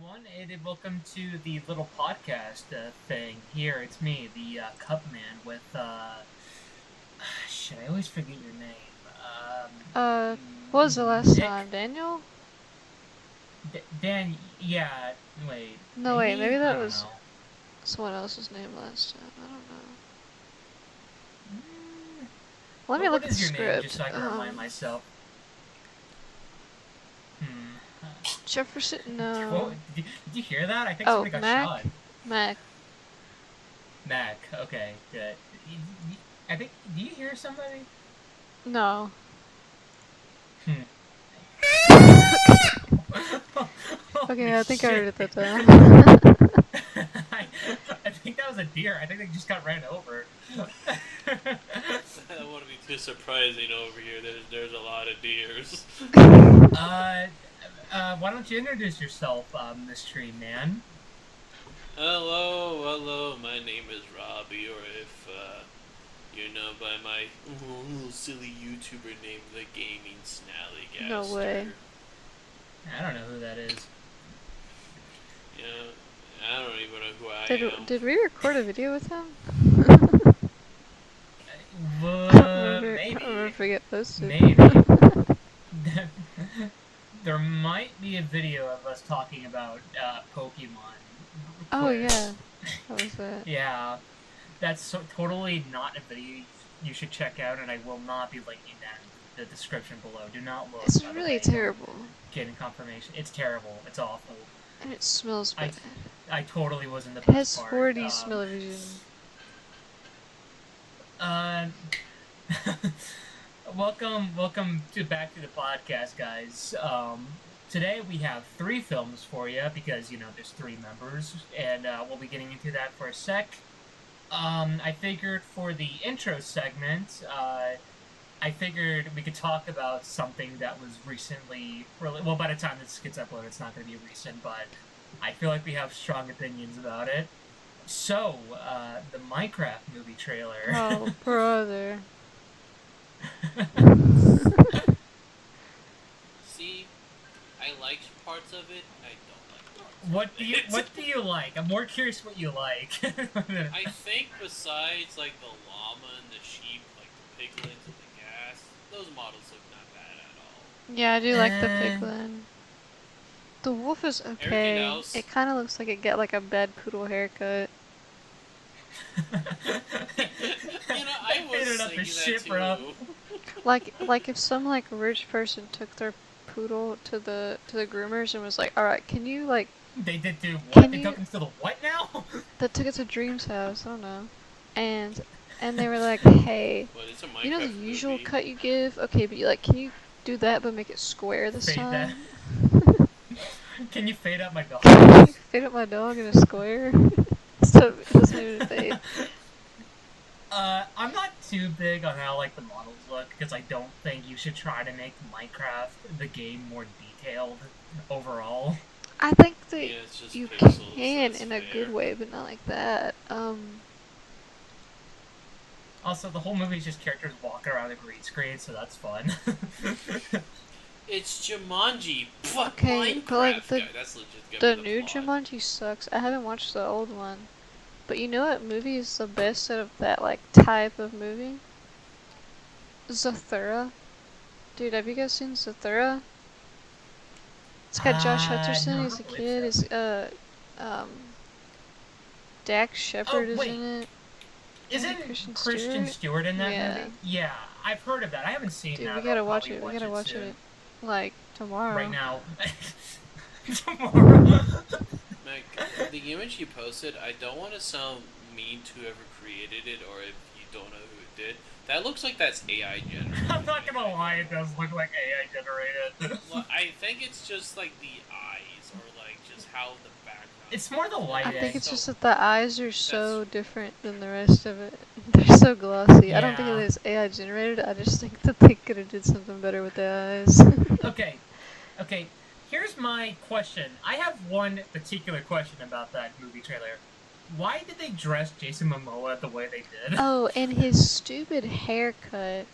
everyone, and welcome to the little podcast thing. Here, it's me, the Cup Man, with shit, I always forget your name. What was the last Nick? time? Daniel? Dan, yeah, wait. No, wait, maybe I that don't was know. someone else's name last time. I don't know. Mm, Let me look what at the is your script. name, just so I can remind myself? Jefferson? No. Whoa, did you hear that? I think somebody got shot. Mac. Mac, okay, good. I think, do you hear somebody? No. Okay, I think I heard it that time. I think that was a deer. I think they just got ran over. I don't want to be too surprising over here. There's a lot of deers. Why don't you introduce yourself, Mystery Man? Hello. My name is Robbie, or if you know by my little silly YouTuber name, TheGamingSnallygaster. No way. I don't know who that is. Yeah, I don't even know who I am. Did we record a video with him? Maybe. I remember if we get posted. Maybe. There might be a video of us talking about Pokemon. Oh yeah, that was it. Yeah, that's totally not a video you should check out, and I will not be linking that in the description below. Do not look. It's really terrible. Getting confirmation. It's terrible. It's awful. And it smells bad. I totally wasn't the It best has part. 4D smell-o-vision. Welcome back to the podcast, guys. Today we have 3 films for you because, there's 3 members, and we'll be getting into that for a sec. I figured for the intro segment, I figured we could talk about something that was recently, well, by the time this gets uploaded, it's not going to be recent, but I feel like we have strong opinions about it. So, the Minecraft movie trailer. Oh, brother. See, I liked parts of it. I don't like parts. What do you like? I'm more curious what you like. I think besides like the llama and the sheep, like the piglins and the gas, those models look not bad at all. Yeah, I do like the piglin. The wolf is okay. Else, it kind of looks like it got like a bad poodle haircut. I was thinking that too. Bro. Like if some like rich person took their poodle to the groomers and was like, all right, can you like? They did do what? They took him to the what now? They took it to Dream's house. I don't know, and they were like, hey, you know the usual movie? cut you give? Okay, but can you do that but make it square this time? Can you fade up my dog? Can you fade up my dog in a square? So it doesn't even fade. I'm not too big on how the models look because I don't think you should try to make Minecraft the game more detailed overall. I think that you pixels, can in a good way, but not like that. Also, the whole movie is just characters walking around a green screen, so that's fun. It's Jumanji. Okay, but like the new plot. Jumanji sucks. I haven't watched the old one. But you know what movie is the best out of that type of movie? Zathura. Dude, have you guys seen Zathura? It's got Josh Hutcherson, no, he's a kid, it's Dax Shepard is in it. Isn't Christian Stewart in that movie? Yeah, I've heard of that. I haven't seen that. Dude, we gotta watch it. We gotta watch it, tomorrow. Right now. Tomorrow. Meg, the image you posted, I don't want to sound mean to whoever created it, or if you don't know who it did. That looks like that's AI generated. I'm not gonna lie, it does look like AI generated. Well, I think it's just the eyes, or just how the background. It's more the lighting. I think it's just that the eyes are so different than the rest of it. They're so glossy. Yeah. I don't think it is AI generated. I just think that they could have did something better with the eyes. Okay. Here's my question. I have one particular question about that movie trailer. Why did they dress Jason Momoa the way they did? Oh, and his stupid haircut.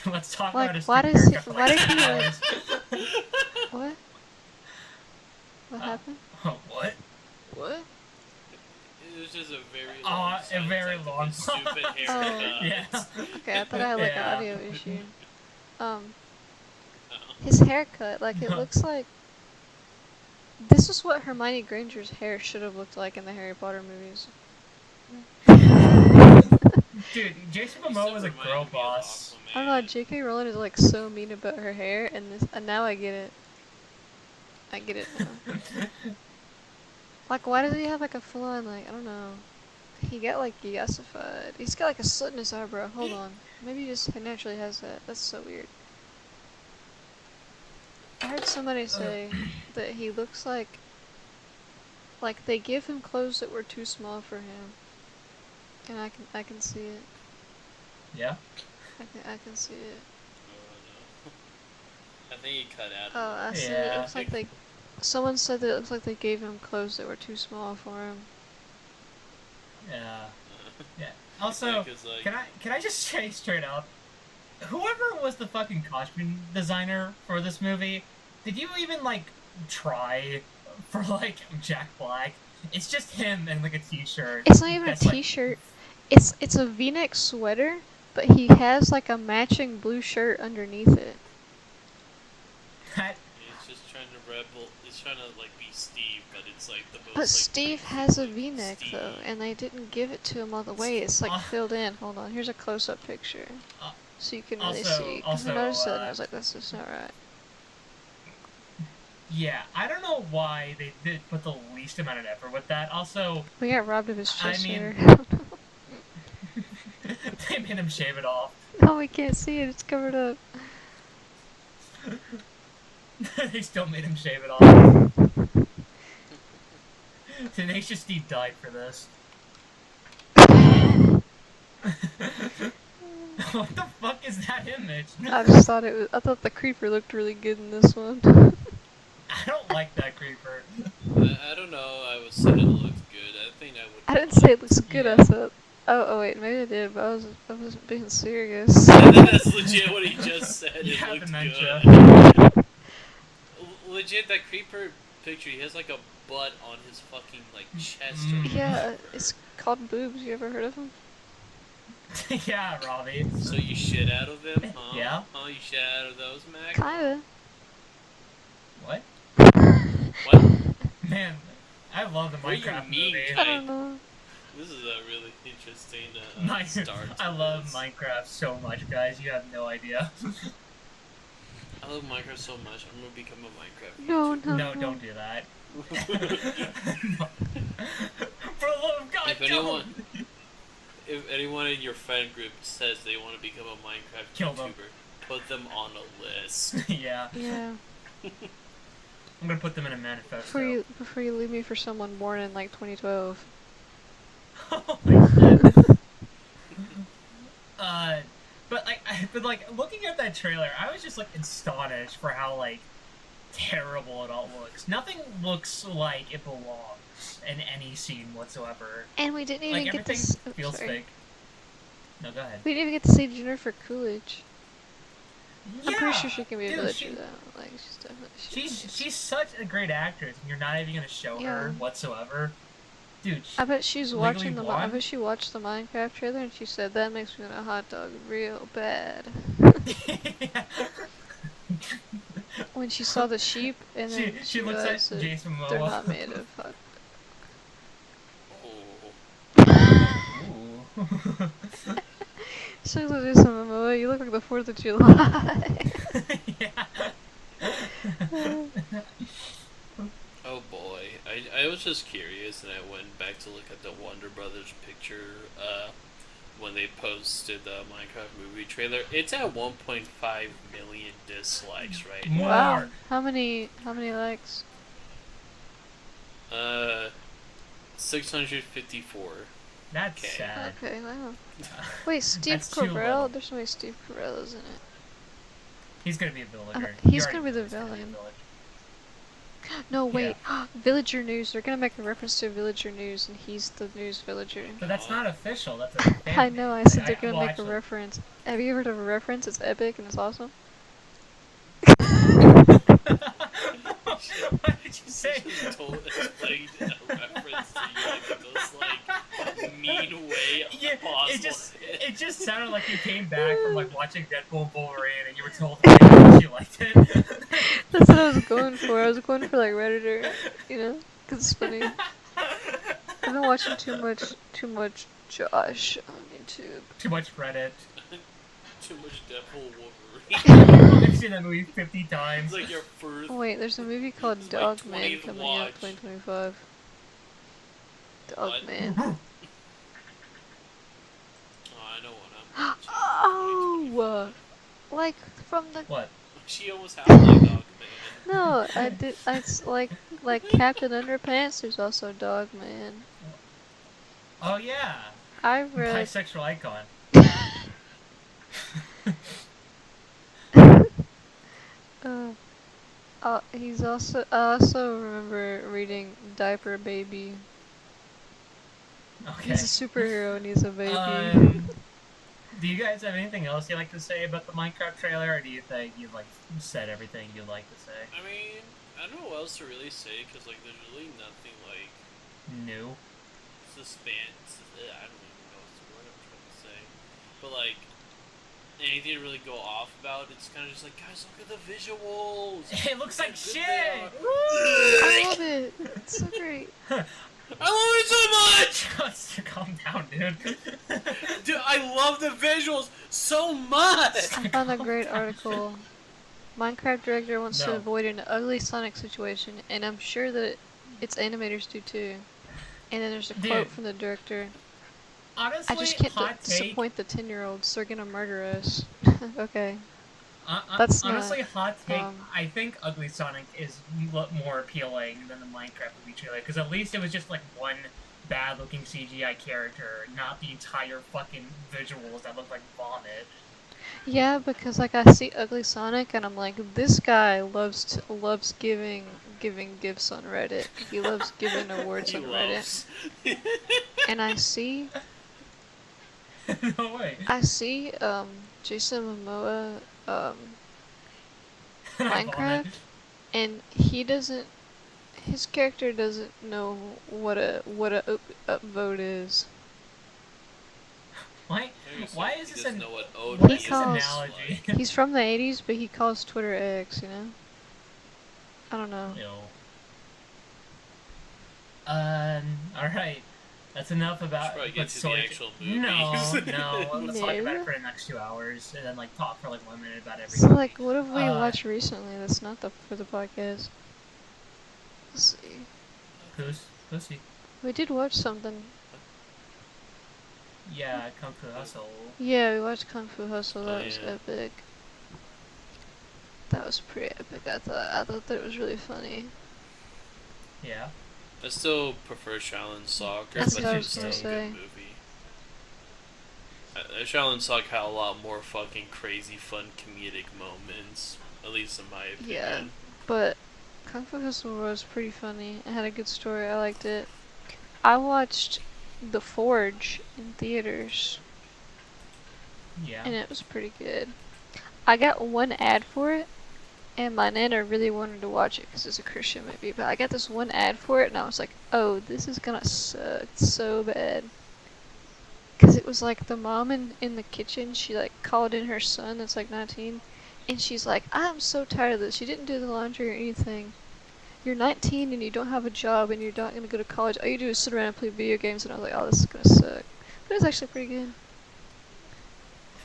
Let's talk about his why haircut. did he What? very like, long. his stupid haircut. Yeah. Okay, I thought I had like Yeah. an audio issue. Oh. His haircut, like it looks like. This is what Hermione Granger's hair should have looked like in the Harry Potter movies. Dude, Jason Used Momoa to was a remind girl me of boss. I don't know, Aquaman. J.K. Rowling is like so mean about her hair, and now I get it. I get it now. Like, why does he have like a full-on, like, I don't know. He got like yassified. He's got like a slit in his eyebrow. Hold on. Maybe he just naturally has that. That's so weird. I heard somebody say that he looks like they give him clothes that were too small for him. And I can see it. Yeah. I can see it. Oh, no. I think he cut out. Oh, I see it. Yeah. It looks like they. Someone said that it looks like they gave him clothes that were too small for him. Yeah. Yeah. Also, Yeah, 'cause, like, can I just say straight up, whoever was the fucking costume designer for this movie, did you even like try for like Jack Black? It's just him and like a t-shirt. It's not even a that's, like, t-shirt. It's a V-neck sweater, but he has like a matching blue shirt underneath it. that He's just trying to rebel. He's trying to like be Steve, but it's like the most. But like, Steve basic, has a like, V-neck Steve. though, and they didn't give it to him all the way. It's like filled in. Hold on, here's a close-up picture, so you can really see. 'Cause I noticed that, and I was like, "That's just not right." yeah, I don't know why they did put the least amount of effort with that. Also, We got robbed of his I chest mean- hair. they made him shave it off. No, we can't see it. It's covered up. They still made him shave it off. Tenacious D died for this. What the fuck is that image? I just thought it was. I thought the creeper looked really good in this one. I don't like that creeper. I don't know. I was saying it looked good. I think I would. I didn't say it looks good. Yeah. I said. Oh wait, maybe I did, but I wasn't being serious. That's legit what he just said. It Yeah, looked dementia. good. Legit, that creeper picture. He has like a butt on his fucking like chest. Or Yeah, it's called boobs. You ever heard of them? Yeah, Robbie. So you shit out of them, huh? Yeah. Oh, you shit out of those, Mac? Kinda. What? What? Man, I love the What do you Minecraft mean, movie. I don't know. This is a really interesting start. I to love this. Minecraft so much, guys. You have no idea. I love Minecraft so much. I'm gonna become a Minecraft. No, YouTuber. no, No, don't do that. No. For the love of God, If anyone, if anyone in your friend group says they want to become a Minecraft Kill them. YouTuber, put them on a list. don't. Yeah, Yeah. I'm gonna put them in a manifesto. Before you leave me for someone born in like 2012. Holy shit. But looking at that trailer, I was just like astonished for how like terrible it all looks. Nothing looks like it belongs in any scene whatsoever. And we didn't even Like get to. everything feels fake. No, go ahead. We didn't even get to see Jennifer Coolidge. I'm pretty Yeah, sure she can be a dude, villager though. Like she's definitely. She's such a great actress, and you're not even gonna show her Yeah. whatsoever. Dude, I bet she's Legally watching the. I Blonde? bet she watched the Minecraft trailer and she said that makes me want a hot dog real bad. When she saw the sheep and then she looks realized at that Jason they're Momoa. not made of hot. Oh. Ooh. She looks at Jason Momoa. You look like the 4th of July. Yeah. Oh boy, I was just curious, and I went back to look at the Wonder Brothers picture when they posted the Minecraft movie trailer. It's at 1.5 million dislikes right now. More. Wow. How many likes? 654. That's Okay. sad. Okay, wow. Wait, Steve That's too little. Carell? There's no way Steve Carell is in it. He's gonna be a villager. He's You gonna be already the know he's gonna be a villain. villager. No, wait. Villager News. They're gonna make a reference to Villager News, and he's the news villager. But that's not official. That's a fan I know, I said they're gonna well, make actually- a reference. Have you heard of a reference? It's epic and it's awesome. What did you say? Just explained a reference to you in the most like mean way watching Deadpool and Wolverine, and you were told that you liked it. That's what I was going for. I was going for like Redditor, you know, because it's funny. I've been watching too much Josh on YouTube. Too much Reddit. Too much Deadpool Wolverine. I've seen that movie 50 times. It's like your first. Oh, wait, there's a movie called It's Dog my Man 20th coming watch. out 2025. Dog What? Man. Oh, I know what I'm watching. Oh, like from the. What? She almost had like Dog Man. No, I did. It's like Captain Underpants. There's also Dog Man. Oh yeah. I read. Bisexual icon. He's also. I also remember reading Diaper Baby. Okay. He's a superhero and he's a baby. Do you guys have anything else you'd like to say about the Minecraft trailer, or do you think you've like said everything you'd like to say? I mean, I don't know what else to really say because like there's really nothing like New. suspense. I don't even know what's the word I'm trying to say, but like anything to really go off about, it's kind of just like, guys, look at the visuals. It looks like Look shit. at I love it. It's so great. I love it so much. Calm down, dude. Dude, I love the visuals so much. I found a great article. Minecraft director wants to No. avoid an ugly Sonic situation, and I'm sure that its animators do too. And then there's a quote Dude. from the director. Honestly, I just can't hot take. disappoint the 10-year-olds. They're gonna murder us. Okay. That's not, honestly hot take. um, I think Ugly Sonic is more appealing than the Minecraft movie trailer, because at least it was just like one bad-looking CGI character, not the entire fucking visuals that look like vomit. Yeah, because like I see Ugly Sonic and I'm like, this guy loves giving gifts on Reddit. He loves giving awards He on loves. Reddit. And I see No way. Jason Momoa I Minecraft, vomit. and his character doesn't know what a upvote is. Why is He this doesn't an know what what OD is is this calls- analogy? He's from the 80s, but he calls Twitter X, you know? I don't know. Ew. Alright. That's enough about Should probably get what to the soy- actual movies. No, let's talk about No. it for the next 2 hours, and then like talk for like 1 minute about every So movie. like, what have we Uh, watched recently that's not for the podcast? Let's see. Pussy. We did watch something. Yeah, Kung Fu Hustle. Yeah, we watched Kung Fu Hustle. That Oh, was yeah. epic. That was pretty epic. I thought that it was really funny. Yeah. I still prefer Shaolin Soccer, That's but what I it's was still a gonna good say. movie. Shaolin Soccer had a lot more fucking crazy, fun, comedic moments, at least in my opinion. Yeah. But Kung Fu Hustle was pretty funny. It had a good story. I liked it. I watched The Forge in theaters, Yeah. and it was pretty good. I got one ad for it, and my nana really wanted to watch it because it's a Christian movie. But I got this one ad for it, and I was like, "Oh, this is gonna suck so bad." Because it was like the mom in the kitchen. She like called in her son that's like 19, and she's like, "I'm so tired of this. You didn't do the laundry or anything. You're 19 and you don't have a job and you're not gonna go to college. All you do is sit around and play video games." And I was like, "Oh, this is gonna suck." But it was actually pretty good.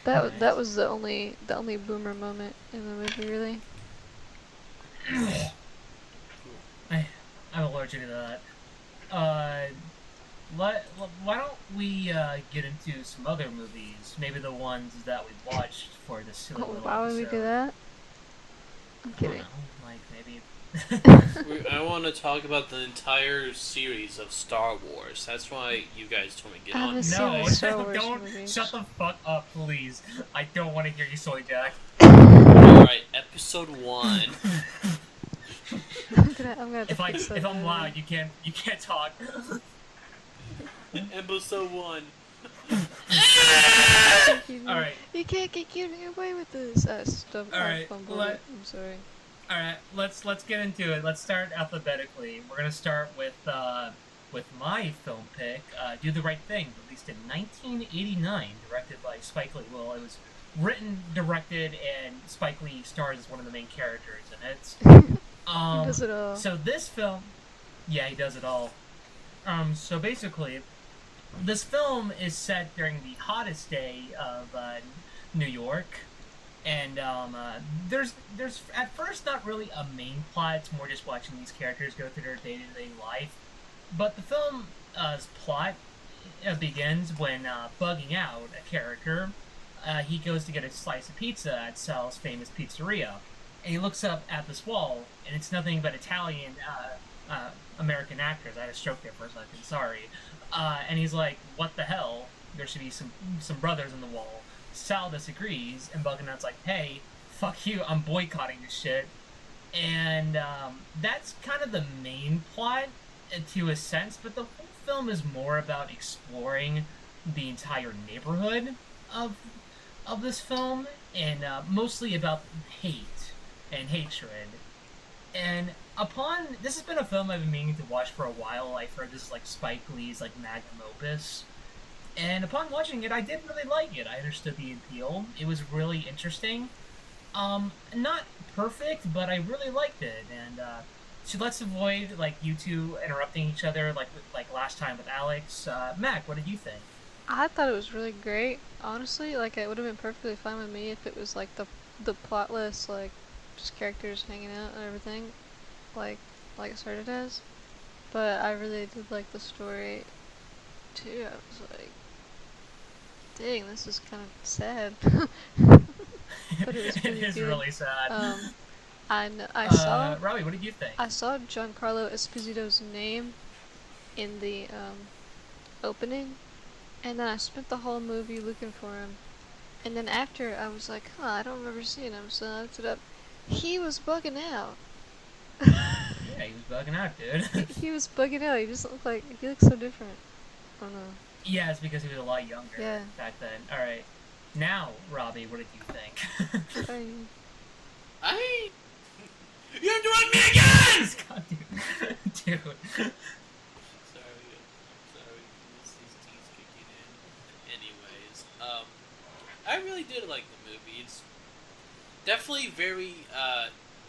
That was the only boomer moment in the movie, really. I'm allergic to that. Why don't we get into some other movies? Maybe the ones that we watched for this silly Oh, little why would we episode. do that? I'm I don't kidding. know, like maybe. I want to talk about the entire series of Star Wars. That's why you guys told me to get I on. haven't seen No, the Star Wars don't movies. shut the fuck up, please. I don't want to hear you, Soy Jack. Alright, episode 1. I'm gonna have to fix that If I'm movie. loud, you can't talk. Episode 1. All right. You can't get getting away with this. Stuff. All right, Fumbled let- it. I'm sorry. All right, let's get into it. Let's start alphabetically. We're gonna start with my film pick, "Do the Right Thing," released in 1989, directed by Spike Lee. Well, it was written, directed, and Spike Lee stars as one of the main characters in it. He does it all. So this film, yeah, he does it all. So basically, this film is set during the hottest day of New York, and there's at first not really a main plot. It's more just watching these characters go through their day-to-day life. But the film's plot begins when Bugging Out, a character, he goes to get a slice of pizza at Sal's famous pizzeria, and he looks up at this wall, and it's nothing but Italian American actors. I had a stroke there for a second, sorry. And he's like, what the hell? There should be some brothers on the wall. Sal disagrees, and Bugging Out's like, hey, fuck you, I'm boycotting this shit. And that's kind of the main plot, to a sense, but the whole film is more about exploring the entire neighborhood of this film, and mostly about hate and hatred. And this has been a film I've been meaning to watch for a while. I've heard this is like Spike Lee's like magnum opus, and upon watching it, I did really like it. I understood the appeal. It was really interesting. Not perfect, but I really liked it. And so let's avoid like you two interrupting each other like last time with Alex. Mac, what did you think? I thought it was really great. Honestly, like it would have been perfectly fine with me if it was like the plotless, like just characters hanging out and everything, like it started as. But I really did like the story too. I was like, dang, this is kind of sad. But it was pretty It is good. really sad. I saw Robbie, what did you think? I saw Giancarlo Esposito's name in the opening, and then I spent the whole movie looking for him. And then after, I was like, I don't remember seeing him, so I looked it up. He was bugging out. Yeah, he was bugging out, dude. He was bugging out. He just looked like, he looked so different. I don't know. Yeah, it's because he was a lot younger back then. Alright. Now, Robbie, what did you think? You're doing me again! God, dude. Sorry. These teeth kicking in. Anyways, I really did like the movie. It's definitely very,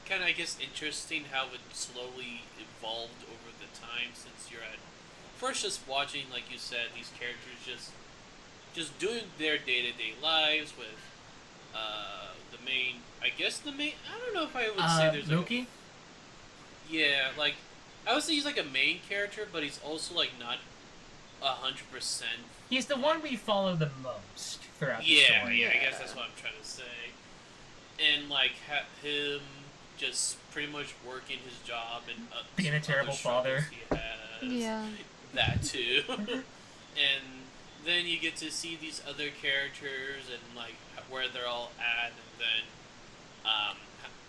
kind of, I guess, interesting how it slowly evolved over the time since you're at first just watching, like you said, these characters just doing their day-to-day lives with, I don't know if I would say there's Mookie? Yeah, like, I would say he's like a main character, but he's also like not 100%. He's the one we follow the most throughout the story. Yeah, I guess that's what I'm trying to say. And like him just pretty much working his job and being a terrible father. He has, yeah, that too. And then you get to see these other characters and like where they're all at,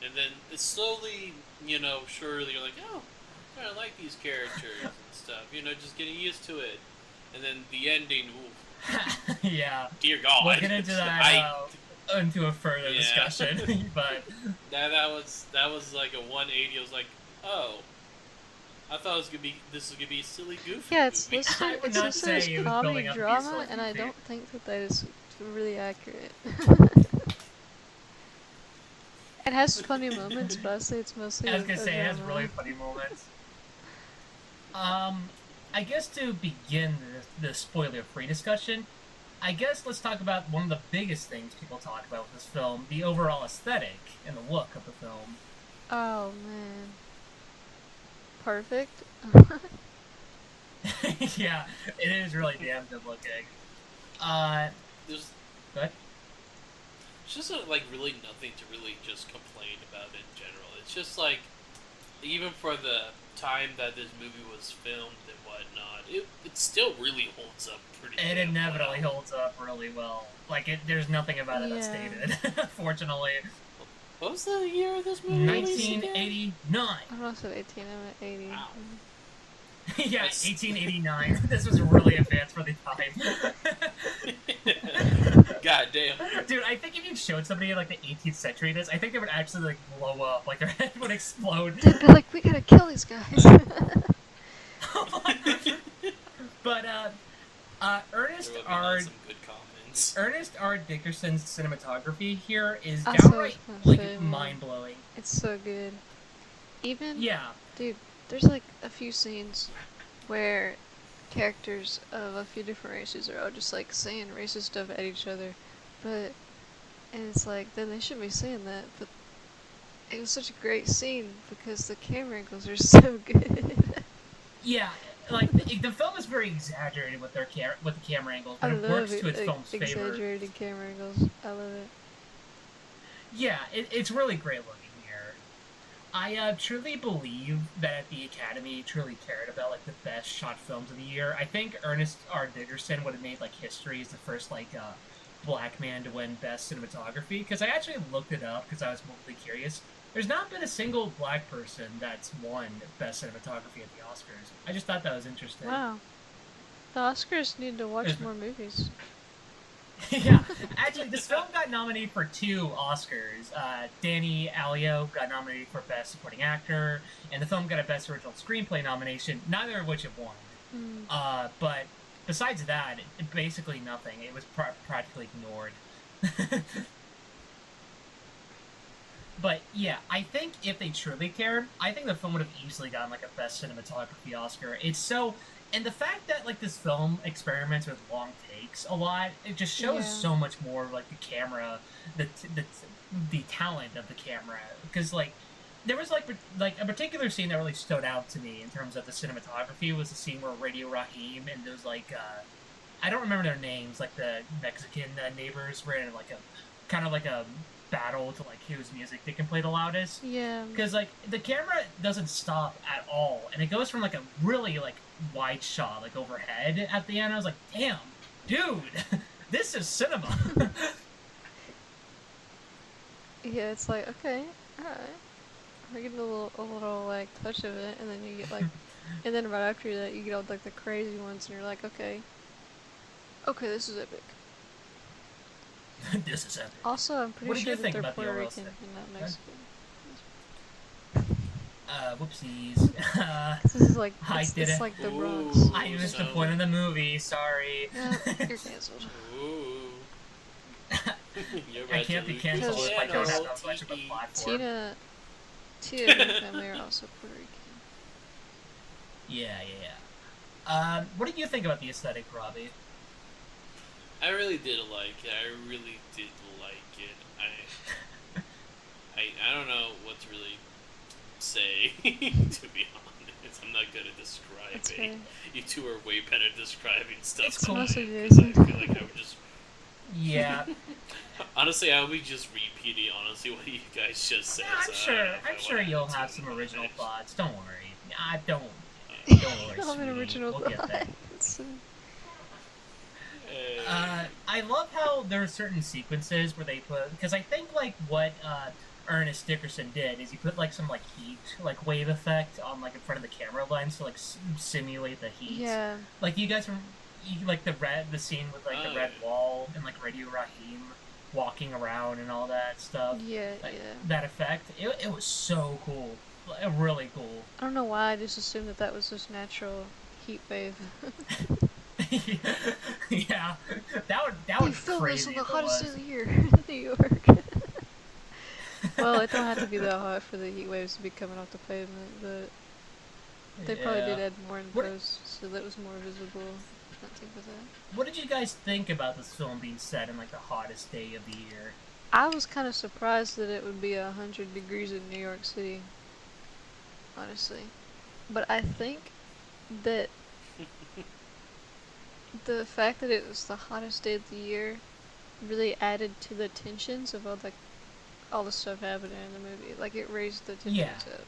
and then it's slowly, surely you're like, oh, I like these characters and stuff, just getting used to it. And then the ending, ooh. Yeah. Dear God. We'll get into that into a further discussion, but that was like a 180. I was like, oh, I thought this was gonna be a silly, goofy. yeah. It's movie. listed as comedy drama, and I don't think that is really accurate. It has funny moments, but I'd say it's mostly. I was gonna say it has really funny moments. I guess to begin the spoiler-free discussion, I guess let's talk about one of the biggest things people talk about with this film: the overall aesthetic and the look of the film. Oh man, perfect. Yeah, it is really damn good looking. There's Go ahead. It's just like really nothing to really just complain about in general. It's just like, even for the time that this movie was filmed and whatnot, it still really holds up pretty It inevitably holds up really well. Like, there's nothing about it that's dated, fortunately. What was the year of this movie? 1989. I'm also 18, I'm at 80. Wow. Yeah, 1889. This was really advanced for the time. God damn. Dude, I think if you showed somebody like the 18th century this, I think they would actually like blow up, like their head would explode. They'd be like, we gotta kill these guys. But Ernest R. Some good comments. Ernest R. Dickerson's cinematography here is That's what I downright was gonna say, man. mind-blowing. It's so good. Even, Yeah. dude, there's like a few scenes where characters of a few different races are all just like saying racist stuff at each other, and it's like, then they shouldn't be saying that, but it was such a great scene because the camera angles are so good. Yeah, like the film is very exaggerated with the camera angles, but I it love works it, to its film's favor. exaggerated camera angles. I love it. Yeah, it's really great looking here. I truly believe that the Academy truly cared about like the best shot films of the year. I think Ernest R. Dickerson would have made like history as the first black man to win best cinematography. Because I actually looked it up because I was mostly curious. There's not been a single black person that's won best cinematography at the Oscars. I just thought that was interesting. Wow. The Oscars need to watch more movies. Yeah, actually, this film got nominated for 2 Oscars. Danny Alio got nominated for Best Supporting Actor, and the film got a Best Original Screenplay nomination, neither of which have won. But besides that, basically nothing. It was practically ignored. But yeah, I think if they truly cared, I think the film would have easily gotten like a Best Cinematography Oscar. It's so... And the fact that like this film experiments with long takes a lot, it just shows so much more like the camera, the talent of the camera. Because like there was like a particular scene that really stood out to me in terms of the cinematography was the scene where Radio Raheem and those like I don't remember their names, like the Mexican neighbors were in like a kind of like a battle to like whose music they can play the loudest. Yeah. Because like the camera doesn't stop at all, and it goes from like a really like wide shot like overhead at the end. I was like, damn, dude, this is cinema. Yeah, it's like, okay, alright. We're getting a little like touch of it, and then you get like, and then right after that you get all like the crazy ones, and you're like, okay, this is epic. This is epic. Also, I'm pretty sure that they're Puerto Rican and not Mexican. Whoopsies. This is like, it's like the Bronx. I missed the point of the movie, sorry. You're cancelled. I can't be canceled if I don't have that much of a platform. Tina and her family are also Puerto Rican. Yeah. What did you think about the aesthetic, Robbie? I really did like it. I don't know what to really say, to be honest. I'm not good at describing. You two are way better at describing stuff. It's cool. I feel like I would just... Yeah. Honestly, I would be just repeating what you guys just said. Yeah, I'm sure you'll have some original thoughts. Don't worry. Don't worry. I'll have an original we'll get there. I love how there are certain sequences where they put, because I think like what Ernest Dickerson did is he put like some like heat like wave effect on like in front of the camera lens to like simulate the heat. Yeah. Like you guys like the scene with like the red wall and like Radio Raheem walking around and all that stuff. Yeah, like, yeah. That effect, it was so cool, really cool. I don't know why I just assumed that was just natural heat wave. Yeah, that would film crazy. This on the hottest day of the year in New York. Well, it don't have to be that hot for the heat waves to be coming off the pavement, but they probably did add more in post, so that was more visible. Nothing with that. What did you guys think about this film being set in like the hottest day of the year? I was kind of surprised that it would be 100 degrees in New York City, honestly. But I think that the fact that it was the hottest day of the year really added to the tensions of all the stuff happening in the movie. Like, it raised the tensions up.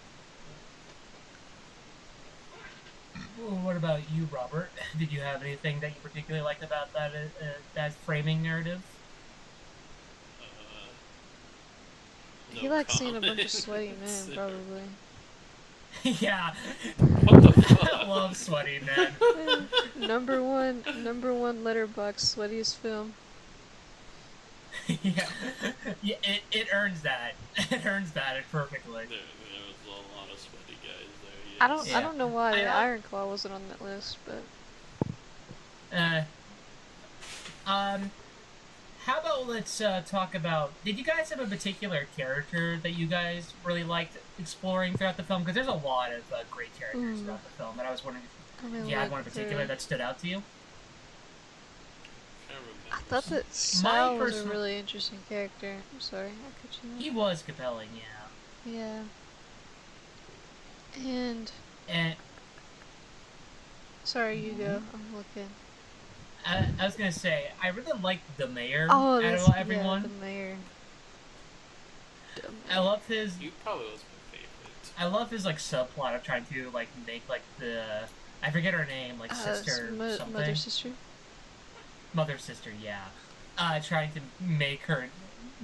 Well, what about you, Robert? Did you have anything that you particularly liked about that framing narrative? He likes seeing a bunch of sweaty men, probably. Yeah. What the fuck? I love sweaty men. number one Letterboxd sweatiest film. Yeah, it earns that. It earns that perfectly. There was a lot of sweaty guys there. Yes. I don't know why the Iron Claw wasn't on that list, but how about let's talk about... Did you guys have a particular character that you guys really liked exploring throughout the film? Because there's a lot of great characters throughout the film, and I was wondering if you had one in particular that stood out to you? I thought that Sal was a really interesting character. I'm sorry, I cut you off. He was compelling, yeah. Yeah. And... Sorry, you go. I'm looking. I was gonna say, I really liked the mayor out of everyone. Yeah, the mayor. I love his... You probably was my favorite. I love his, like, subplot of trying to, like, make, like, the... I forget her name, like, sister something. Mother sister? Mother sister, yeah. Trying to make her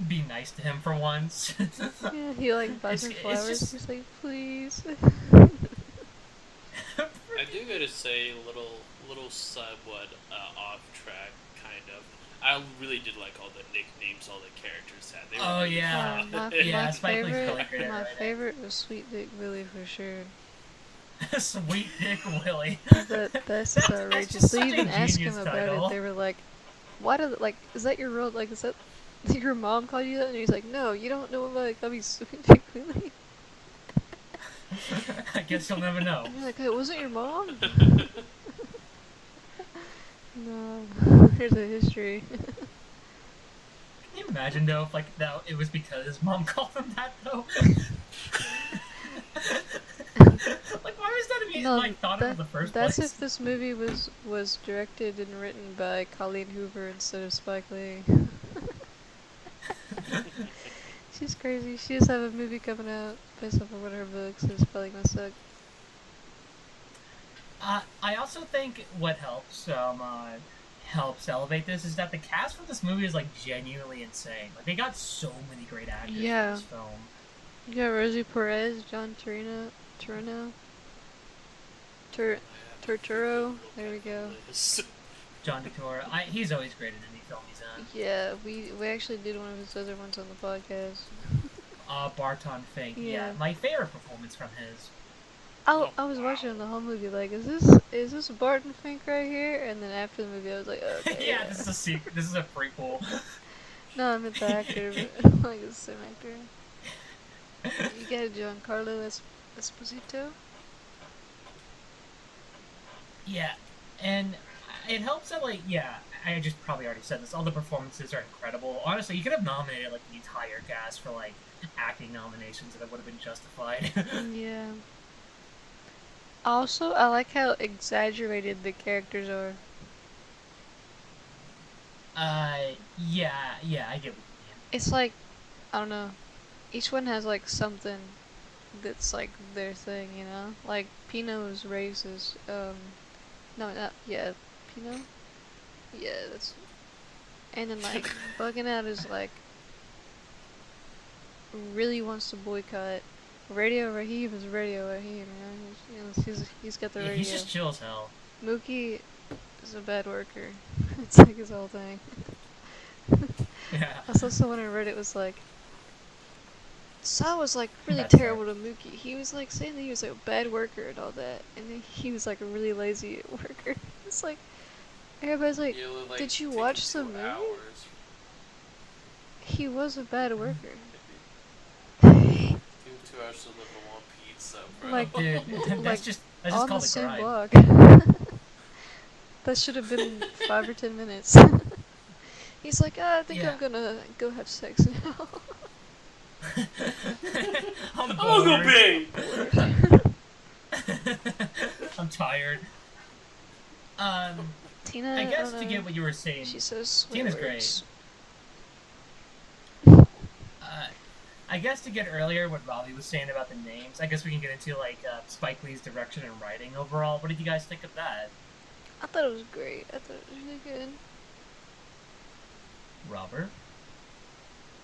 be nice to him for once. Yeah, he, like, buys her flowers. Just... He's like, please. I do gotta say, little somewhat off track, kind of. I really did like all the nicknames all the characters had. They were really fun. My favorite was Sweet Dick Willie for sure. Sweet Dick Willie. That's outrageous. They even asked him about title. it. They were like, "Why did is that your real is that your mom called you that?" And he's like, "No, you don't know about call me Sweet Dick Willie." I guess you'll never know. You're like, "Hey, was it your mom?" No, there's a history. Can you imagine though if like that it was because his mom called him that though? Like why was that even thought of in the first place? That's if this movie was directed and written by Colleen Hoover instead of Spike Lee. She's crazy. She just have a movie coming out based off of one of her books. It's probably gonna suck. I also think what helps elevate this is that the cast for this movie is like genuinely insane. Like they got so many great actors in this film. You got Rosie Perez, John Turturro. There we go. John Turturro. He's always great in any film he's in. Yeah, we actually did one of his other ones on the podcast. Barton Fink. Yeah, my favorite performance from his. I was watching the whole movie like, is this Barton Fink right here? And then after the movie, I was like, okay. Yeah, this is a secret. This is a prequel. No, I meant the actor, but like the same actor. You got Giancarlo Esposito. Yeah, and it helps that I just probably already said this. All the performances are incredible. Honestly, you could have nominated like the entire cast for like acting nominations, and it would have been justified. Yeah. Also, I like how exaggerated the characters are. Yeah, I get what you mean. It's like, I don't know, each one has like something that's like their thing, you know? Like, Pino's racist, Pino? Yeah, that's... And then like, Bugging Out is like, really wants to boycott. Radio Raheem is Radio Raheem, you know? He's got the radio. He's just chill as hell. Mookie is a bad worker. It's like his whole thing. Yeah. I saw someone on Reddit was like, Saw was like really terrible to Mookie. He was like saying that he was like a bad worker and all that, and then he was like a really lazy worker. It's like, everybody's like, did you watch the movie? He was a bad worker. 2 hours to live on one pizza, bro. Like, dude, that's just on called the a same grind. block. That should have been 5 or 10 minutes. He's like, I think I'm gonna go have sex now. I'm go big. I'm tired. Tina, I guess to get what you were saying, she says Tina's great. I guess to get earlier what Robbie was saying about the names, I guess we can get into like Spike Lee's direction and writing overall. What did you guys think of that? I thought it was great. I thought it was really good. Robert?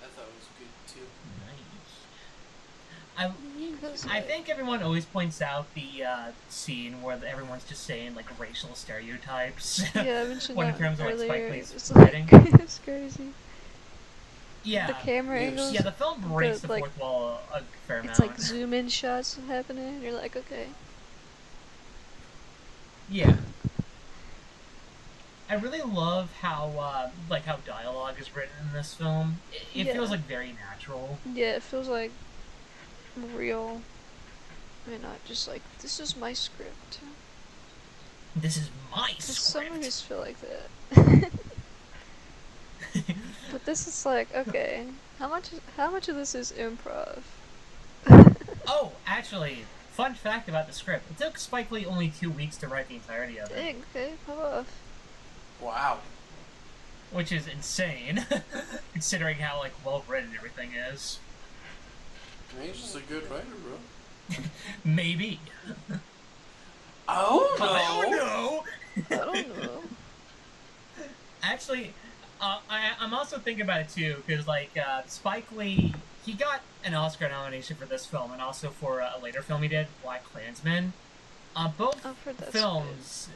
I thought it was good too. Nice. I think everyone always points out the scene where everyone's just saying like racial stereotypes. Yeah, I mentioned when that in terms of like earlier. Spike Lee's It's writing. it's crazy. Yeah. The camera angles. Yeah, the film breaks the like, fourth wall a fair amount. It's like zoom in shots happening, and you're like, okay. Yeah. I really love how how dialogue is written in this film. It Yeah. feels like very natural. Yeah, it feels like real. And not just like, this is my script. This is my Because some script. movies feel like that. But this is like, okay, how much of this is improv? Oh, actually, fun fact about the script: it took Spike Lee only 2 weeks to write the entirety of it, Dang, okay, pop off. Wow. which is insane, considering how like well written everything is. He's just a good writer, bro. Maybe. Oh no! I don't know. I don't know. Actually, I'm also thinking about it too, because Spike Lee, he got an Oscar nomination for this film, and also for a later film he did, BlacKkKlansman. Both I've heard that's films,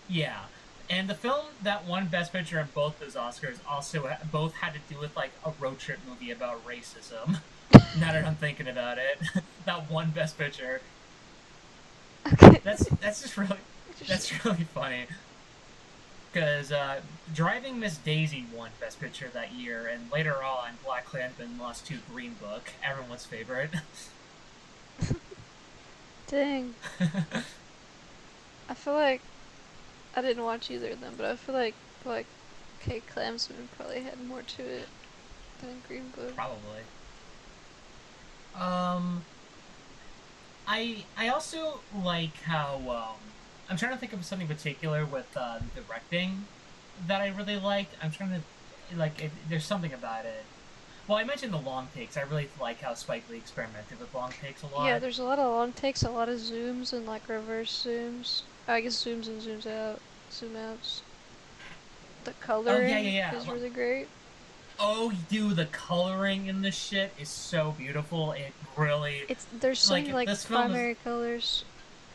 yeah, and the film that won Best Picture in both those Oscars also both had to do with like a road trip movie about racism. Now that I'm thinking about it, that won Best Picture. Okay. That's just really funny. Because Driving Miss Daisy won Best Picture that year, and later on, BlacKkKlansman lost to Green Book, everyone's favorite. Dang. I feel like I didn't watch either of them, but I feel like Klansman probably had more to it than Green Book. Probably. I also like how I'm trying to think of something particular with directing that I really like. I'm trying to there's something about it. Well, I mentioned the long takes. I really like how Spike Lee experimented with long takes a lot. Yeah, there's a lot of long takes, a lot of zooms and like reverse zooms. I guess zooms and zooms out, zoom outs. The coloring is really great. Oh, dude, the coloring in this shit is so beautiful. It really... There's some like primary colors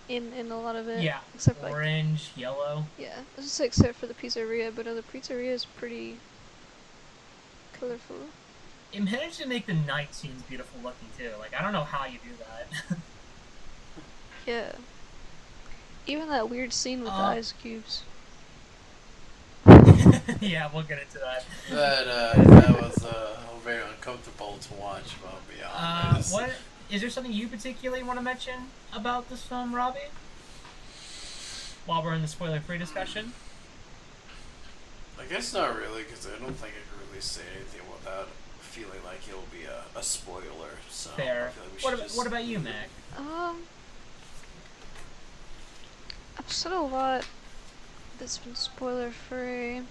in a lot of it. Yeah, except orange, yellow. Yeah, except for the pizzeria, but the pizzeria is pretty colorful. It managed to make the night scenes beautiful looking too. Like, I don't know how you do that. Yeah. Even that weird scene with the ice cubes. Yeah, we'll get into that. That was very uncomfortable to watch, I'll be honest. What is there something you particularly want to mention about this film, Robbie? While we're in the spoiler-free discussion. I guess not really, because I don't think I can really say anything without feeling like it'll be a spoiler. So fair. I feel like What about you, Mac? I've said a lot that's been spoiler free.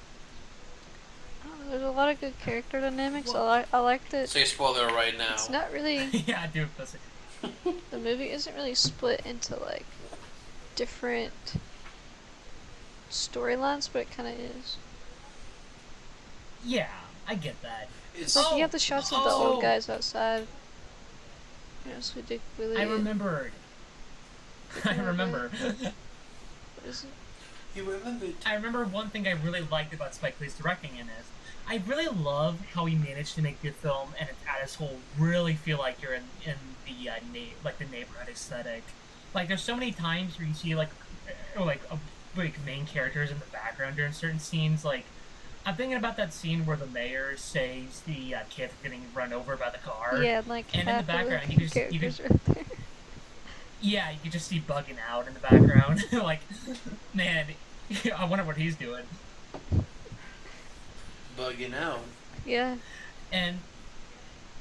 There's a lot of good character dynamics. I liked it. Say spoiler right now. It's not really. Yeah, dude, pussy. The movie isn't really split into like different storylines, but it kind of is. Yeah, I get that. It's like you have the shots of the old guys outside. You know, it's ridiculous. I remembered. I remember. What is it? You remembered. I remember one thing I really liked about Spike Lee's directing in this. I really love how he managed to make good film and at its whole really feel like you're in the neighborhood aesthetic. Like there's so many times where you see like main characters in the background during certain scenes. Like I'm thinking about that scene where the mayor saves the kid from getting run over by the car. Yeah, and in the background you can just see Bugging Out in the background. Like, man, I wonder what he's doing. Bugging Out. Yeah. And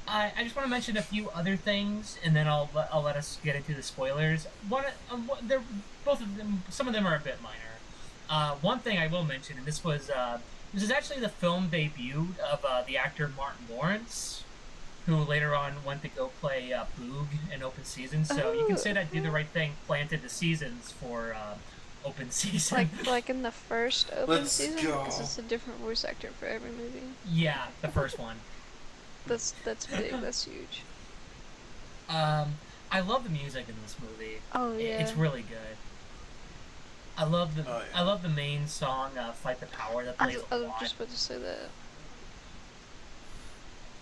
I just want to mention a few other things, and then I'll let us get into the spoilers. They're both of them. Some of them are a bit minor. One thing I will mention, and this is actually the film debut of the actor Martin Lawrence, who later on went to go play Boog in Open Season. So you can say that Do the Right Thing planted the seasons for Open Season. Like in the first Open Season? Because it's a different voice actor for every movie. Yeah, the first one. That's big. That's huge. I love the music in this movie. Oh yeah, it's really good. I love the main song, "Fight the Power" that plays a lot. I was just about to say that.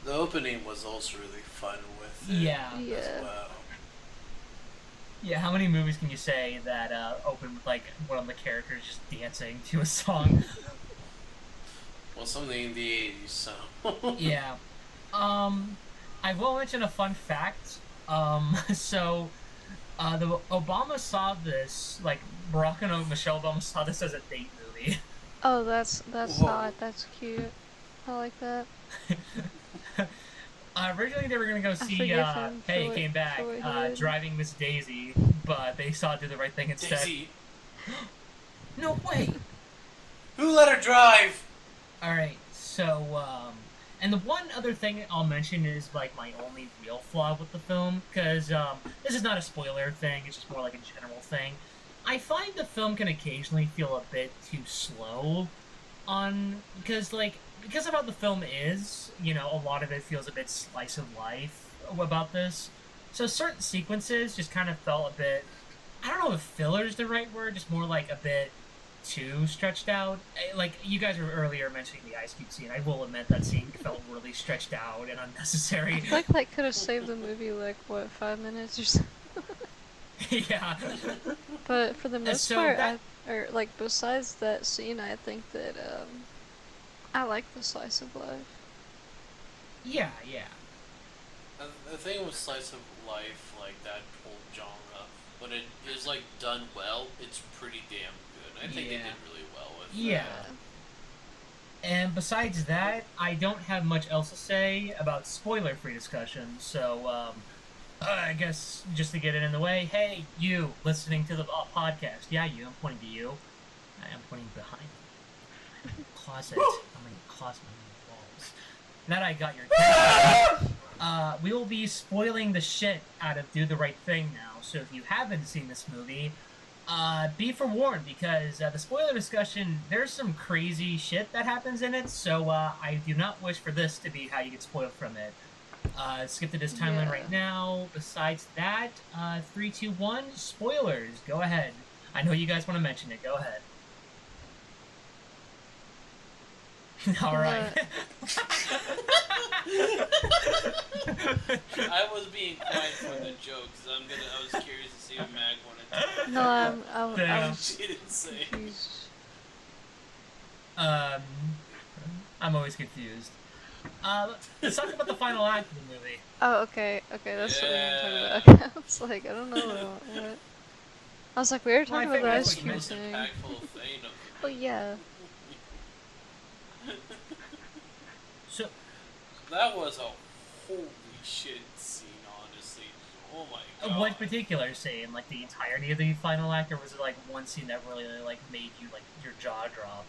The opening was also really fun with it yeah. as well. Yeah, how many movies can you say that open with like one of the characters just dancing to a song? Well, something in the 80s, so. Yeah. I will mention a fun fact. So the Obama saw this, like Barack and Michelle Obama saw this as a date movie. Oh, that's Whoa. hot. That's cute. I like that. Originally they were gonna go see forgive him for Hey what- Came Back, for what he did. Driving Miss Daisy, but they saw Do the Right Thing instead. Daisy, No way. who let her drive? All right, so and the one other thing I'll mention is like my only real flaw with the film, because this is not a spoiler thing; it's just more like a general thing. I find the film can occasionally feel a bit too slow, because of how the film is. You know, a lot of it feels a bit slice of life about this. So certain sequences just kind of felt a bit. I don't know if filler is the right word, just more like a bit too stretched out. Like you guys were earlier mentioning the Ice Cube scene. I will admit that scene felt really stretched out and unnecessary. I feel like that could have saved the movie like what 5 minutes or so. Yeah. But for the most so part, that- or like besides that scene, I think that I like the slice of life. Yeah. The thing with slice of life like that whole genre, when it is like done well, it's pretty damn good. I think they Yeah. did really well with Yeah. And besides that, I don't have much else to say about spoiler-free discussion. So, I guess just to get it in the way, hey, you listening to the podcast, yeah, you. I'm pointing to you. I am pointing behind you. Closet. I'm in a closet on the walls. Now that I got your attention, we will be spoiling the shit out of Do the Right Thing now. So if you haven't seen this movie, be forewarned, because the spoiler discussion, there's some crazy shit that happens in it, so I do not wish for this to be how you get spoiled from it. Skip to this timeline Yeah. right now. Besides that, 3, 2, 1, spoilers. Go ahead. I know you guys want to mention it. Go ahead. All right. I was being quiet for the jokes. I was curious to see if Mag wanted to. No, I Damn. was She didn't say. confused. I'm always confused. Let's talk about the final act of the movie. Oh, okay, that's what we were talking Yeah. about. Okay, I was like, I don't know what. I was like, we were Well, I talking think about the that's ice what The you cream most thing. impactful thing of Oh yeah. So, that was a holy shit scene, honestly. Oh my god. what particular scene? Like the entirety of the final act, or was it like one scene that really like made you like your jaw drop?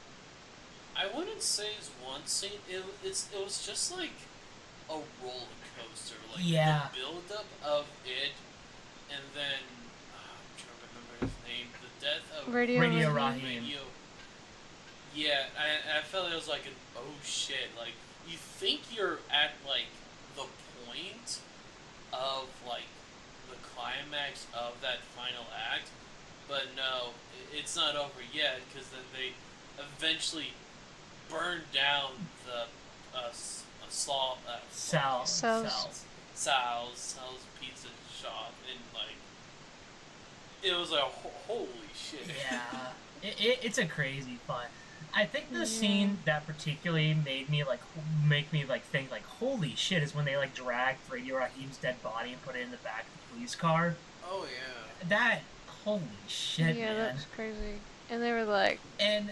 I wouldn't say it's one scene. It was just like a roller coaster. Like Yeah. the build up of it, and then I'm trying to remember his name. The death of Radio Raheem. Raheem. Radio. Yeah, I felt it was like an oh shit. Like you think you're at like the point of like the climax of that final act, but no, it's not over yet, because then they eventually burn down the Sal's pizza shop, and like it was like holy shit. Yeah, it's a crazy fun. I think the Yeah. scene that particularly made me make me think like holy shit is when they like dragged Radio Raheem's dead body and put it in the back of the police car. Oh yeah. That holy shit, Yeah, man. that was crazy. And they were like, And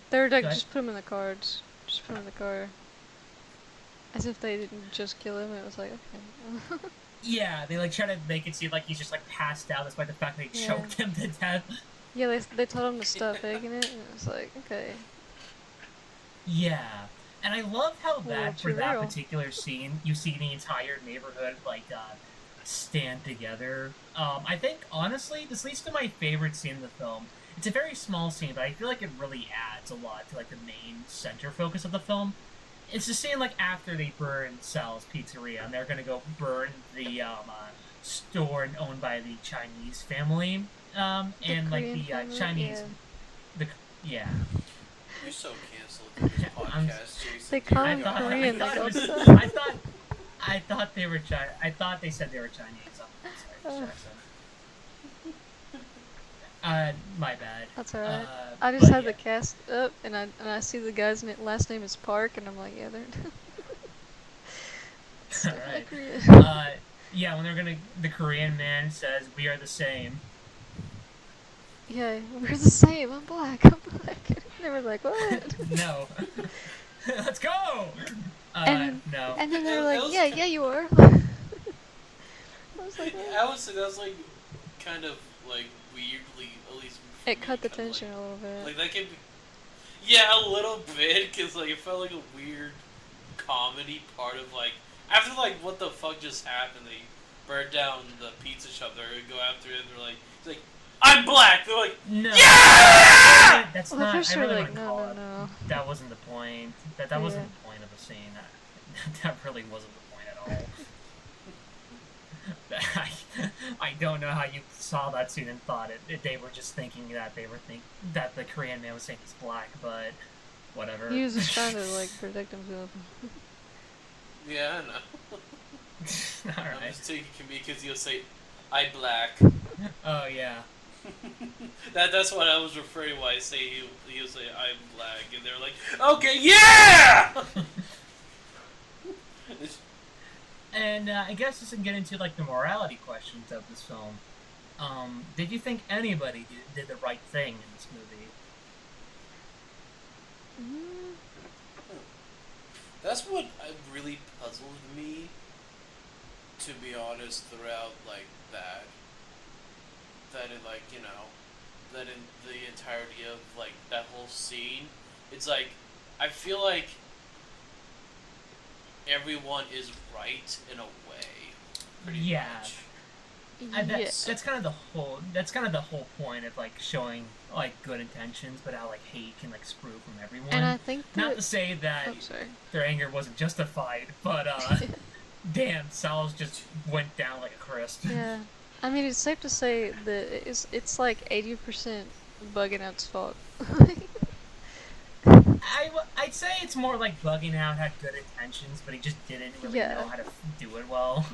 they were like, Go ahead. just put him in the cards. Just put him in the car. As if they didn't just kill him. It was like, okay. yeah, they like try to make it seem like he's just like passed out despite the fact that they Yeah. choked him to death. Yeah, they told him to stop faking it, and it was like, okay. Yeah, and I love how that too for that real. particular scene, you see the entire neighborhood stand together. I think honestly, this leads to my favorite scene in the film. It's a very small scene, but I feel like it really adds a lot to like the main center focus of the film. It's the scene like after they burn Sal's Pizzeria, and they're gonna go burn the store owned by the Chinese family, and like Korean the family, Chinese, yeah. yeah. You're so canceled in this I'm- podcast, Jason. They call I them thought, Korean, I they thought, it don't was, say. I thought they were I thought they said they were Chinese. I'm sorry, My bad. That's alright. I just had yeah. the cast up, and I see the guy's last name is Park, and I'm like, yeah, they're. It's definitely Alright. Korean. Yeah, when they're gonna, the Korean man says, "We are the same." Yeah, we're the same. I'm black. I'm black. And they were like, what? No. Let's go. No. And then they were like, yeah, you are. I was like, what? I would say that was like kind of like weirdly, at least for It me, cut the kinda, tension a little bit. like that could be, yeah, a little bit, because like it felt like a weird comedy part of like after like what the fuck just happened. They burned down the pizza shop. They're gonna go after it. And they're like, he's like, I'm black. They're like, No. yeah. That's Well, not. first I they were really like, wouldn't no, call no, it. no. That wasn't the point. That Yeah. wasn't the point of the scene. That really wasn't the point at all. I don't know how you saw that scene and thought they were just thinking that that the Korean man was saying he's black, but whatever. He was just trying to like protect himself. Yeah, I know. All I'm right. just taking me because he'll say, I black. Oh yeah. That's what I was referring to when I say he'll say I'm black, and they're like, okay, yeah. And I guess just to get into like the morality questions of this film, did you think anybody did the right thing in this movie? That's what really puzzled me, to be honest, throughout like that in like, you know, that in the entirety of like that whole scene, it's like I feel like everyone is right in a way, pretty much. That's kind of the whole point of like showing like good intentions, but how like hate can like sprue from everyone. And I think not to say that their anger wasn't justified, but damn, Sal's just went down like a crisp. Yeah, I mean it's safe to say that it's like 80% Bugging Out's fault. I'd say it's more like Bugging Out had good intentions, but he just didn't really know how to do it well.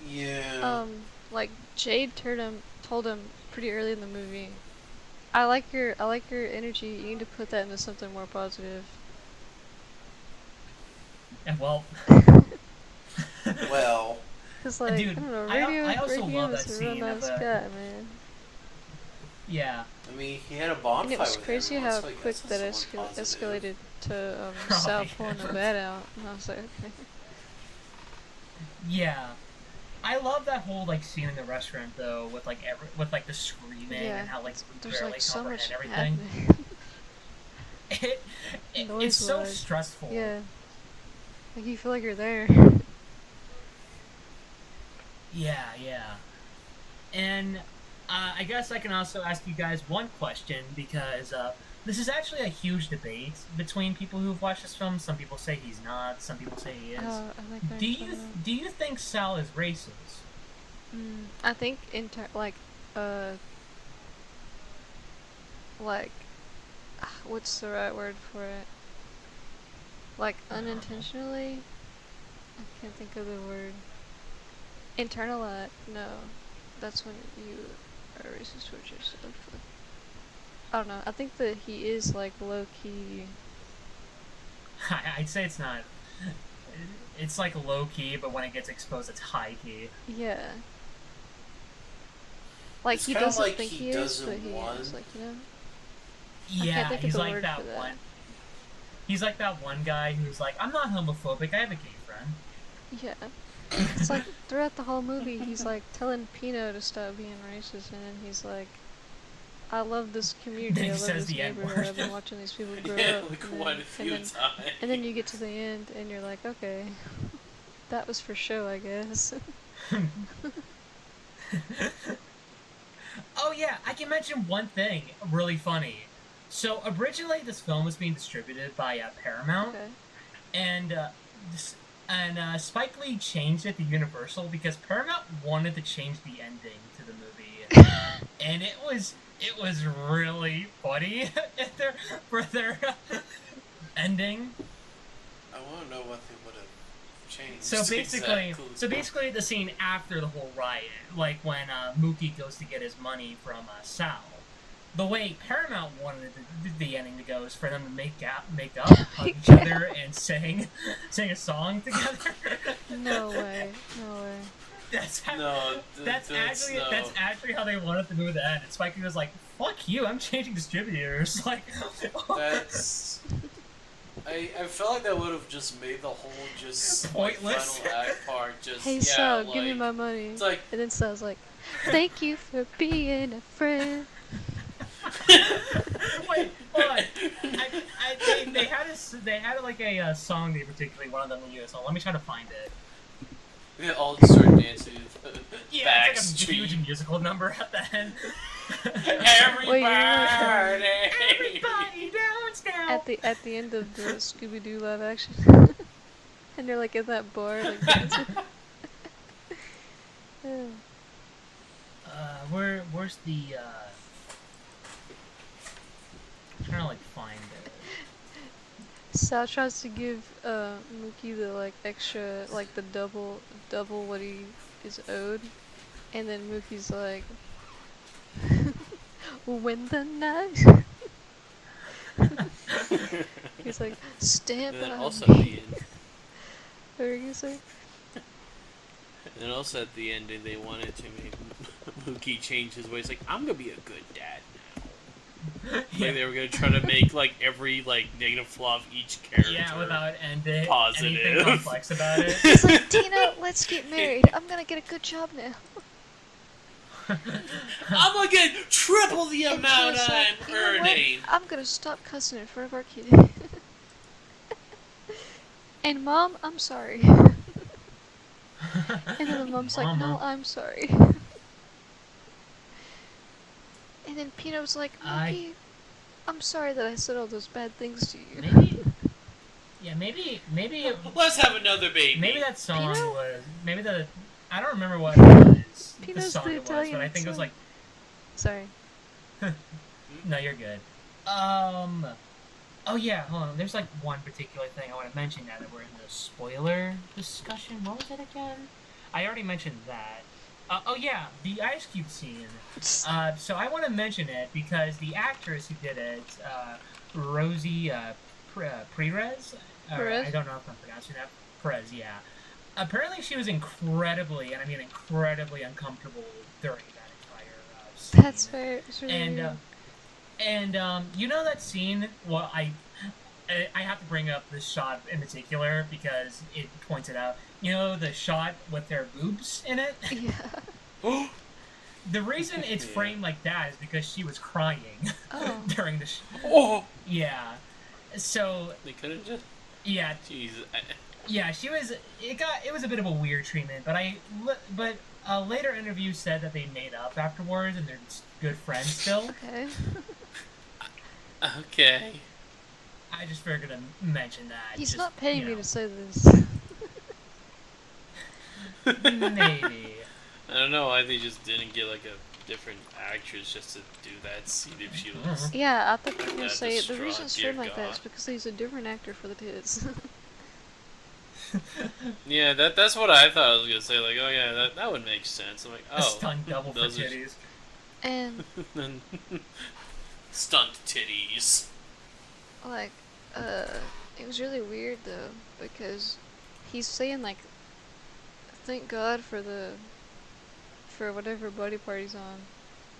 Yeah. Like Jade told him pretty early in the movie, I like your energy. You need to put that into something more positive. And well, well, cause like dude, I don't know, I also love that is a real scene nice of guy, man. Yeah. I mean, he had a bonfire. And it was with crazy everyone, how so, like, quick that's that somewhat escalated to Oh, Sal yeah. pulling the bat out, and I was like, okay. Yeah. I love that whole like scene in the restaurant though, with like the screaming and how like there's barely like so much everything. happening. It's so stressful. Yeah. Like you feel like you're there. Yeah, yeah. And I guess I can also ask you guys one question, because this is actually a huge debate between people who've watched this film. Some people say he's not. Some people say he is. I like that. Do you think Sal is racist? I think what's the right word for it? Like unintentionally? I can't think of the word. Internalize? No. That's when you are racist towards yourself. I don't know. I think that he is like low key. I'd say it's not. It's like low key, but when it gets exposed, it's high key. Yeah. Like it's he doesn't like think he is, but he is. Like, you know. Yeah, he's like that one. He's like that one guy who's like, I'm not homophobic. I have a gay friend. Yeah. It's like throughout the whole movie, he's like telling Pino to stop being racist, and then he's like, I love this community, I love this neighborhood, I've been watching these people grow up. Like quite a few times. And then you get to the end, and you're like, okay, that was for show, I guess. Oh yeah, I can mention one thing really funny. So originally this film was being distributed by Paramount, and Spike Lee changed it to Universal because Paramount wanted to change the ending to the movie, and it was really funny for their ending. I want to know what they would have changed. So basically, the scene after the whole riot, like when Mookie goes to get his money from Sal, the way Paramount wanted the ending to go is for them to make up, hug each other, and sing a song together. No way. No way. That's that's actually how they wanted the movie to end. And Spike Lee was like, "Fuck you! I'm changing distributors." Like, that's. I felt like that would have just made the whole just pointless final act part just Hey, yeah, Sal, like, give me my money. It's like And then Sal's like, thank you for being a friend. wait, hold on. They had like a song they particularly wanted them to use. So let me try to find it. we all just start dancing. Yeah, it's like a huge musical number at the end. Everybody dance now. At the end of the Scooby-Doo live action. And they're like in that bar, like dancing. Yeah. Where's the I'm trying to like find it. Sal tries to give Mookie the like extra, like the double what he is owed, and then Mookie's like, when the night. He's like, stand And then by also at the me. end, What were you gonna say? and also at the end, they wanted to make Mookie change his ways. Like, I'm gonna be a good dad now. Like they were gonna try to make like every like negative flaw of each character. Yeah, without anything positive. complex about it. He's like, Tina, let's get married. I'm gonna get a good job now. I'm gonna get triple the And amount Tina's like, I'm "You know what? earning. I'm gonna stop cussing in front of our kid. And Mom, I'm sorry. And then the mom's like, no, I'm sorry. And then Pino's like, Mookie, I'm sorry that I said all those bad things to you. Maybe Let's have another baby. maybe that song Pino? was I don't remember what it was. The Pino's song the it was, Italian but I think it was song. like Sorry. no, you're good. Oh yeah, hold on. There's like one particular thing I want to mention now that we're in the spoiler discussion. What was it again? I already mentioned that. Oh yeah, the Ice Cube scene. So I want to mention it because the actress who did it, Rosie Perez. Perez? I don't know if I'm pronouncing that. Perez, yeah. Apparently she was incredibly, and I mean incredibly uncomfortable during that entire scene. That's fair. It's really weird. And you know that scene? Well, I have to bring up this shot in particular because it points it out. You know the shot with their boobs in it? Yeah. The reason it's framed like that is because she was crying during the Oh! Yeah. So... They could have just... Yeah. Jeez. Yeah, she was... It was a bit of a weird treatment, but a later interview said that they made up afterwards and they're good friends still. Okay. Okay. I just figured to mention that. He's just, not paying you me know. to say this. Maybe. I don't know why they just didn't get like a different actress just to do that scene if she was... Yeah, I thought you were gonna That say the distraught, reason it's dear framed like that is God. because he's a different actor for the tits. Yeah, that's what I thought I was gonna say. Like, oh yeah, that would make sense. I'm like, A oh, stunt double for those are- titties. And stunt titties. like, it was really weird though because he's saying like, thank God for whatever body part he's on.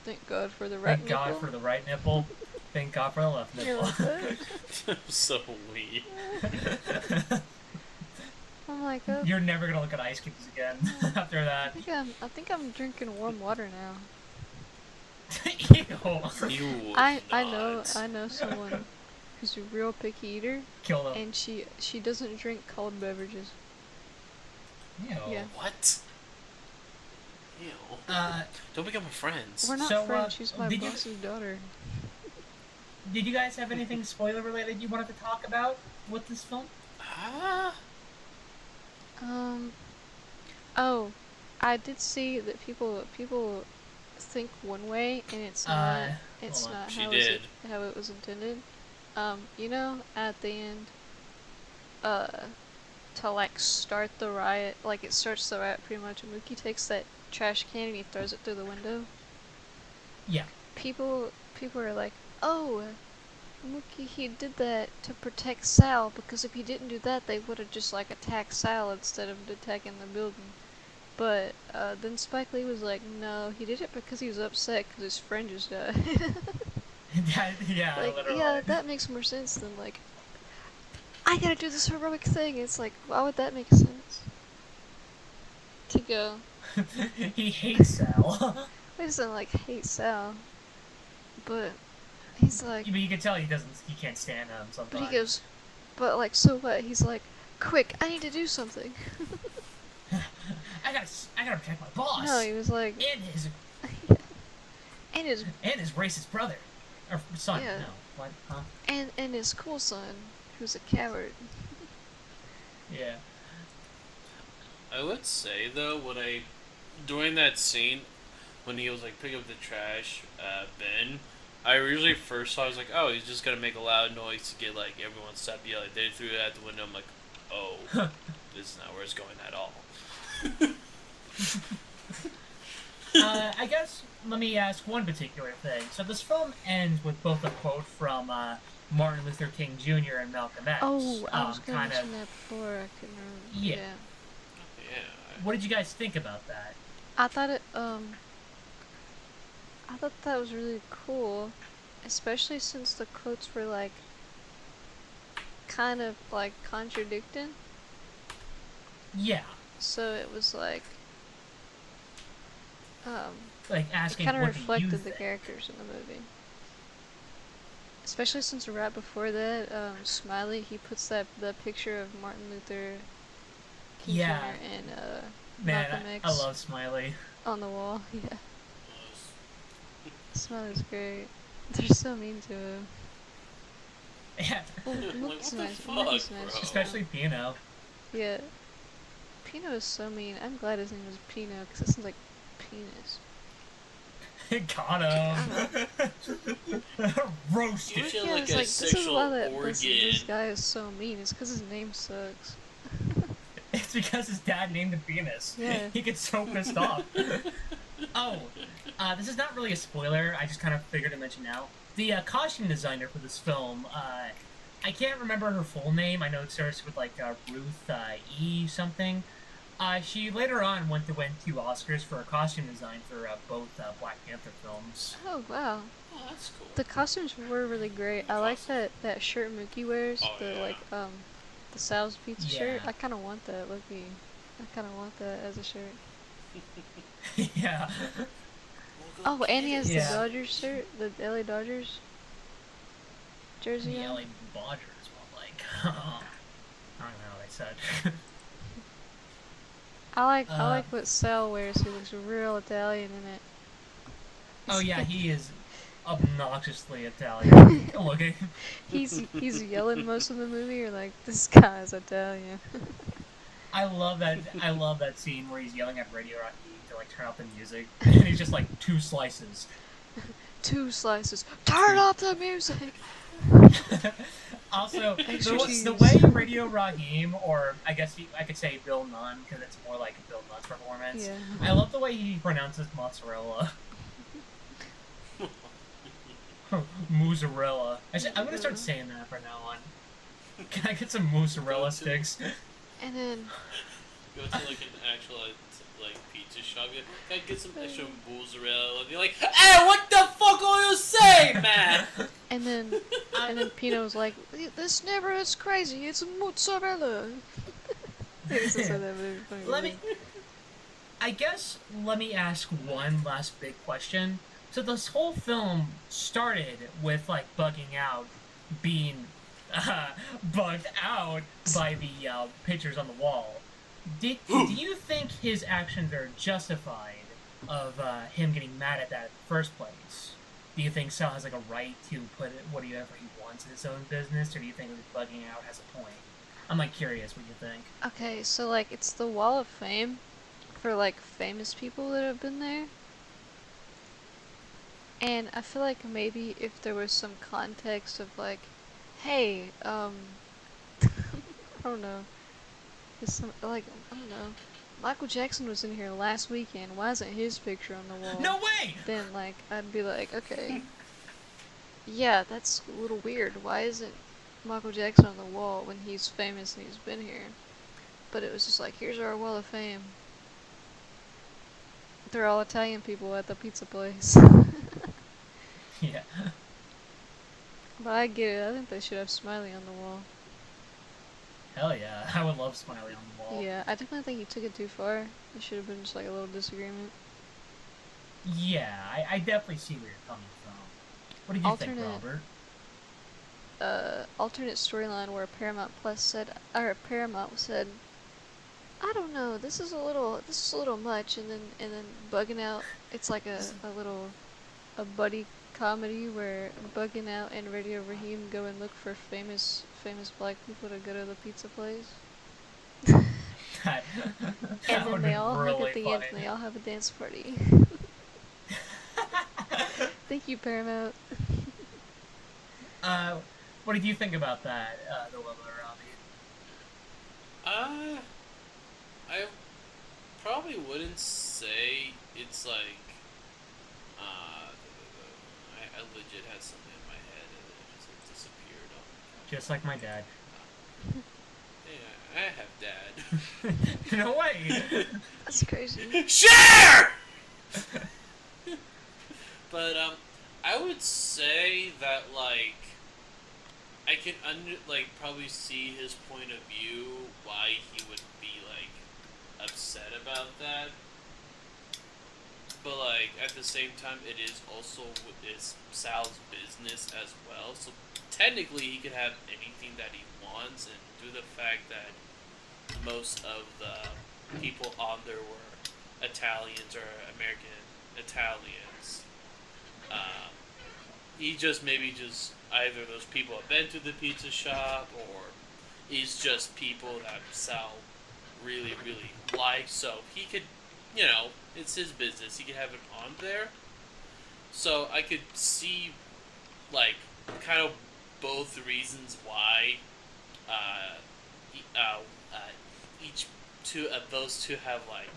Thank God for the right Thank nipple. God for the right nipple. Thank God for the left You're nipple. like, what? So weird. I'm like, oh, You're never gonna look at Ice Cubes again after that. I think I'm drinking warm water now. Ew. You would I not. know someone who's a real picky eater, Kill them. and she doesn't drink cold beverages. Ew. Yeah. What? Ew. Don't become friends. We're not So, friends. She's my did you- boss's daughter. Did you guys have anything spoiler related you wanted to talk about with this film? Ah. Oh, I did see that people think one way, and it's not. It's hold on. not She how did. how it was intended. You know, at the end, to like start the riot, like it starts the riot pretty much. And Mookie takes that trash can and he throws it through the window. Yeah. People people are like, oh, Mookie, he did that to protect Sal, because if he didn't do that, they would have just, like, attacked Sal instead of attacking the building. But, then Spike Lee was like, no, he did it because he was upset because his friend just died. Yeah, like, literally. yeah, that makes more sense than, like, I gotta do this heroic thing. It's like, why would that make sense? To go. He hates Sal. He doesn't, like, hate Sal. But he's like... But you can tell he can't stand him sometimes. But he goes, but, like, so what? He's like, quick, I need to do something. I gotta protect my boss. No, he was like... And his... and his... And his racist brother. Or son, Yeah. no. What? Huh? And his cool son, who's a coward. Yeah. I would say, though, during that scene, when he was, like, picking up the trash bin, I originally first thought, I was like, oh, he's just gonna make a loud noise to get, like, everyone to stop yelling. They threw it out the window, I'm like, oh, this is not where it's going at all. I guess, let me ask one particular thing. So this film ends with both a quote from Martin Luther King Jr. and Malcolm X. Oh, I was gonna mention that before, I couldn't remember. Yeah. Yeah. What did you guys think about that? I thought that was really cool, especially since the quotes were, like, kind of, like, contradicting. Yeah. So it was like asking it kind of what do you reflected the think? characters in the movie. Especially since right before that, Smiley, he puts that picture of Martin Luther King Yeah. Jr. and Man, Malcolm X I love Smiley. on the wall. Yeah, Smiley's great. They're so mean to him. Yeah. Well, Like, Mookie's what the nice. fuck, Mookie's nice. bro? Especially Pino. Yeah. Pino is so mean. I'm glad his name was Pino, because it sounds like penis. Got him. Roasted. You feel Yeah, like it's a like, this is sexual why this organ. guy is so mean. It's because his name sucks. It's because his dad named him Penis. Yeah. He gets so pissed off. Oh, this is not really a spoiler. I just kind of figured to mention now. The costume designer for this film, I can't remember her full name. I know it starts with like Ruth E. something. She later on went to win 2 Oscars for her costume design for both Black Panther films. Oh, wow. Oh, that's cool. The costumes were really great. I like that shirt Mookie wears. Oh, the, yeah. like, the Sal's Pizza shirt. Yeah. I kind of want that, Loki. I kind of want that as a shirt. Yeah. Oh, and he has Yeah. the Dodgers shirt. The LA Dodgers jersey The on. LA Dodgers, well, like, I don't know what I said. I like what Sal wears. He looks real Italian in it. Oh yeah, he is obnoxiously Italian looking. He's yelling most of the movie. You're like, this guy's Italian. I love that scene where he's yelling at Radio Rocky to like turn off the music, and he's just like 2 slices. 2 slices. Turn off the music. Also, Extra cheese. the way Radio Raheem, or I guess I could say Bill Nunn, because it's more like a Bill Nunn's performance. Yeah. I love the way he pronounces mozzarella. Mozzarella. I'm gonna start saying that from now on. Can I get some mozzarella sticks? And then Go to like an actual like pizza shop. Can I get some extra mozzarella? And you're like, hey, what the fuck are you saying, man? and then Pino was like, this neighborhood is crazy. It's mozzarella. He used to say that movie. Funny movie. Let me ask one last big question. So this whole film started with like being bugged out by the pictures on the wall. Do you think his actions are justified of him getting mad at that in the first place? Do you think Sal has like a right to put whatever he wants in his own business, or do you think bugging out has a point? I'm like curious what you think. Okay, so like it's the Wall of Fame for like famous people that have been there. And I feel like maybe if there was some context of like, hey, I don't know. It's some, like, I don't know. Michael Jackson was in here last weekend. Why isn't his picture on the wall? No way! Then like I'd be like, okay. Yeah, that's a little weird. Why isn't Michael Jackson on the wall when he's famous and he's been here? But it was just like, here's our wall of fame. They're all Italian people at the pizza place. Yeah. But I get it. I think they should have Smiley on the wall. Hell yeah. I would love Smiley on the wall. Yeah, I definitely think he took it too far. It should have been just like a little disagreement. Yeah, I definitely see where you're coming from. What did you think, Robert? Alternate storyline where Paramount Plus said, or Paramount said, I don't know, this is a little much, and then Bugging Out, it's like a buddy comedy where Bugging Out and Radio Raheem go and look for famous black people to go to the pizza place. that And then they all really hug at the funny. end and they all have a dance party. Thank you, Paramount. What did you think about that, the Willow Robbie? I probably wouldn't say it's like, I legit had something in my head and it just like, disappeared on me. Just like my dad. Yeah, I have dad. No way! That's crazy. Share! But, I would say that, like, I can probably see his point of view, why he would be, like, upset about that. But, like, at the same time, it is also Sal's business as well. So, technically, he could have anything that he wants, and due to the fact that most of the people on there were Italians or American Italians, he just either those people have been to the pizza shop, or he's just people that Sal really, really likes. So he could, it's his business. He could have it on there. So I could see, like, kind of both reasons why those two have, like,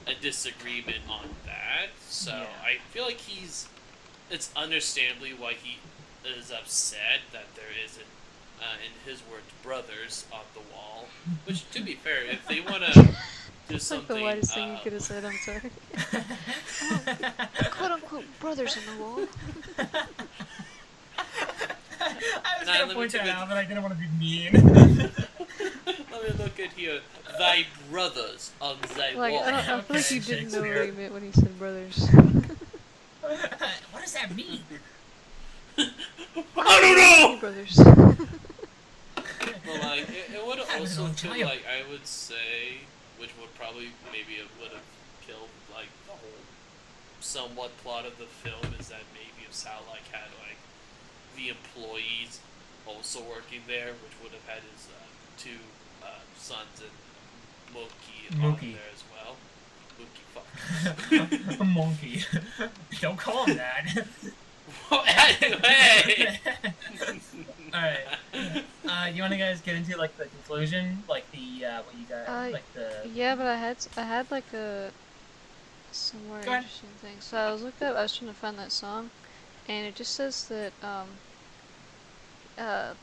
a disagreement on that. So Yeah. I feel like it's understandably why he is upset that there isn't, in his words, brothers on the wall. Which, to be fair, if they want to do That's like something, the whitest thing you could have said, I'm sorry. Quote unquote brothers on the wall. I was Nah, gonna let point me that take out, but I didn't want to be mean. Let me look at here. Thy brothers on thy Like, wall. I feel like Okay, you didn't know what Shakespeare. he meant when he said brothers. What does that mean? I don't know! Brothers. But, like, it would That was also, an too, child. like, I would say, which would probably, maybe it would have killed, like, the whole somewhat plot of the film, is that maybe if Sal, like, had, like, the employees also working there, which would have had his, two, sons and Mookie on Mookie. there as well. Mookie, fuck. A monkey. Don't call him that. Anyway! Alright. You want to guys get into, like, the conclusion? Like, the, what you got, like, the... Yeah, but I had like some more Go ahead. interesting things. So I was trying to find that song, and it just says that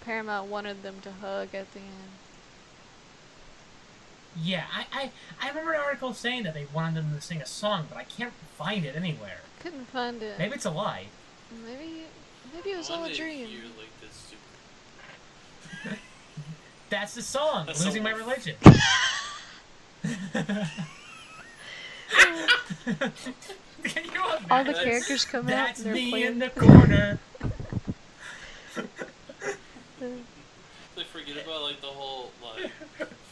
Paramount wanted them to hug at the end. Yeah, I remember an article saying that they wanted them to sing a song, but I can't find it anywhere. Couldn't find it. Maybe it's a lie. Maybe it was all a dream. Hear, like, this super... That's the song, That's Losing so- My Religion. Can you imagine? All the That's- characters come out That's and they're me playing. in the corner. They forget about, like, the whole, like,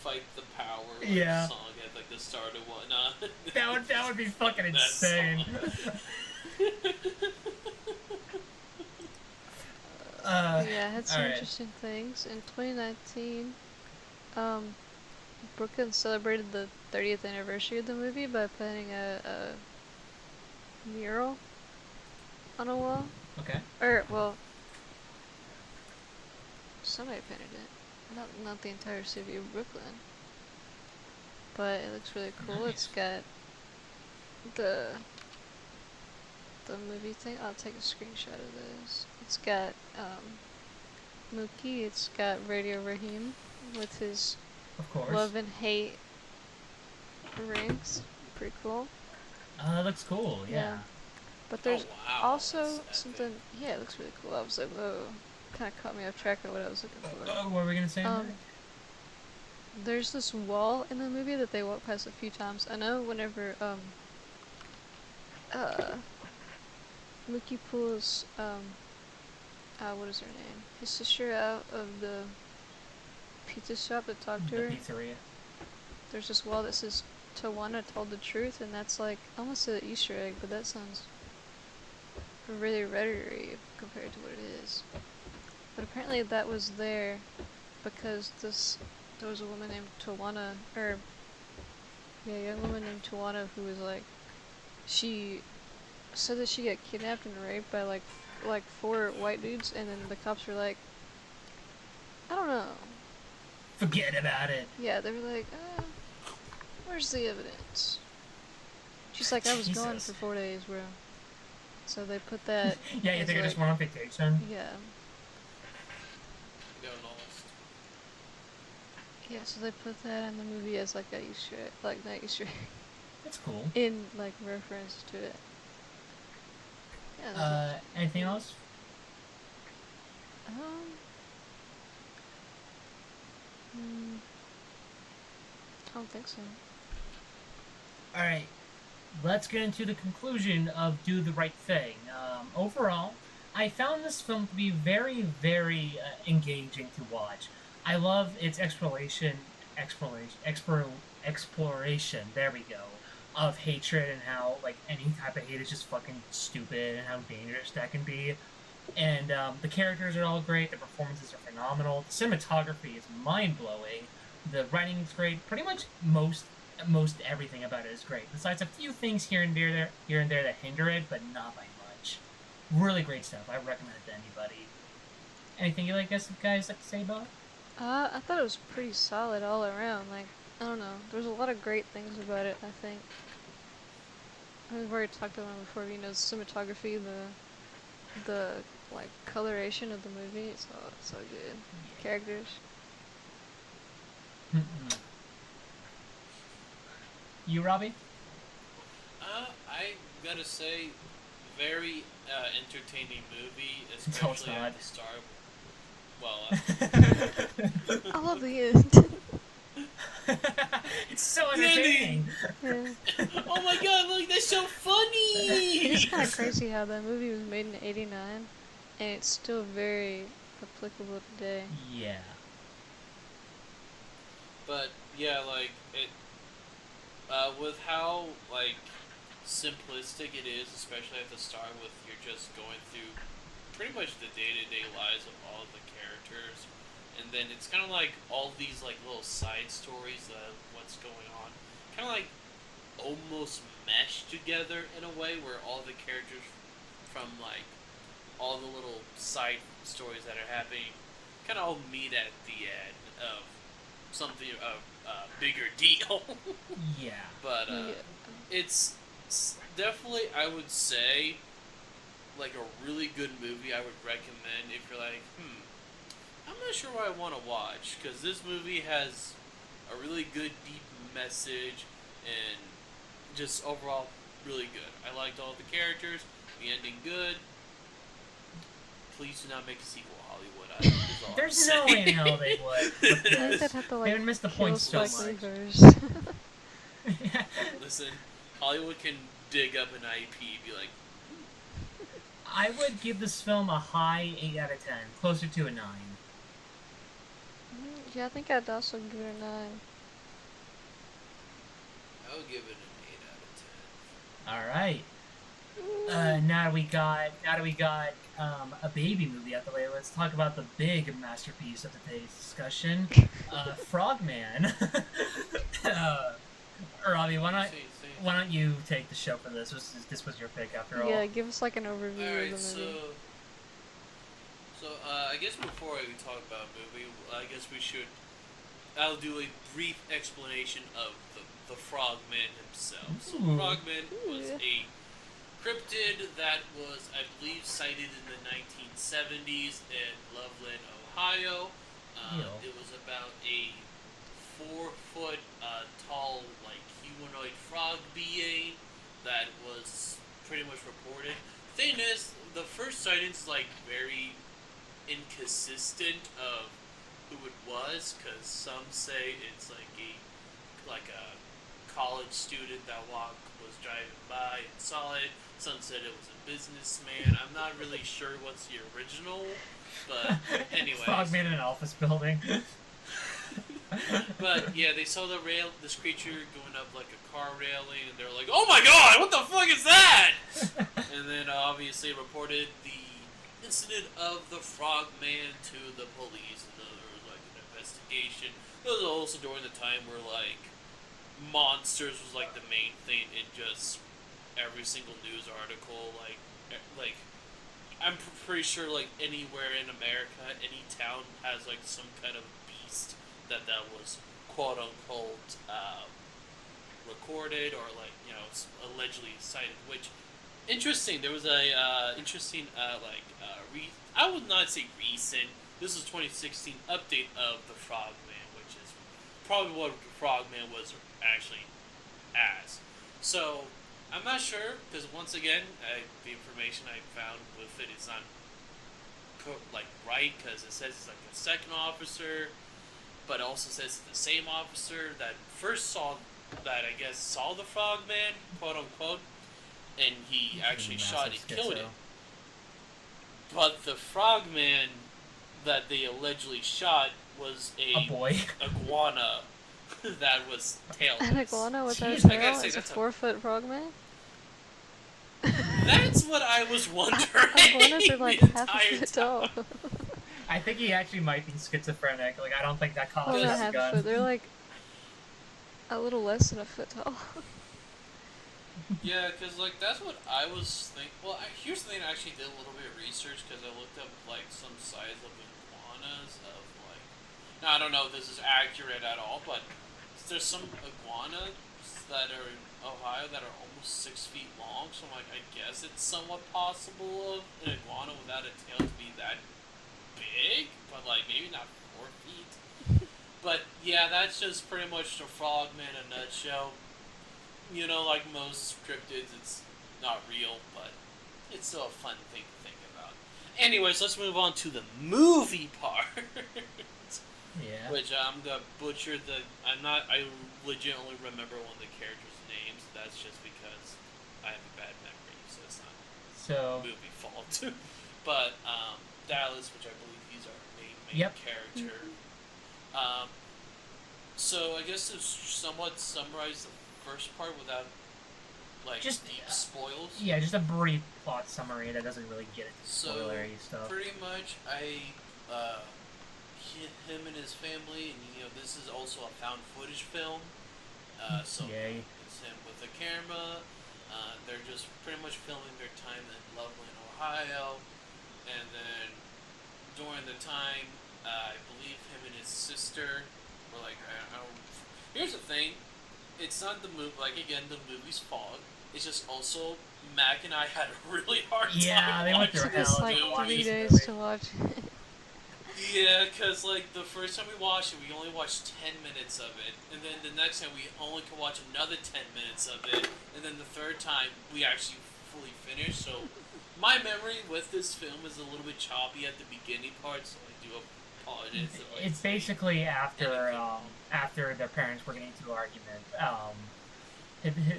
fight the power, like, Yeah. song at, like, the start and whatnot. That would be fucking That insane. Yeah, I had some alright. interesting things. In 2019, Brooklyn celebrated the 30th anniversary of the movie by painting a mural on a wall. Okay. Or, well, somebody painted it. Not the entire city of Brooklyn. But it looks really cool. Nice. It's got the the movie thing. I'll take a screenshot of this. It's got Mookie. It's got Radio Raheem with his Of course. love and hate rings. Pretty cool. That looks cool. Yeah. But there's wow, also that's something. epic. Yeah, it looks really cool. I was like, whoa. Kind of caught me off track of what I was looking for. What were we gonna say? There's this wall in the movie that they walk past a few times. I know whenever Mookie pulls what is her name? His sister out of the pizza shop that talked to The her. pizzeria. There's this wall that says Tawana told the truth, and that's like almost an Easter egg, but that sounds really rhetoric compared to what it is. But apparently that was there because there was a woman named Tawana, a young woman named Tawana who was like, she said that she got kidnapped and raped by like 4 white dudes, and then the cops were like, I don't know. Forget about it. Yeah, they were like, where's the evidence? She's like, I was gone for 4 days, bro. So they put that. Yeah, you as, think I like, just went on vacation? Yeah. Go lost. Yeah, so they put that in the movie as like a Easter egg, like not Easter egg, That's cool. in like reference to it. Yeah. Anything else? I don't think so. Alright, let's get into the conclusion of Do the Right Thing. Overall, I found this film to be very, very engaging to watch. I love its exploration, there we go, of hatred and how, like, any type of hate is just fucking stupid and how dangerous that can be. And the characters are all great, the performances are phenomenal, the cinematography is mind-blowing, the writing is great, pretty much most everything about it is great. Besides a few things here and there that hinder it, but not by much. Really great stuff. I recommend it to anybody. Anything you guys like to say about it? I thought it was pretty solid all around. Like, I don't know. There's a lot of great things about it, I think. We've already talked about it before, the cinematography, the like coloration of the movie, it's all so good. Yeah. Characters. You, Robbie? I gotta say, very entertaining movie, No, it's especially not. at the start. Well, I love the end. It's so entertaining. Yeah. oh my god, look, that's so funny! It's kind of crazy how that movie was made in '89, and it's still very applicable today. Yeah. But yeah, like it, with how like simplistic it is, especially at the start, with you're just going through pretty much the day-to-day lives of all of the characters, and then it's kind of like all these like little side stories of what's going on, kind of like almost mesh together in a way where all the characters from like all the little side stories that are happening kind of all meet at the end of something of a bigger deal. Yeah. But it's definitely, I would say, like a really good movie. I would recommend if you're like, I'm not sure what I want to watch, because this movie has a really good deep message and just overall really good. I liked all the characters, the ending good. Please do not make a sequel, Hollywood. There's no way in hell they would. I think they'd have to They would miss the point so Spike much. Lee first. Listen, Hollywood can dig up an IP and be like, I would give this film a high 8 out of 10, closer to a 9. Yeah, I think I'd also give it a 9. I would give it an 8 out of 10. All right. Now that we got a baby movie out the way, let's talk about the big masterpiece of today's discussion, Frogman. Robbie, why don't you take the show for this? This was your pick after all. Yeah, give us like an overview Alright, of the movie. so I guess before we talk about a movie, I guess I'll do a brief explanation of the Frogman himself. So Ooh. Frogman was a cryptid that was, I believe, sighted in the 1970s in Loveland, Ohio. It was about a 4-foot tall, like, humanoid frog being that was pretty much reported. Thing is, the first sightings like very inconsistent of who it was, because some say it's like a college student that was driving by and saw it. Some said it was a businessman. I'm not really sure what's the original, but anyways. Frogman in an office building. But yeah, they saw this creature going up like a car railing, and they're like, "Oh my god, what the fuck is that?" And then obviously reported the incident of the Frogman to the police, and then there was like an investigation. It was also during the time where like monsters was like the main thing in just every single news article. Like I'm pretty sure like anywhere in America, any town has like some kind of beast that was quote unquote recorded or like allegedly cited. Which interesting. There was a interesting I would not say recent. This is 2016 update of the Frogman, which is probably what the Frogman was actually as. So I'm not sure because once again, the information I found with it is not right because it says it's like a second officer, but it also says it's the same officer that first saw the Frogman, quote unquote, and he actually shot and killed it. But the Frogman that they allegedly shot was a boy iguana that was tailless. An iguana without Jeez, tail is a 4-foot frogman? That's what I was wondering. Iguanas are like half a foot tall. I think he actually might be schizophrenic. Like, I don't think that Well, causes they're a half a gun. foot. They're like a little less than a foot tall. Yeah, because like that's what I was thinking. Well, here's the thing. I actually did a little bit of research because I looked up like some size of iguanas of like. Now I don't know if this is accurate at all, but there's some iguanas that are in Ohio that are almost 6 feet long. So I'm like, I guess it's somewhat possible of an iguana without a tail to be that big, but like maybe not 4 feet. But yeah, that's just pretty much the Frogman in a nutshell. You know, like most cryptids, it's not real, but it's still a fun thing to think about. Anyways, let's move on to the movie part. Yeah. Which I'm gonna butcher I legitimately remember one of the characters' names. That's just because I have a bad memory, so it's not movie fault. But Dallas, which I believe he's our main character. So I guess to somewhat summarize the first part without like just deep spoils. Yeah, just a brief plot summary that doesn't really get into spoilery stuff. Pretty much, him and his family, and this is also a found footage film. So Yay. It's him with a camera. They're just pretty much filming their time in Loveland, Ohio, and then during the time, I believe him and his sister were like, I don't. Here's the thing. It's not the movie, again, the movie's fault. It's just also, Mac and I had a really hard time. Yeah, they went through hell. It's like 3 days to watch it. Yeah, because, the first time we watched it, we only watched 10 minutes of it. And then the next time, we only could watch another 10 minutes of it. And then the third time, we actually fully finished. So, my memory with this film is a little bit choppy at the beginning part, so I do apologize. It's basically after their parents were getting into an argument.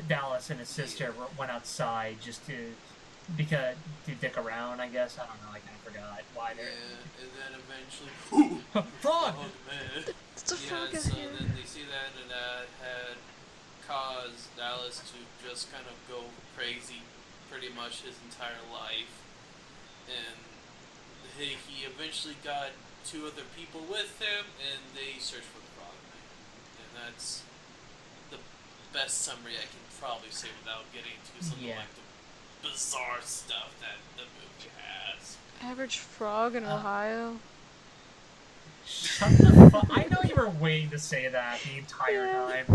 Dallas and his sister went outside just to dick around, I guess. I don't know. I kind of forgot why they're. Yeah, and then eventually, frog. Oh man! It's a frog. So then they see that, and that had caused Dallas to just kind of go crazy, pretty much his entire life, and he eventually got 2 other people with him, and they searched for the Frogman, and that's the best summary I can probably say without getting into some like the bizarre stuff that the movie has. Average frog in Ohio. Shut the fuck! I know you were waiting to say that the entire time.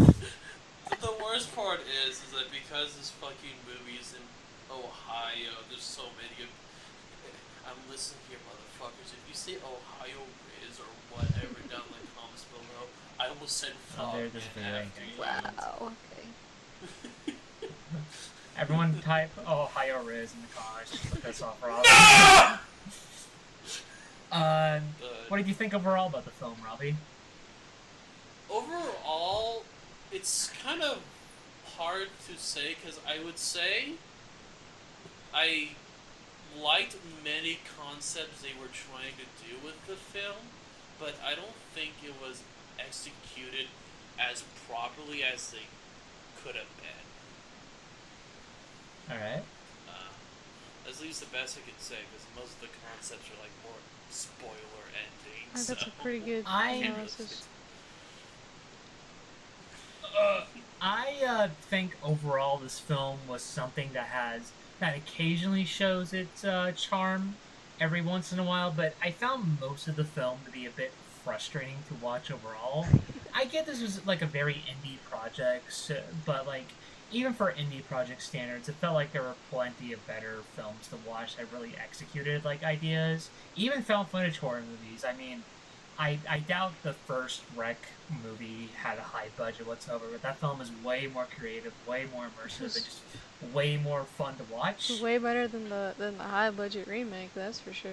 But the worst part is that because this fucking movie is in Ohio. There's so many good. I'm listening here, motherfuckers. If you say Ohio Riz or whatever down in the comments below, I will send Oh, Frogman there's very after you. Wow. Okay. Everyone type Ohio Riz in the comments just to piss off Rob. What did you think overall about the film, Robbie? Overall, it's kind of hard to say because I would say I liked many concepts they were trying to do with the film, but I don't think it was executed as properly as they could have been. Alright. At least the best I could say, because most of the concepts are like more spoiler endings. That's a pretty good analysis. I think overall this film was something that occasionally shows its charm every once in a while, but I found most of the film to be a bit frustrating to watch overall. I get this was like a very indie project, but like even for indie project standards, it felt like there were plenty of better films to watch that really executed like ideas. Even found footage horror movies. I mean, I doubt the first Wreck movie had a high budget whatsoever, but that film is way more creative, way more immersive, and just way more fun to watch. It's way better than the high budget remake, that's for sure.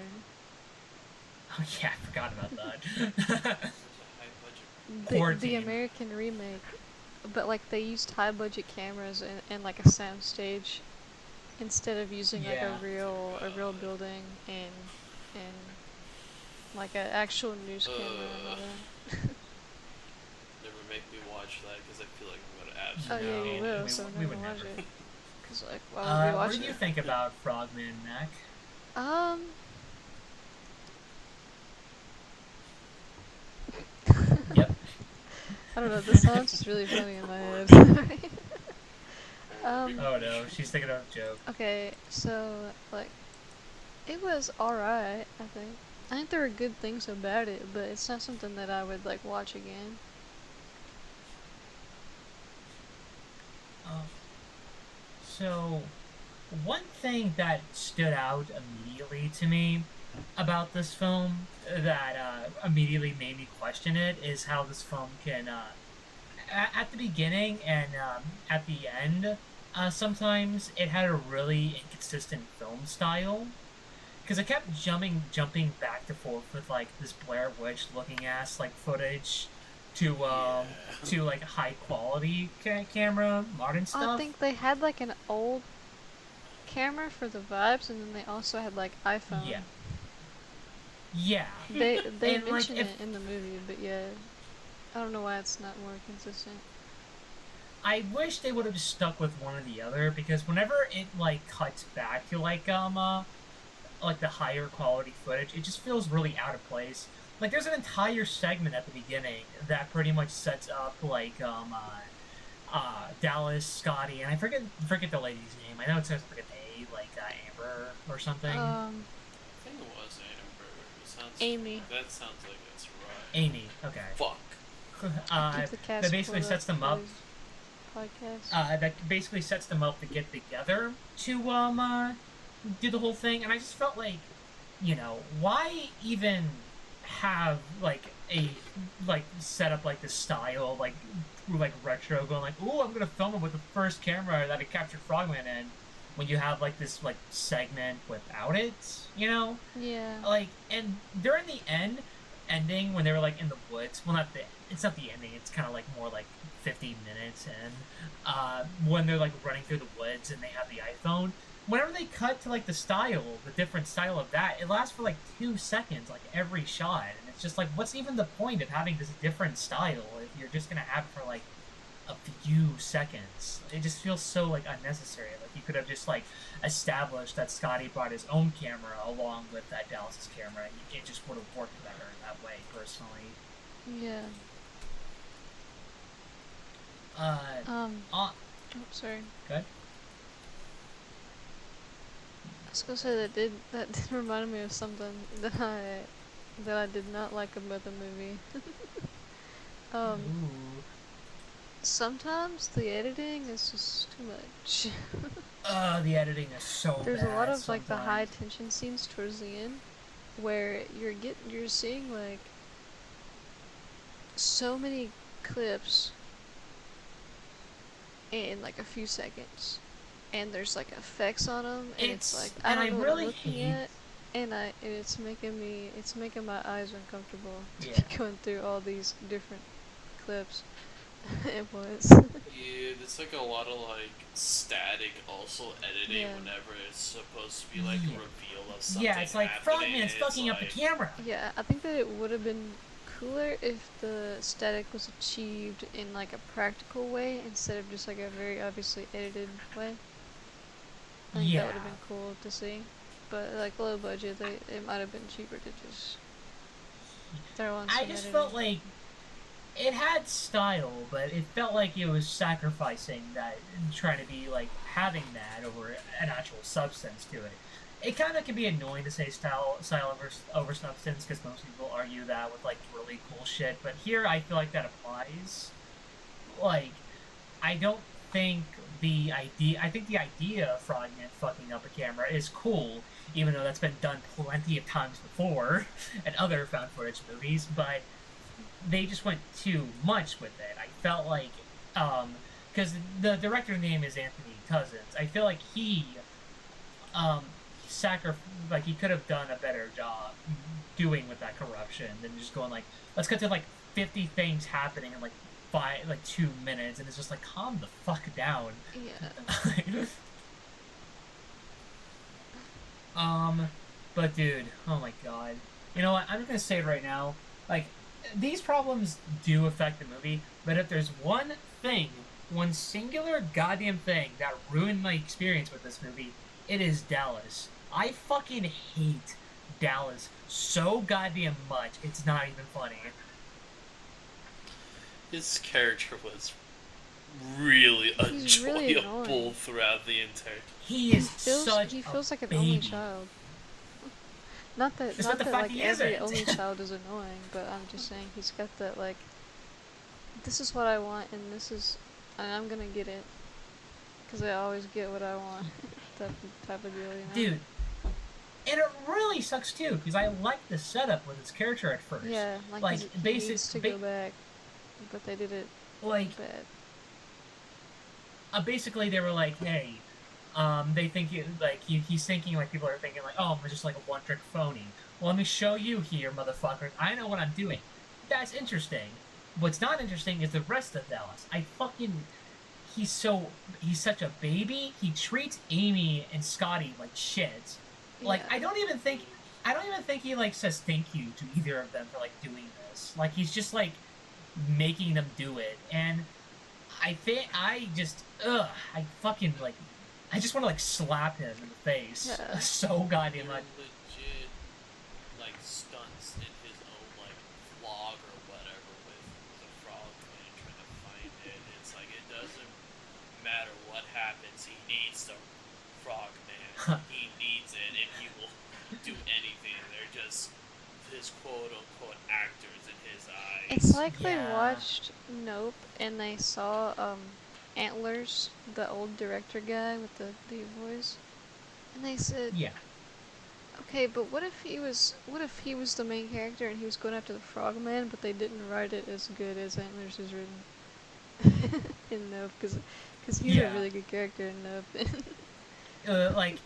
Oh yeah, I forgot about that. The American remake, but like they used high budget cameras and like a sound stage instead of using like a real building and like an actual news camera and all that. Never make me watch that because I feel like I'm gonna Oh absolutely. yeah, you will. So we never would watch never. it. Cause like, why would we watch what do you it? think about Frogman, Mac? Yep. I don't know. The song's just really funny in my head. Oh no, she's thinking of a joke. Okay, so like, it was alright. I think there were good things about it, but it's not something that I would like watch again. So, one thing that stood out immediately to me about this film that immediately made me question it is how this film can, at the beginning and at the end, sometimes it had a really inconsistent film style. Because I kept jumping back and forth with like this Blair Witch looking ass like footage to like high quality camera modern stuff. I think they had like an old camera for the vibes, and then they also had like iPhone. Yeah. Yeah. They And, like, mention it in the movie, but yeah, I don't know why it's not more consistent. I wish they would have just stuck with one or the other, because whenever it like cuts back to like the higher quality footage, it just feels really out of place. Like there's an entire segment at the beginning that pretty much sets up like Dallas, Scotty, and I forget the lady's name. I know it says like an A, like Amber or something. I think it was Amber. It sounds. Amy. That sounds like that's right. Amy. Okay. Fuck. That basically sets them up. Podcast. That basically sets them up to get together to do the whole thing, and I just felt like, you know, why even have like a set up like this style like retro going like, ooh, I'm gonna film it with the first camera that I captured Frogman in, when you have like this like segment without it, you know? Yeah. Like, and during the ending when they were like in the woods, well, it's not the ending, it's kind of like more like 50 minutes in, when they're like running through the woods and they have the iPhone. Whenever they cut to like the different style of that, it lasts for like 2 seconds, like every shot, and it's just like, what's even the point of having this different style if you're just gonna have it for like a few seconds? It just feels so like unnecessary. Like you could have just like established that Scotty brought his own camera along with that Dallas's camera, and it just would have worked better that way, personally. Yeah. Oh, sorry. Good. I was gonna say that did remind me of something that I did not like about the movie. Ooh. Sometimes the editing is just too much. The editing is so There's bad a lot of like the sometimes. high tension scenes towards the end where you're seeing like so many clips in like a few seconds, and there's like effects on them, and it's like I don't know what I'm looking at, and it's making my eyes uncomfortable to be going through all these different clips at once. Yeah, it's like a lot of like static also editing whenever it's supposed to be like a reveal of something. Yeah, it's like Frogman's fucking up the camera. Yeah, I think that it would have been cooler if the static was achieved in like a practical way instead of just like a very obviously edited way. I think that would have been cool to see. But like low budget, it might have been cheaper to just throw on some I just felt like it had style, but it felt like it was sacrificing that and trying to be like having that over an actual substance to it. It kind of can be annoying to say style over substance because most people argue that with like really cool shit. But here, I feel like that applies. Like, I don't think the idea. I think the idea of Frogman fucking up a camera is cool, even though that's been done plenty of times before in other found footage movies. But they just went too much with it. I felt like, because the director's name is Anthony Cousins. I feel like he he could have done a better job doing with that corruption than just going like, let's get to like 50 things happening in like 2 minutes, and it's just like, calm the fuck down. Yeah. But dude, oh my god. You know what? I'm just gonna say it right now. Like, these problems do affect the movie, but if there's one singular goddamn thing that ruined my experience with this movie, it is Dallas. I fucking hate Dallas so goddamn much, it's not even funny. His character was really enjoyable throughout the entire. He feels like an baby. only child. Not that like every only child is annoying, but I'm just saying he's got that like, this is what I want, and I'm gonna get it, because I always get what I want. type of deal, you know? Dude, and it really sucks too, because I like the setup with his character at first. Yeah, like he needs to go back, but they did it like bad. Basically, they were like, hey, they think he's thinking like people are thinking like, oh, I'm just like a one-trick phony. Well, let me show you here, motherfuckers. I know what I'm doing. That's interesting. What's not interesting is the rest of Dallas. He's such a baby. He treats Amy and Scotty like shit. Like, I don't even think he like says thank you to either of them for like doing this. Like, he's just like making them do it, and I just want to like slap him in the face so goddamn much. Legit, like stunts in his own like vlog or whatever with the Frogman trying to find it. It's like it doesn't matter what happens. He needs the Frogman. He needs it, and he will do anything. They're just his quote unquote actors in his eyes. It's like they watched Nope and they saw Antlers, the old director guy with the deep voice, and they said, okay, but what if he was the main character and he was going after the Frogman, but they didn't write it as good as Antlers is written in Nope, because he's a really good character in Nope. like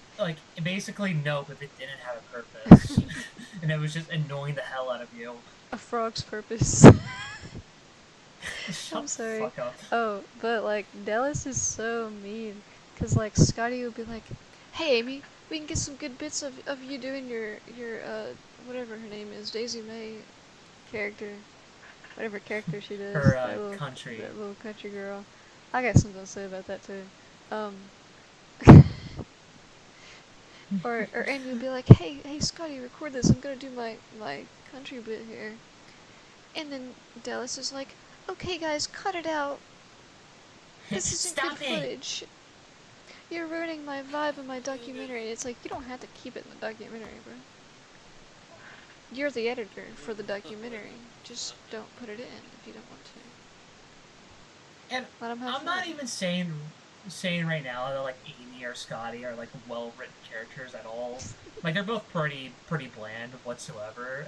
basically Nope if it didn't have a purpose, and it was just annoying the hell out of you. A frog's purpose. I'm sorry. Fuck up. Oh, but like Dallas is so mean, cause like Scotty would be like, "Hey Amy, we can get some good bits of you doing your whatever her name is, Daisy May character, whatever character she does." Her that little country girl. I got something to say about that too. Or Amy would be like, "Hey Scotty, record this. I'm gonna do my country bit here," and then Dallas is like, "Okay, guys, cut it out. This isn't good footage. You're ruining my vibe of my documentary." It's like, you don't have to keep it in the documentary, bro. You're the editor for the documentary. Just don't put it in if you don't want to. And Let 'em have I'm not even saying saying right now that like Amy or Scotty are like well written characters at all. Like they're both pretty bland whatsoever.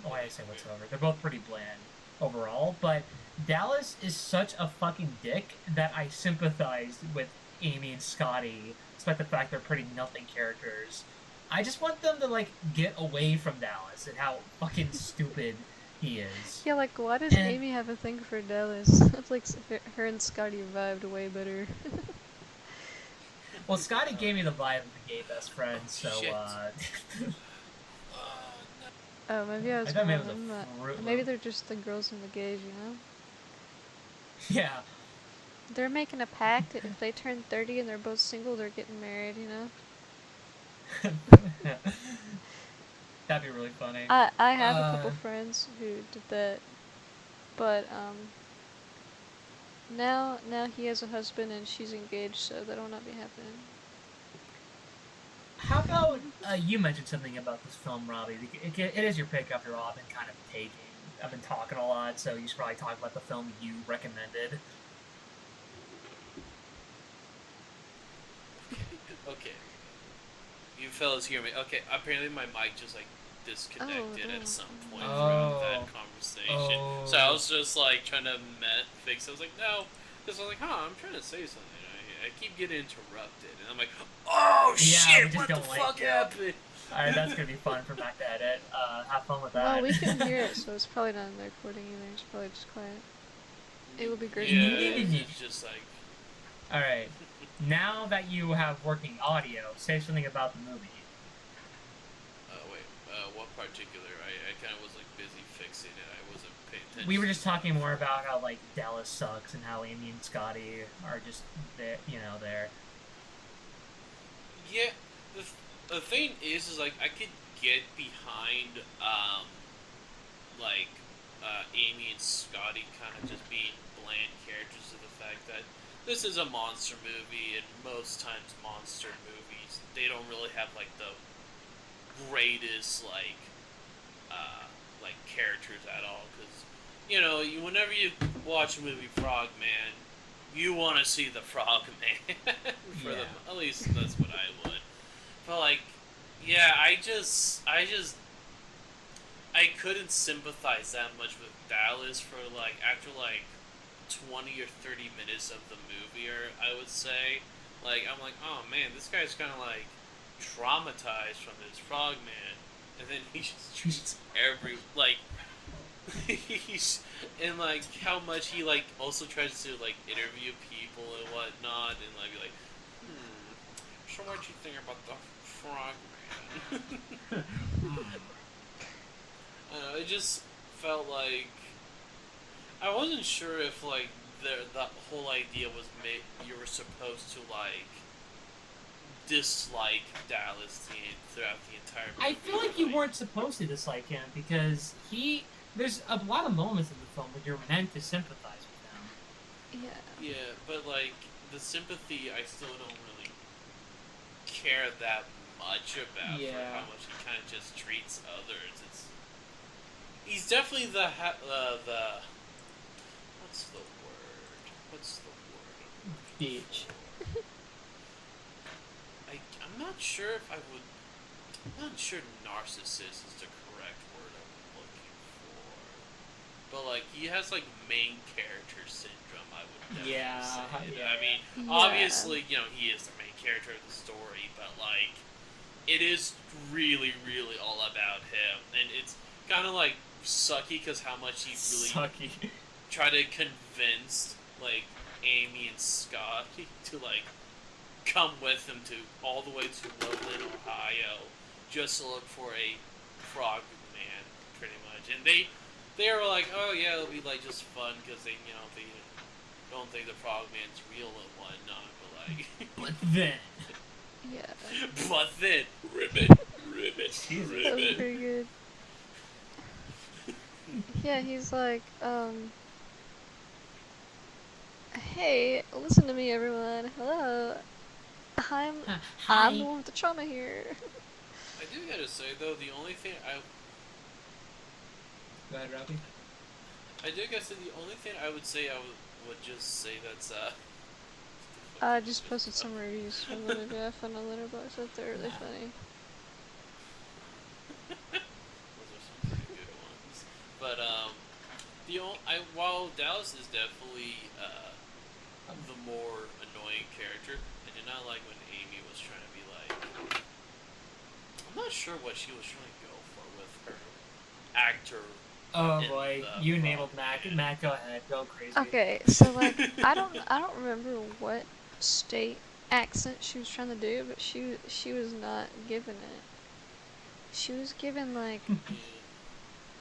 Why I say whatsoever? They're both pretty bland overall. But Dallas is such a fucking dick that I sympathized with Amy and Scotty, despite the fact they're pretty nothing characters. I just want them to like get away from Dallas and how fucking stupid he is. Yeah, like, why does Amy have a thing for Dallas? It's like her and Scotty vibed way better. Well, Scotty gave me the vibe of the gay best friend, so, Oh, maybe I was thought maybe it wrong. was a Fruit Maybe Loop. they're just the girls in the gauge, you know? Yeah. They're making a pact. If they turn 30 and they're both single, they're getting married, you know? That'd be really funny. I have a couple friends who did that, but now he has a husband and she's engaged, so that'll not be happening. How about, you mentioned something about this film, Robbie. It is your pick after all. I've been kind of taking. I've been talking a lot, so you should probably talk about the film you recommended. Okay. You fellas hear me? Okay, apparently my mic just like disconnected at some point throughout that conversation. So I was just like trying to fix it. I was like, no. Because I was like, I'm trying to say something. I keep getting interrupted. And I'm like, oh shit, what the fuck happened? Alright, that's going to be fun for Mac to edit. Have fun with that. Well, we can hear it, so it's probably not in the recording either. It's probably just quiet. It would be great. Yeah, it's just like... Alright, now that you have working audio, say something about the movie. What particular? I kind of was like busy fixing it. I wasn't paying attention. We were just talking more about how like Dallas sucks and how Amy and Scotty are just there, there. Yeah, the thing is like I could get behind Amy and Scotty kind of just being bland characters to the fact that this is a monster movie, and most times monster movies they don't really have like the greatest characters at all, because whenever you watch a movie Frogman, you want to see the Frogman at least that's what I would. But I couldn't sympathize that much with Dallas for after 20 or 30 minutes of the movie, or I would say I'm like, oh man, this guy's kind of traumatized from this Frogman, and then he just treats he's and how much he also tries to interview people and whatnot, and be like, so what you think about the Frogman? I don't know, it just felt like I wasn't sure if the whole idea was you were supposed to dislike Dallas throughout the entire movie. I feel like you weren't supposed to dislike him because there's a lot of moments in the film where you're meant to sympathize with him. Yeah. Yeah, but the sympathy I still don't really care that much about for how much he kind of just treats others. He's definitely the what's the word? Bitch. I'm not sure if I'm not sure narcissist is the correct word I'm looking for. But he has main character syndrome, I would definitely say. I mean, obviously, he is the main character of the story, but it is really, really all about him, and it's kind of sucky because how much he really tried to convince Amy and Scotty to come with him to all the way to Loveland, Ohio, just to look for a Frogman, pretty much. And they were like, oh yeah, it'll be just fun because they they don't think the Frogman's real and whatnot, but but then. Yeah. But then, ribbit. That was pretty good. Yeah, he's like, hey, listen to me, everyone. Hello. I'm the one with the trauma here. I do gotta say, though, the only thing Go ahead, Robbie. I do gotta say, the only thing I would say, I would just say that's, what the I just posted some reviews from the movie I found on Letterboxd. They're really funny. Those are some pretty good ones. But while Dallas is definitely the more annoying character, I did not like when Amy was trying to be like. I'm not sure what she was trying to go for with her actor. Oh boy, you enabled Mac. Mac, go ahead, go crazy. Okay, so like I don't remember what state accent she was trying to do, but she was not given it. She was given like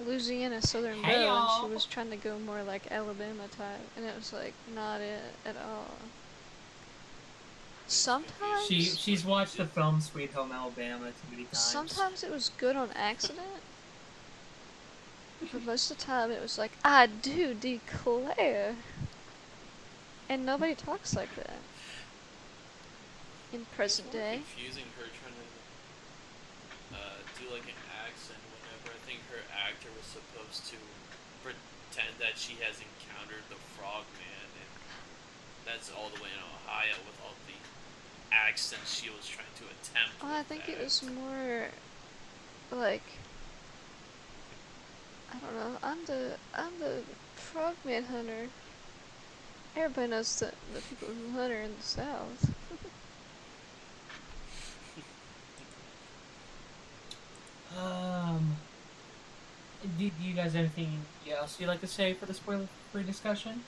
Louisiana Southern Hey, Belle, and y'all. she was trying to go more like Alabama type, and it was like not it at all. Sometimes She's watched the film Sweet Home Alabama too many times. sometimes it was good on accident, but most of the time it was like, I do declare. And nobody talks like that in present day. It's confusing her trying to do like an accent whenever I think her actor was supposed to pretend that she has encountered the Frogman, and that's all the way in Ohio with all the accents she was trying to attempt. Well, I think it was more like, I don't know. I'm the Frogman hunter. Everybody knows the people who hunt are in the South. Do you guys have anything else you'd like to say for the spoiler-free discussion?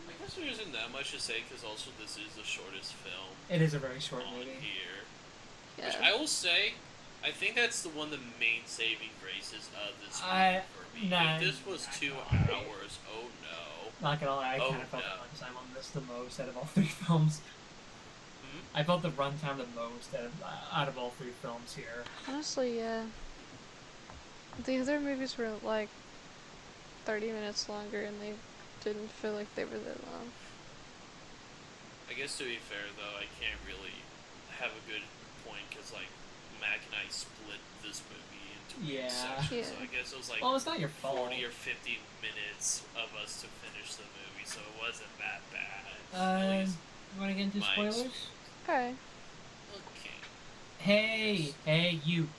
I guess there isn't that much to say because also this is the shortest film. It is a very short on movie. Here. Yeah. Which I will say, I think that's the one of the main saving graces of this movie for me. Nah, if this was 2 hours, oh no. Not gonna lie, I kind of felt the runtime on this the most out of all three films. I felt the runtime the most out of all three films here. Honestly, yeah. The other movies were like 30 minutes longer, and they didn't feel like they were that long. I guess to be fair though, I can't really have a good point because like Mac and I split this movie into sections, so I guess it was like it's not your fault. 40 or 50 minutes of us to finish the movie, so it wasn't that bad. You want to get into spoilers? Okay. Okay. Hey, you.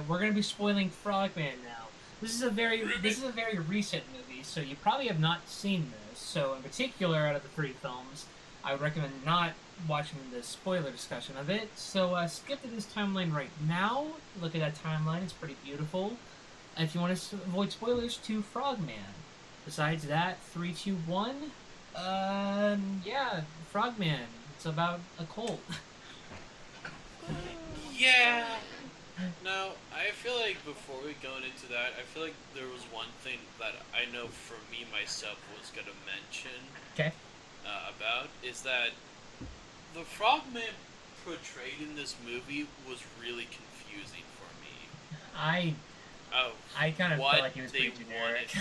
We're gonna be spoiling Frogman now. This is a very recent movie, so you probably have not seen this. So in particular, out of the three films, I would recommend not watching the spoiler discussion of it. So skip to this timeline right now. Look at that timeline; it's pretty beautiful. And if you want to avoid spoilers, to Frogman. Besides that, 3, 2, 1. Yeah, Frogman. It's about a cult. Yeah. Now, I feel like before we go into that, I feel like there was one thing that I know for me myself was going to mention about, is that the Frogman portrayed in this movie was really confusing for me. I kind of felt like he was pretty generic.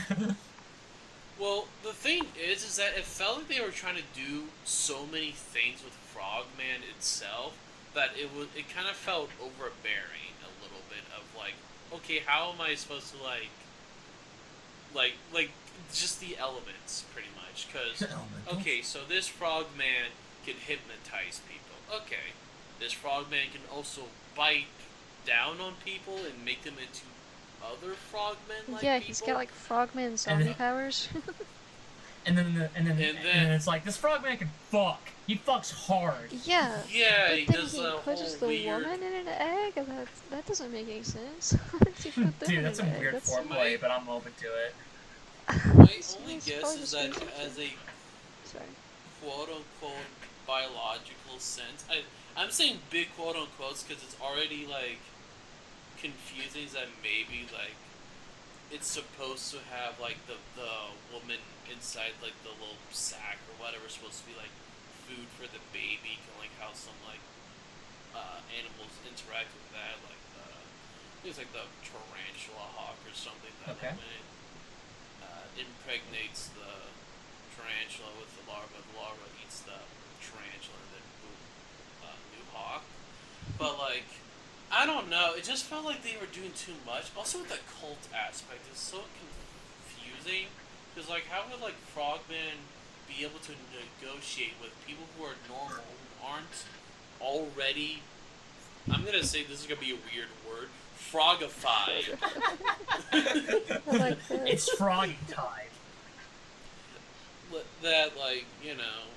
Well, the thing is that it felt like they were trying to do so many things with Frogman itself that it kind of felt overbearing a little bit of like, okay, how am I supposed to like just the elements pretty much, because okay, so this Frogman can hypnotize people. Okay, this Frogman can also bite down on people and make them into other Frogmen like yeah, people. he's got like Frogman zombie powers. And then it's like, this Frogman can fuck. He fucks hard. Yeah. Yeah, but he then does he the pushes whole the weird... woman in an egg, and that doesn't make any sense. Dude, that's some weird foreplay, but I'm open to it. My only guess is that as a quote-unquote biological sense, I'm saying big quote-unquotes because it's already, like, confusing that maybe, like, it's supposed to have, like, the woman inside, like, the little sack or whatever is supposed to be, like, food for the baby, kind of like how some, like, animals interact with that, like, things like the tarantula hawk or something, that like, when it impregnates the tarantula with the larva eats the tarantula, and then boom, new hawk. But, like, I don't know, it just felt like they were doing too much. Also with the cult aspect, it's so confusing, because, like, how would, like, Frogman be able to negotiate with people who are normal, who aren't already, I'm gonna say this is gonna be a weird word, frogified. I like that. It's frogging time. That, like, you know,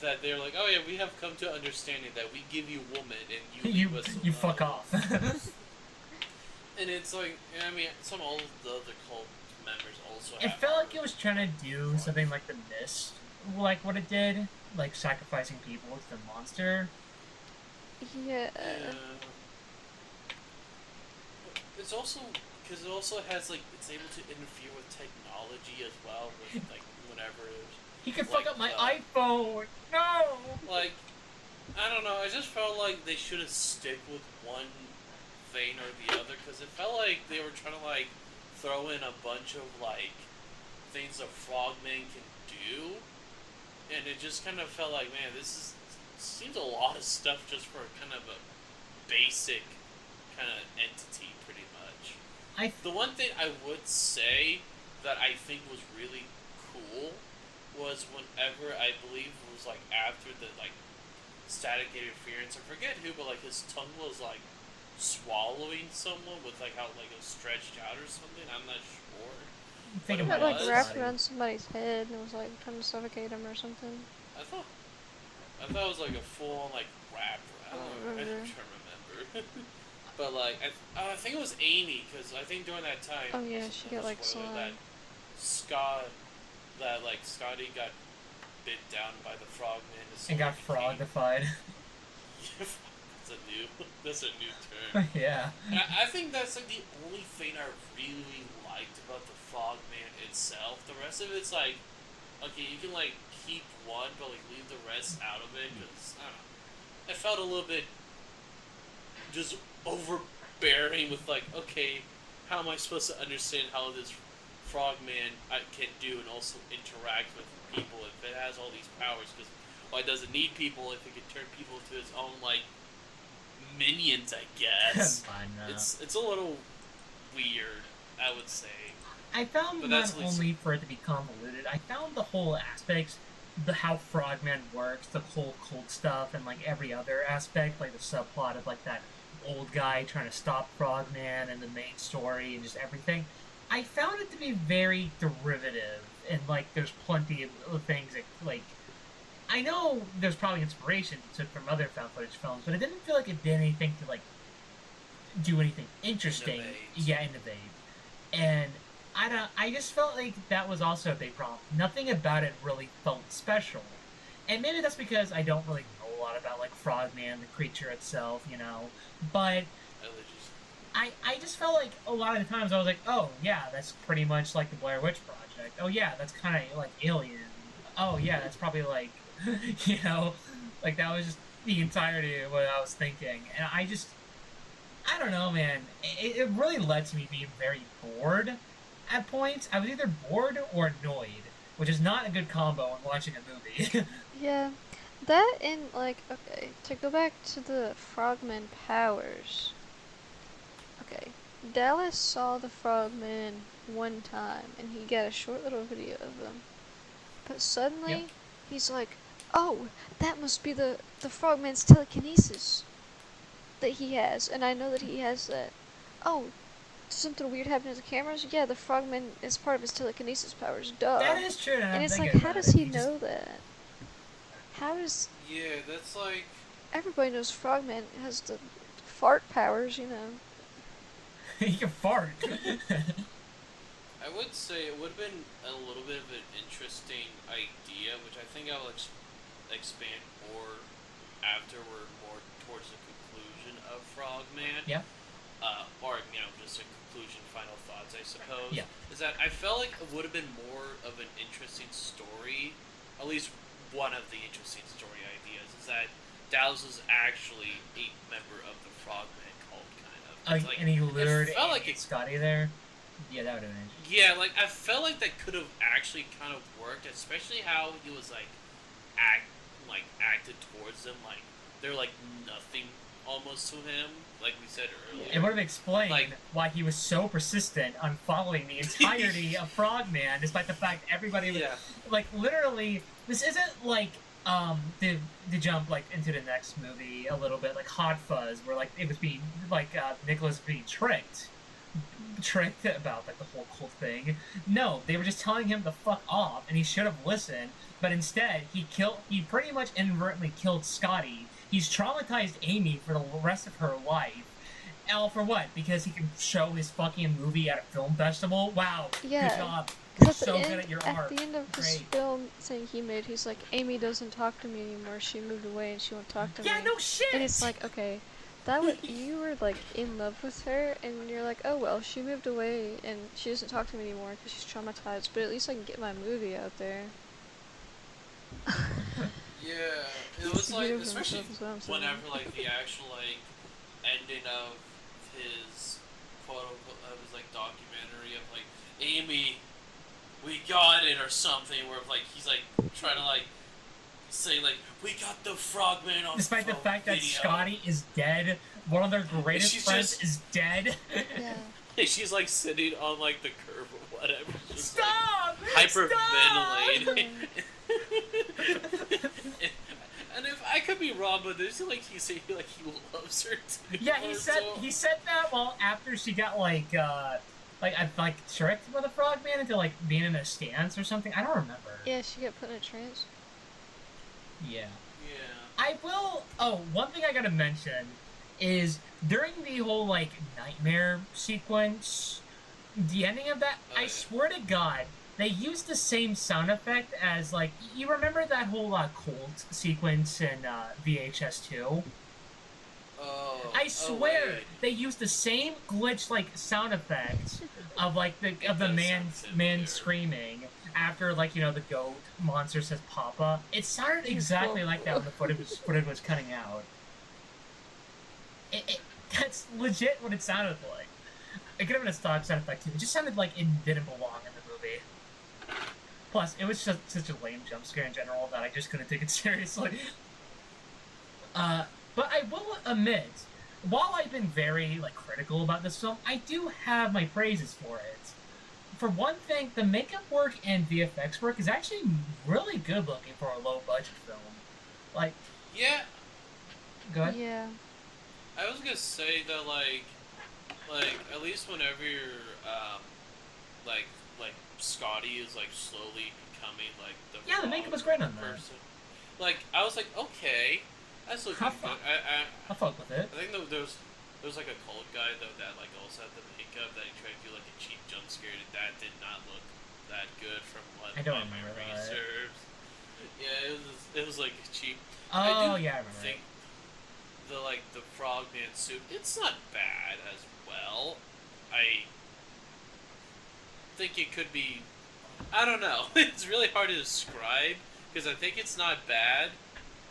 that they're like, oh yeah, we have come to understanding that we give you woman and you leave us alone. You fuck off. And it's like, I mean, all of the other cult members also It felt like it was trying to do something like the Mist, like what it did, like sacrificing people to the monster. Yeah. It's also because it also has like it's able to interfere with technology as well. With like whenever He could fuck up my iPhone. No. Like, I don't know. I just felt like they should have stick with one thing or the other because it felt like they were trying to like throw in a bunch of like things a Frogman can do, and it just kind of felt like, man, seems a lot of stuff just for kind of a basic kind of entity, pretty much. The one thing I would say that I think was really cool was whenever I believe it was like after the like static interference, I forget who, but like his tongue was like swallowing someone with like how like it was stretched out or something. I'm not sure. Think it like wrapped around somebody's head and it was like trying to suffocate him or something. I thought it was like a full like wrap. I don't remember. But like I think it was Amy because I think during that time. Oh yeah, she got like slime. That Scotty got bit down by the Frogman and got frogified. That's a new term. Yeah. And I think that's like the only thing I really liked about the Frogman itself. The rest of it's like, okay, you can like keep one, but like leave the rest out of it because I don't know. It felt a little bit just overbearing with like, okay, how am I supposed to understand how this Frogman can do and also interact with people if it has all these powers? Because it doesn't need people if it can turn people into its own like minions, I guess. It's a little weird, I would say. I found not only for it to be convoluted, I found the whole aspects, how Frogman works, the whole cult stuff, and like every other aspect, like the subplot of like that old guy trying to stop Frogman and the main story and just everything. I found it to be very derivative, and like there's plenty of things that like. I know there's probably inspiration it took from other found footage films, but it didn't feel like it did anything to like do anything interesting. Innovate. And I just felt like that was also a big problem. Nothing about it really felt special. And maybe that's because I don't really know a lot about like Frogman, the creature itself, you know. But I just felt like a lot of the times I was like, oh yeah, that's pretty much like the Blair Witch Project. Oh yeah, that's kind of like Alien. Oh yeah, that's probably like, you know, like that was just the entirety of what I was thinking. And I don't know, man. It really led to me being very bored at points. I was either bored or annoyed, which is not a good combo when watching a movie. Yeah. That and, like, okay, to go back to the Frogman powers. Okay, Dallas saw the Frogman one time, and he got a short little video of them. But suddenly, he's like, oh, that must be the Frogman's telekinesis that he has, and I know that he has that. Oh, did something weird happen to the cameras? Yeah, the Frogman is part of his telekinesis powers, duh. That is true. And it's like, how does he know that? How does... Yeah, that's like... Everybody knows Frogman has the fart powers, you know. He can fart. I would say it would have been a little bit of an interesting idea, which I think I'll expand more after we're more towards the conclusion of Frogman. Yeah. Or, you know, just a conclusion, final thoughts, I suppose. Yeah. Is that I felt like it would have been more of an interesting story, at least one of the interesting story ideas, is that Dallas was actually a member of the Frogman cult, kind of. And he lured Scotty there? Yeah, that would have been interesting. Yeah, like, I felt like that could have actually kind of worked, especially how he was, like, acted towards them, like, they're, like, nothing almost to him, like we said earlier. It would have explained Like- why he was so persistent on following the entirety of Frogman, despite the fact everybody was, Yeah. like, literally, this isn't like the jump like into the next movie a little bit, like Hot Fuzz, where like it was being like Nicholas being tricked about like the whole cult thing. No, they were just telling him to fuck off, and he should have listened. But instead, he pretty much inadvertently killed Scotty. He's traumatized Amy for the rest of her life. All for what? Because he can show his fucking movie at a film festival? Wow, Yeah. good job. You're Because so good at your art. at the end of this Great. film thing he made, he's like, Amy doesn't talk to me anymore. She moved away and she won't talk to Yeah, me. no shit! And it's like, okay, that was, you were like in love with her, and you're like, oh well, she moved away and she doesn't talk to me anymore because she's traumatized. But at least I can get my movie out there. Yeah, it was like, Beautiful especially stuff is what I'm saying. whenever like the actual like ending of his quote unquote of his like documentary of like Amy, we got it or something, where like he's like trying to like say like we got the Frogman on Despite the film fact that video. Scotty is dead, one of their greatest She's friends just- is dead. Yeah. She's like sitting on like the curb or whatever, just Stop! like, Stop! hyperventilating. And if I could be wrong, but there's like he said like he loves her too. Yeah, he or said so. that while after she got like tricked by the Frogman into like being in a stance or something. I don't remember. Yeah, she got put in a trance. Yeah. Yeah. I will. Oh, one thing I gotta mention is during the whole like nightmare sequence, the ending of that. Oh, I yeah. swear to God, they used the same sound effect as like you remember that whole cult sequence in VHS 2. Oh. I swear wait. they used the same glitch like sound effect of like the does man sound man similar. screaming after like the goat monster says Papa. It sounded exactly like that when the footage was cutting out. That's legit what it sounded like. It could have been a stock sound effect too. It just sounded like it didn't belong in the movie. Plus, it was just such a lame jump scare in general that I just couldn't take it seriously. But I will admit, while I've been very critical about this film, I do have my praises for it. For one thing, the makeup work and VFX work is actually really good looking for a low budget film. Yeah, Go ahead. Yeah. I was gonna say that like at least whenever you're like Scotty is like slowly becoming like the Yeah, the makeup was great on that. person. Like I was like, okay, that's looking Have fun. good. I fuck with it. I think there was like a cult guy though that like also had the makeup that he tried to do like a cheap jump scare that did not look that good from what I don't my remember memory that. serves. Yeah, it was like cheap. Oh, I do yeah, I remember think the Frogman suit, it's not bad as well. I think it could be, I don't know. It's really hard to describe because I think it's not bad,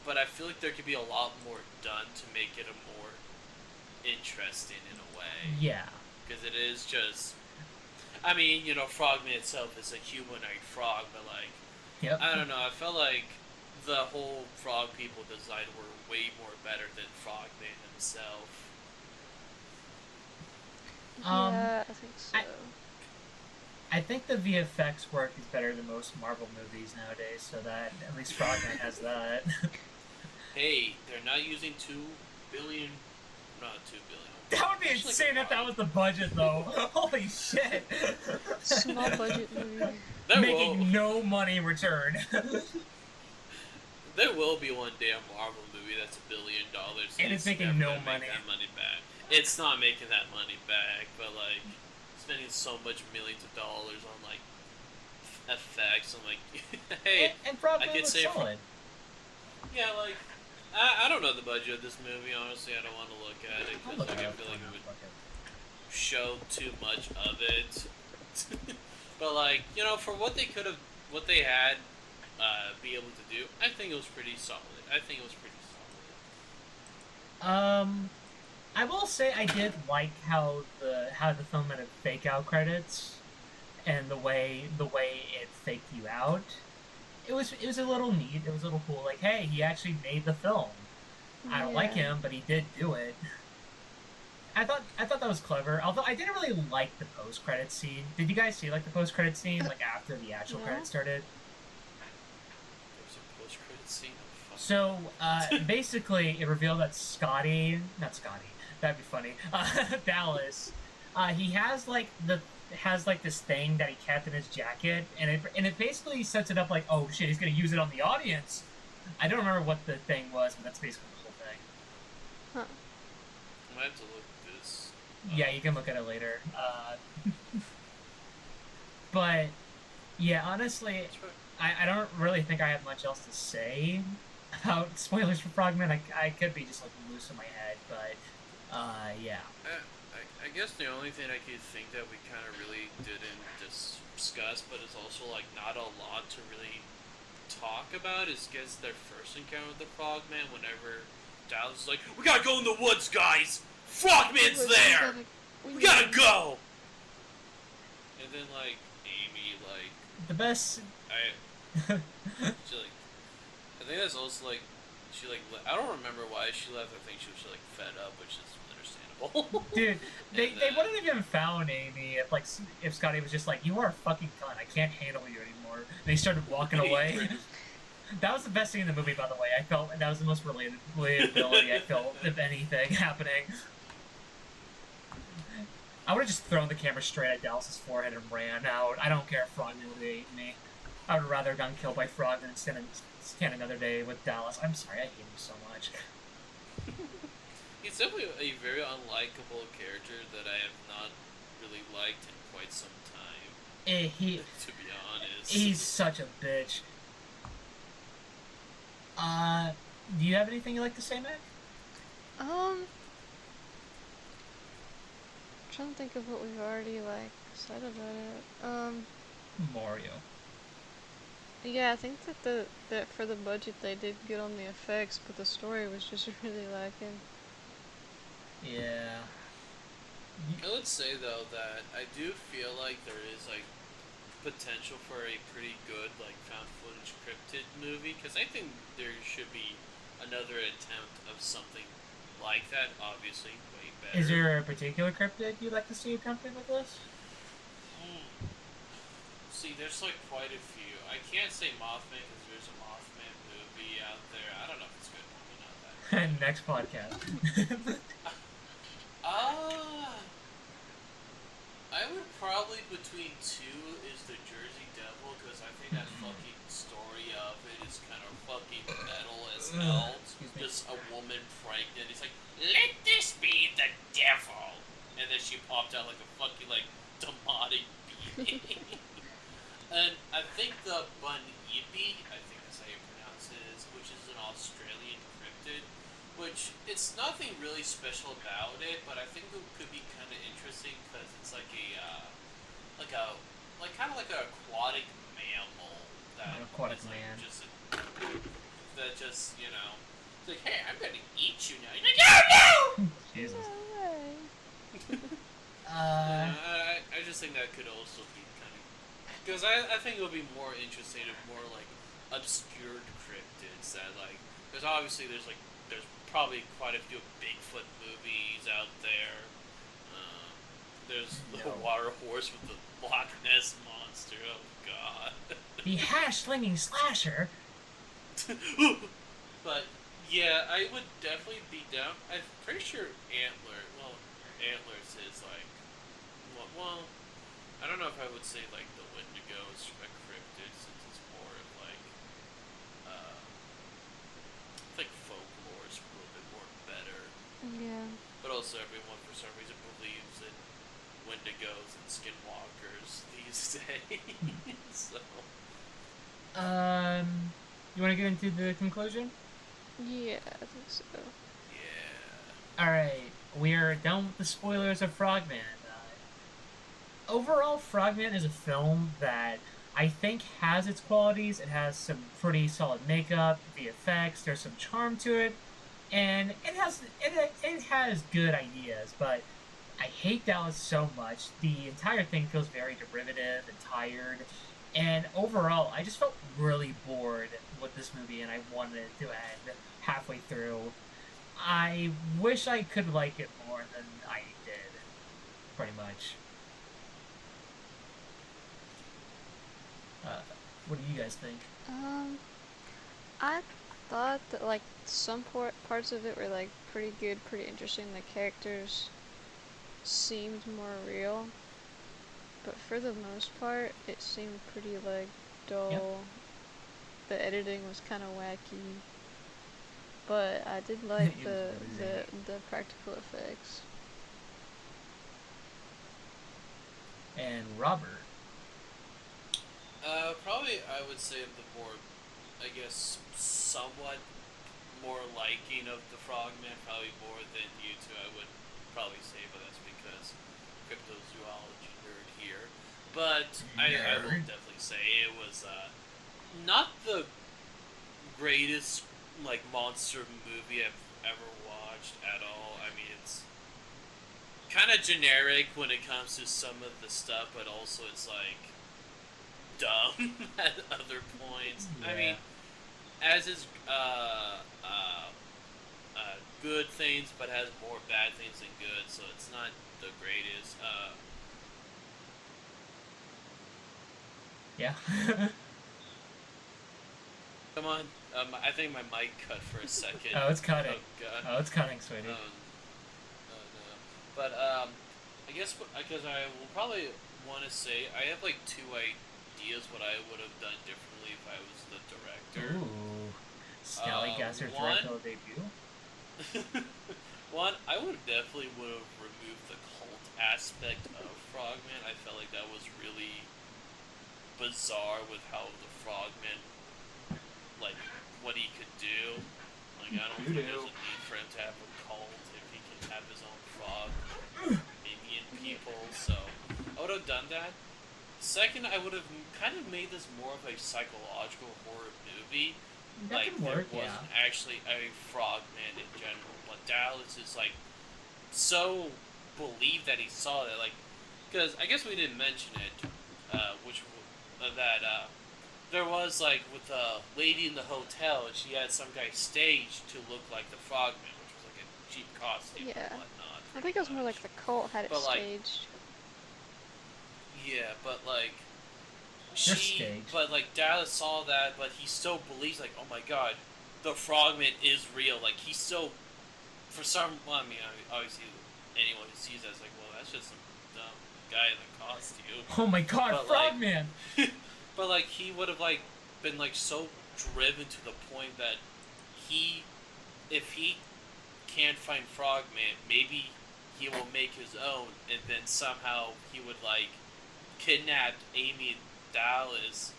but I feel like there could be a lot more done to make it a more interesting in a way. Yeah. Because it is just, I mean, Frogman itself is a humanoid frog, but like, Yep. I don't know. I felt like the whole frog people design were way more better than Frogman himself. Yeah, I think so. I think the VFX work is better than most Marvel movies nowadays, so that at least Frogman has that. Hey, they're not using 2 billion. Not 2 billion. That would be Actually, insane if that was the budget, though. Holy shit! Small budget movie. There Making will, no money return. there will be one damn Marvel movie that's $1 billion. And it's making never no gonna make money. That money back. It's not making that money back, but like spending so much millions of dollars on like effects. I'm like, hey, and Frogman I could looks say solid. yeah, like I don't know the budget of this movie. Honestly, I don't want to look at it I'll because look like it I up feel for like now, it would fuck it. show too much of it. But like for what they had be able to do, I think it was pretty solid. I will say I did like how the film had fake out credits, and the way it faked you out. It was a little neat. It was a little cool. Like, hey, he actually made the film. I don't like him, but he did do it. I thought that was clever. Although I didn't really like the post-credit scene. Did you guys see like the post-credit scene like after the actual credits started? There was a post-credit scene. So basically, it revealed that that'd be funny. Dallas, he has this thing that he kept in his jacket, and it basically sets it up like, oh shit, he's gonna use it on the audience. I don't remember what the thing was, but that's basically the whole thing. Huh. I might have to look this. Yeah, you can look at it later. But yeah, honestly, I don't really think I have much else to say about spoilers for Frogman. I could be just like loose in my head, but yeah. I guess the only thing I could think that we kind of really didn't discuss, but it's also like not a lot to really talk about, is guess their first encounter with the Frogman. Whenever Dallas is like, "We gotta go in the woods, guys! Frogman's there! We gotta go!" And then like Amy like The best. she like I think that's also like she like I don't remember why she left. I think she was like fed up, which is understandable. Dude, they wouldn't have even found Amy if Scotty was just like, you are a fucking cunt, I can't handle you anymore. And he started walking away. That was the best scene in the movie, by the way. I felt that was the most relatability I felt of anything happening. I would have just thrown the camera straight at Dallas's forehead and ran out. I don't care if Frogman would have eaten me. I would rather have gotten killed by Frogman than stand another day with Dallas. I'm sorry, I hate him so much. He's definitely a very unlikable character that I have not really liked in quite some time. To be honest. He's such a bitch. Do you have anything you'd like to say, Mac? I'm trying to think of what we've already like said about it. Mario. Yeah, I think that for the budget they did good on the effects, but the story was just really lacking. Yeah. I would say though that I do feel like there is like potential for a pretty good like found footage cryptid movie, because I think there should be another attempt of something like that. Obviously, way better. Is there a particular cryptid you'd like to see attempted with this? See, there's like quite a few. I can't say Mothman because there's a Mothman movie out there. I don't know if it's good. Probably not that. Next podcast. I would probably between two is the Jersey Devil, because I think that fucking story of it is kind of fucking metal as hell. Just a woman pregnant. It's like, let this be the devil, and then she popped out like a fucking like demonic being. And I think the Bunibi, I think that's how you pronounce it, which is an Australian cryptid, which it's nothing really special about it, but I think it could be kind of interesting because it's like kind of like an aquatic mammal that An aquatic is, like, man. That just you know, it's like, hey, I'm gonna eat you now. You're like, no, no. Jesus. I just think that could also be kind of, because I think it'll be more interesting if more like obscured cryptids that like, because obviously there's probably quite a few Bigfoot movies out there. There's the water horse with the Loch Ness monster. Oh god. The hash-slinging slasher. But yeah, I would definitely be down. I'm pretty sure Antlers is like, well, I don't know if I would say like the Wendigo is a cryptid, since it's more of like, I think folklore is a little bit more better. Yeah. But also everyone for some reason believes in Wendigos and skinwalkers these days. So. You want to get into the conclusion? Yeah, I think so. Yeah. Alright, we're done with the spoilers of Frogman. Overall, Frogman is a film that I think has its qualities. It has some pretty solid makeup, the effects, there's some charm to it, and it has good ideas, but I hate Dallas so much. The entire thing feels very derivative and tired, and overall, I just felt really bored with this movie, and I wanted it to end halfway through. I wish I could like it more than I did. Pretty much. What do you guys think? I thought that like some parts of it were like pretty good, pretty interesting. The characters seemed more real, but for the most part, it seemed pretty like dull. Yep. The editing was kind of wacky, but I did like the practical effects. And Robert. Probably I would say the more, I guess, somewhat more liking of the Frogman, probably more than you two, I would probably say, but that's because cryptozoology nerd here. But I will definitely say it was not the greatest like monster movie I've ever watched at all. I mean, it's kind of generic when it comes to some of the stuff, but also it's like dumb at other points. Yeah. I mean, as is good things, but has more bad things than good, so it's not the greatest. Yeah. Come on, I think my mic cut for a second. Oh, it's cutting. Oh god. Oh, it's cutting, sweetie. Oh no. But I guess because I will probably want to say I have like two ideas what I would have done differently if I was the director. Ooh. Snallygaster's directorial debut? One, I would definitely would have removed the cult aspect of Frogman. I felt like that was really bizarre with how the Frogman, like, what he could do. Like, I don't think there's a need for him to have a cult if he can have his own frog minion people, so I would have done that. Second, I would have kind of made this more of a psychological horror movie. That Like, could work, there wasn't actually a Frogman in general, but Dallas is, like, so believed that he saw that, like, because I guess we didn't mention it, there was, like, with the lady in the hotel, she had some guy staged to look like the Frogman, which was, like, a cheap costume and whatnot. I think it was more like the cult had it But, like, staged. Yeah, but, like, staged. but, like, Dallas saw that, but he still believes, like, oh my god, the Frogman is real. Like, he still, for some, well, I mean, obviously, anyone who sees that is like, well, that's just some dumb guy in a costume. Oh my god, But, Frogman! Like, but, like, he would have, like, been, like, so driven to the point that if he can't find Frogman, maybe he will make his own, and then somehow he would, like, kidnap Amy and Dallas.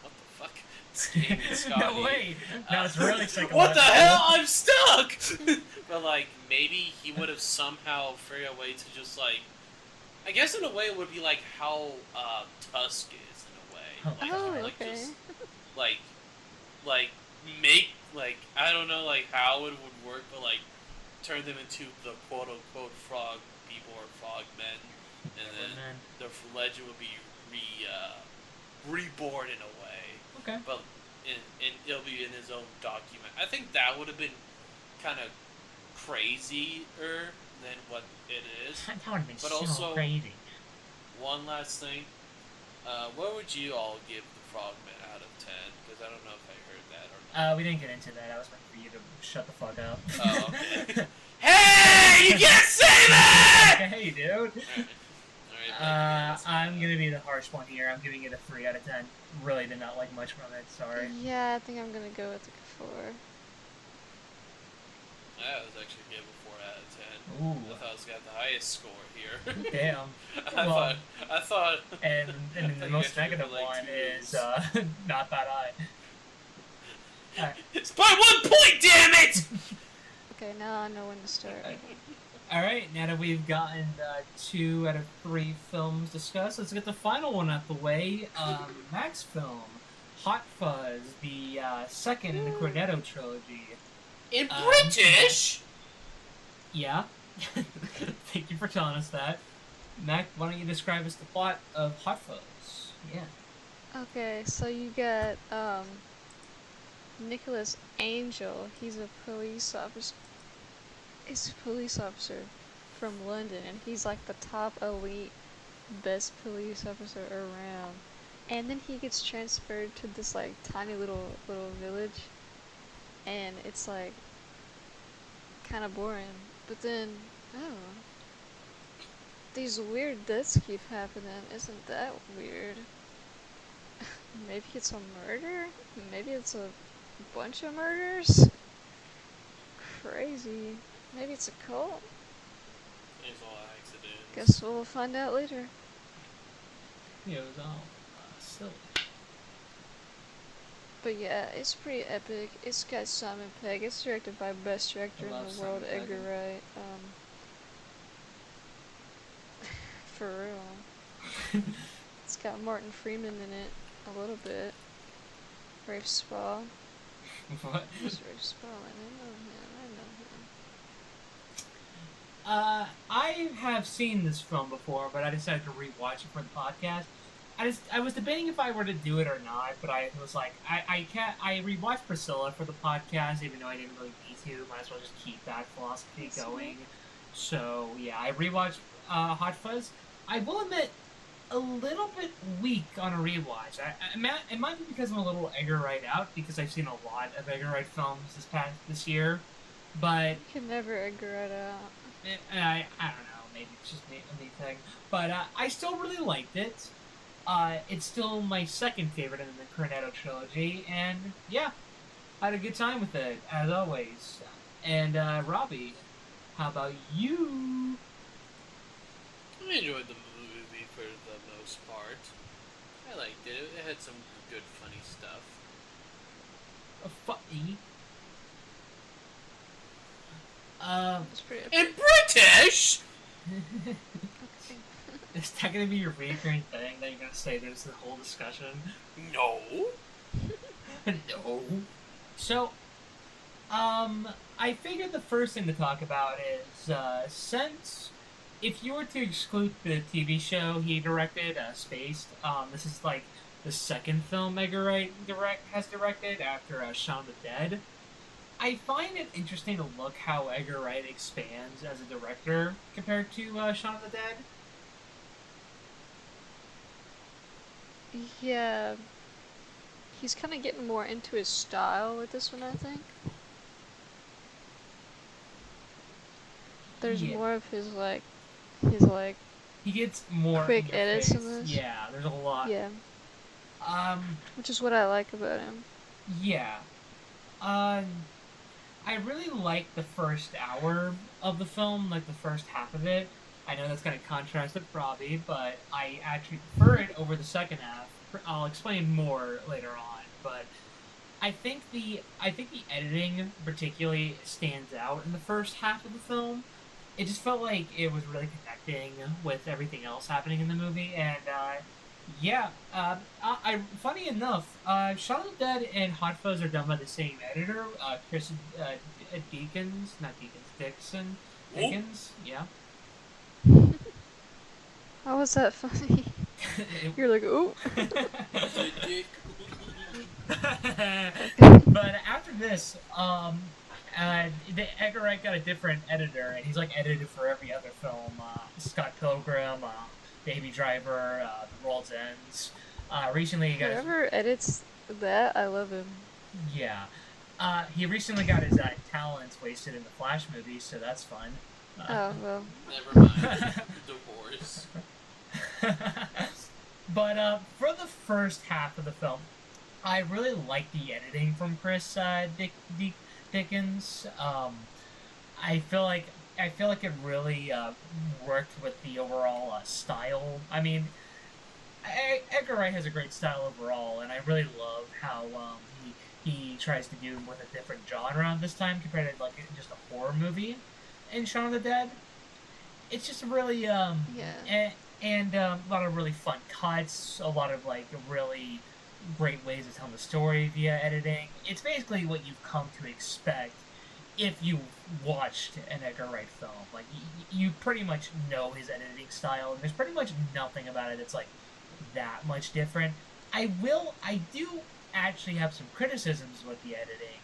What the fuck? Amy and Scotty. No way! No, it's really psychological. What the hell? I'm stuck! But, like, maybe he would have somehow figured a way to just, like, I guess in a way it would be like how Tusk is in a way. Oh, Like, okay. just, like, make, like, I don't know, like, how it would work, but, like, turn them into the quote-unquote frog people or frog men, and then the legend would be reborn in a way. Okay. But it'll be in his own document. I think that would have been kind of crazier than what it is. That would have been But so also, crazy. one last thing. What would you all give the Frogman out of 10? Because I don't know if I heard that or not. We didn't get into that. I was waiting for you to shut the fuck up. Oh, okay. Hey! You can't say that! Hey, dude. Alright, I'm gonna be the harsh one here. I'm giving it a 3 out of 10. Really did not like much from it. Sorry. Yeah, I think I'm gonna go with like a 4. I was actually giving a 4 out of 10. Ooh. I thought I was got the highest score here. Damn. I thought. And the most negative one is not that high. Alright. It's by 1 point, damn it! Okay, now I know when to start. Alright, now that we've gotten 2 out of 3 films discussed, let's get the final one out the way. Mac's film, Hot Fuzz, the second in the Cornetto trilogy. In British? Yeah. Thank you for telling us that. Mac, why don't you describe us the plot of Hot Fuzz? Yeah. Okay, so you got Nicholas Angel. He's a police officer. is a police officer from London, and he's like the top elite, best police officer around. And then he gets transferred to this like tiny little village, and it's like kind of boring. But then, I don't know, these weird deaths keep happening. Isn't that weird? Maybe it's a murder? Maybe it's a bunch of murders? Crazy. Maybe it's a cult? It's all accidents. Guess we'll find out later. Yeah, it was all silly. But yeah, it's pretty epic. It's got Simon Pegg. It's directed by best director in the world, Edgar Wright. For real. It's got Martin Freeman in it a little bit. Rafe Spall. What? Who's Rafe Spall? I know him. I have seen this film before, but I decided to rewatch it for the podcast. I was debating if I were to do it or not, but I was like, I can't. I rewatched Priscilla for the podcast, even though I didn't really need to. Might as well just keep that philosophy going. So yeah, I rewatched Hot Fuzz. I will admit, a little bit weak on a rewatch. It might be because I'm a little Edgar Wright out, because I've seen a lot of Edgar Wright films this year, but You can never Edgar Wright out. I don't know, maybe it's just a me thing, but I still really liked it. It's still my second favorite in the Cornetto trilogy, and yeah, I had a good time with it, as always. And Robbie, how about you? I enjoyed the movie for the most part. I liked it. It had some good, funny stuff. Funny. It's pretty epic. In British! Okay. Is that gonna be your recurring thing that you're gonna say there's the whole discussion? No. No. So, I figured the first thing to talk about is, since, if you were to exclude the TV show he directed, Spaced, this is like the second film Edgar Wright has directed after Shaun of the Dead. I find it interesting to look how Edgar Wright expands as a director compared to Shaun of the Dead. Yeah. He's kind of getting more into his style with this one, I think. There's Yeah. more of his He gets more quick in your edits in face. this. Yeah, there's a lot. Yeah, Um, which is what I like about him. yeah. I really like the first hour of the film, like the first half of it. I know that's going to contrast with Robbie, but I actually prefer it over the second half. I'll explain more later on, but I think the editing particularly stands out in the first half of the film. It just felt like it was really connecting with everything else happening in the movie, and yeah. Funny enough, Shaun of the Dead and Hot Fuzz are done by the same editor, Chris Dixon. Yeah. How was that funny? You're like, ooh. But after this, Edgar Wright got a different editor, and he's like edited for every other film. Scott Pilgrim, Baby Driver, The World's Ends. Recently, he got Whoever edits that, I love him. yeah. He recently got his talents wasted in the Flash movie, so that's fun. Oh, well. Never mind. Divorce. But for the first half of the film, I really like the editing from Chris Dickens. I feel like it really worked with the overall style. I mean, Edgar Wright has a great style overall, and I really love how he tries to do with a different genre this time compared to like just a horror movie in Shaun of the Dead. It's just really and a lot of really fun cuts, a lot of like really great ways to tell the story via editing. It's basically what you've come to expect if you've watched an Edgar Wright film. Like you pretty much know his editing style, and there's pretty much nothing about it that's like that much different. I do actually have some criticisms with the editing,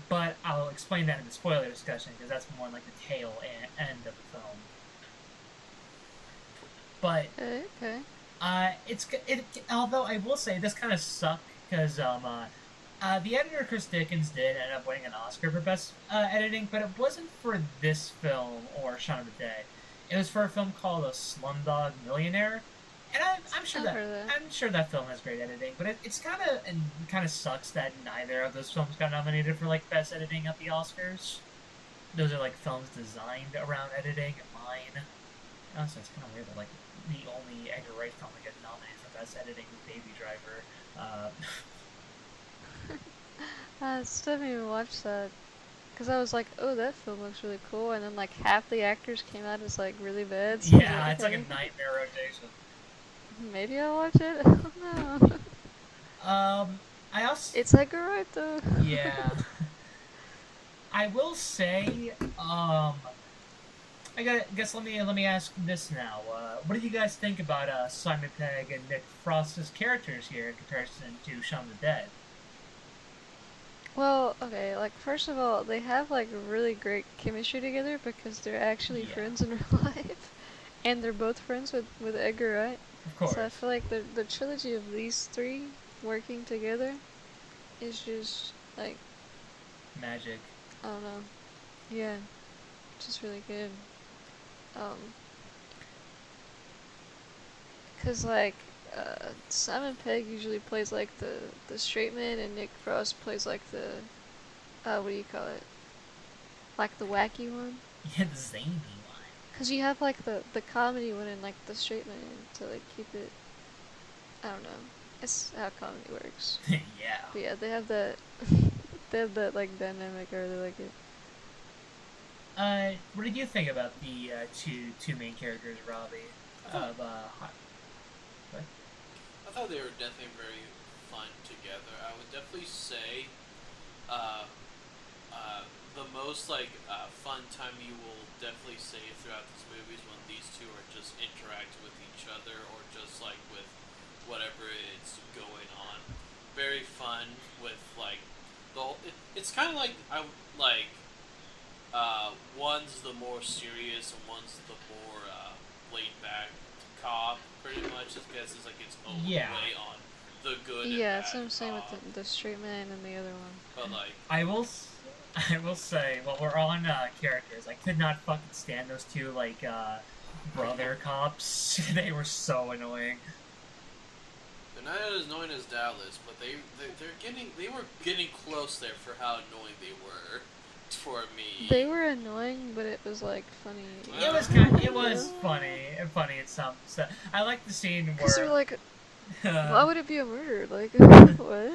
But I'll explain that in the spoiler discussion because that's more like the tail end of the film. But Okay. although I will say this kind of sucked because the editor Chris Dickens did end up winning an Oscar for best editing, but it wasn't for this film or Shaun of the Dead. It was for a film called A Slumdog Millionaire, and I'm sure that film has great editing. But it's kind of sucks that neither of those films got nominated for like best editing at the Oscars. Those are like films designed around editing. Mine, honestly, it's kind of weird that like the only Edgar Wright film that got nominated for best editing was Baby Driver. I still haven't even watched that. Because I was like, oh, that film looks really cool. And then, like, half the actors came out as, like, really bad. So yeah, it's like a nightmare rotation. Maybe I'll watch it. I don't know. I also... It's Edgar Wright, though. Yeah. I will say, I guess let me ask this now. What do you guys think about Simon Pegg and Nick Frost's characters here in comparison to Shaun of the Dead? Well, okay, like, first of all, they have, like, really great chemistry together because they're actually friends in real life. And they're both friends with Edgar Wright. Of course. So I feel like the trilogy of these three working together is just, like... magic. I don't know. Yeah. Just really good. Cause like, Simon Pegg usually plays like the straight man, and Nick Frost plays like the, what do you call it? Like the wacky one? Yeah, the zany one. Cause you have like the comedy one and like the straight man to like keep it, I don't know. It's how comedy works. Yeah. But yeah, they have that, like dynamic, I really like it. What did you think about the two main characters, Robbie? What? I thought they were definitely very fun together. I would definitely say the most fun time you will definitely say throughout this movie is when these two are just interacting with each other or just like with whatever is going on. Very fun with like the whole, it's kind of like one's the more serious and one's the more laid back cop, pretty much. I guess it's like its own way on the good. Yeah, that's what I'm saying with the straight man and the other one. But like, I will say, while we're on characters, I could not fucking stand those two like brother cops. They were so annoying. They're not as annoying as Dallas, but they were getting close there for how annoying they were. For me, they were annoying, but it was like funny. It was funny in some stuff. I like the scene where they're like, why would it be a murder? Like, what?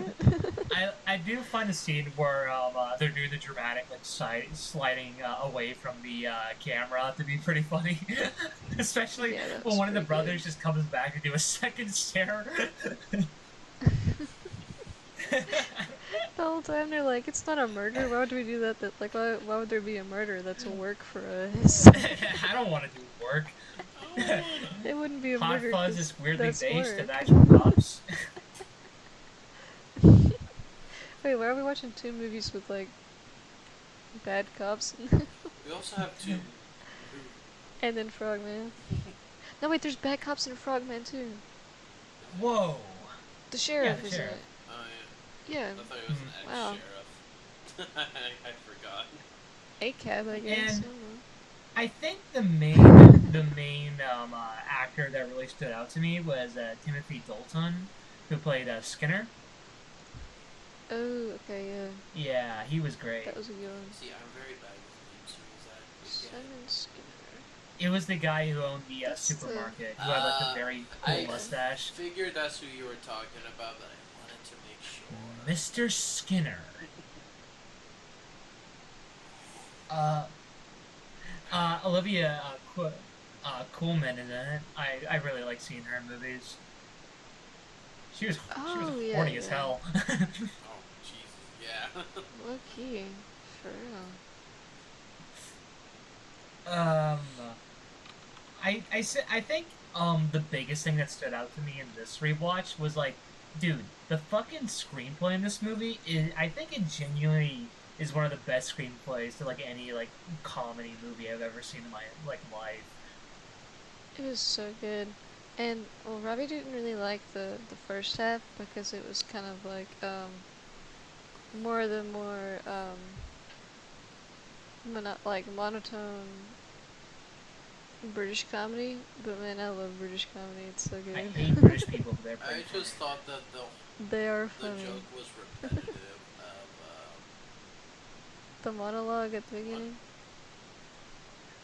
I do find the scene where they're doing the dramatic like sliding away from the camera to be pretty funny, especially when one of the brothers just comes back to do a second stare. The whole time they're like, it's not a murder. Why would we do that? Like, why would there be a murder? That's a work for us. I don't want to do work. It wouldn't be a Hot murder. Fuzz is weirdly based work. in actual cops. Wait, why are we watching two movies with like bad cops? we also have two. And then Frogman. No, wait, there's bad cops in Frogman too. Whoa. The sheriff, the isn't sheriff. it? Oh Yeah. yeah. I thought he was an ex-sheriff. I forgot. A-cab, I guess. And I think the main actor that really stood out to me was Timothy Dalton, who played Skinner. Oh, okay, yeah. Yeah, he was great. That was a good one. See, I'm very bad with names. Who was that? Simon Skinner. It was the guy who owned the supermarket, who had like a very cool mustache. I figured that's who you were talking about, but I wanted to make sure. Mr. Skinner. Olivia Colman is in it. I really like seeing her in movies. She was horny as hell. Oh, Jesus, yeah. Low key, for real. I think the biggest thing that stood out to me in this rewatch was like, dude, the fucking screenplay in this movie I think it genuinely is one of the best screenplays to like any like comedy movie I've ever seen in my like life. It was so good. And, well, Robbie didn't really like the first half because it was kind of like, more monotone British comedy. But man, I love British comedy. It's so good. I hate British people, but they're I pretty just funny. thought that They are the funny. joke was repetitive of The monologue at the beginning.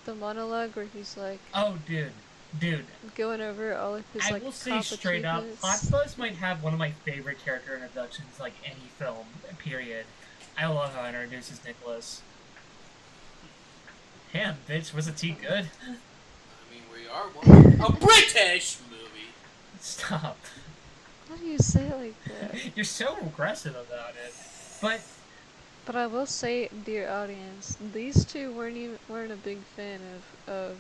The monologue where he's like Oh, dude. going over all of his I like will say top straight up, achievements. Hot Fuzz might have one of my favorite character introductions, like any film, period. I love how it introduces Nicholas. Damn, bitch, was the tea good? I mean, we are one a British movie. Stop. Why do you say it like that? You're so aggressive about it. But I will say, dear audience, these two weren't a big fan of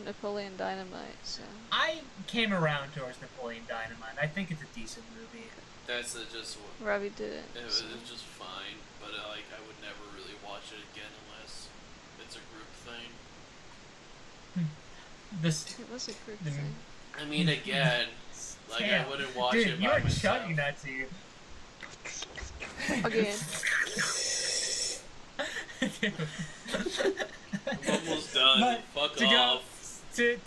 Napoleon Dynamite. So I came around towards Napoleon Dynamite. I think it's a decent movie. That's just what. Robbie didn't. It was so. just fine, but like I would never really watch it again unless it's a group thing. This. It was a group the- thing. I mean, again, like Damn. I wouldn't watch Dude, it you by were myself. chugging that tea. Again. I'm almost done. But Fuck to off. to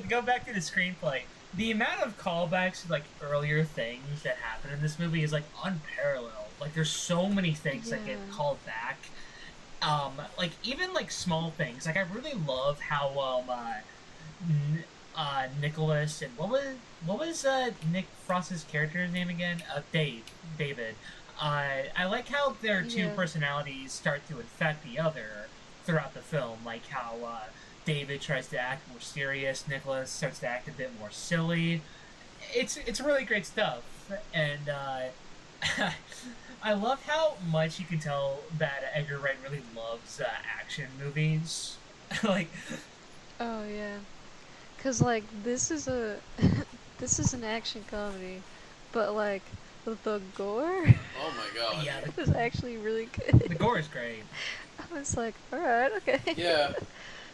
go back to the screenplay, the amount of callbacks to like earlier things that happen in this movie is like unparalleled. Like there's so many things that get Yeah. called back. Like even like small things. Like I really love how Nicholas and what was Nick Frost's character's name again? David. I like how their two Yeah. personalities start to infect the other throughout the film. Like how David tries to act more serious, Nicholas starts to act a bit more silly. It's really great stuff, and I love how much you can tell that Edgar Wright really loves action movies. Like, Oh yeah. Cause like this is a this is an action comedy, but like the gore Oh my god. yeah, was actually really good. the gore is great. I was like, all right, okay. Yeah.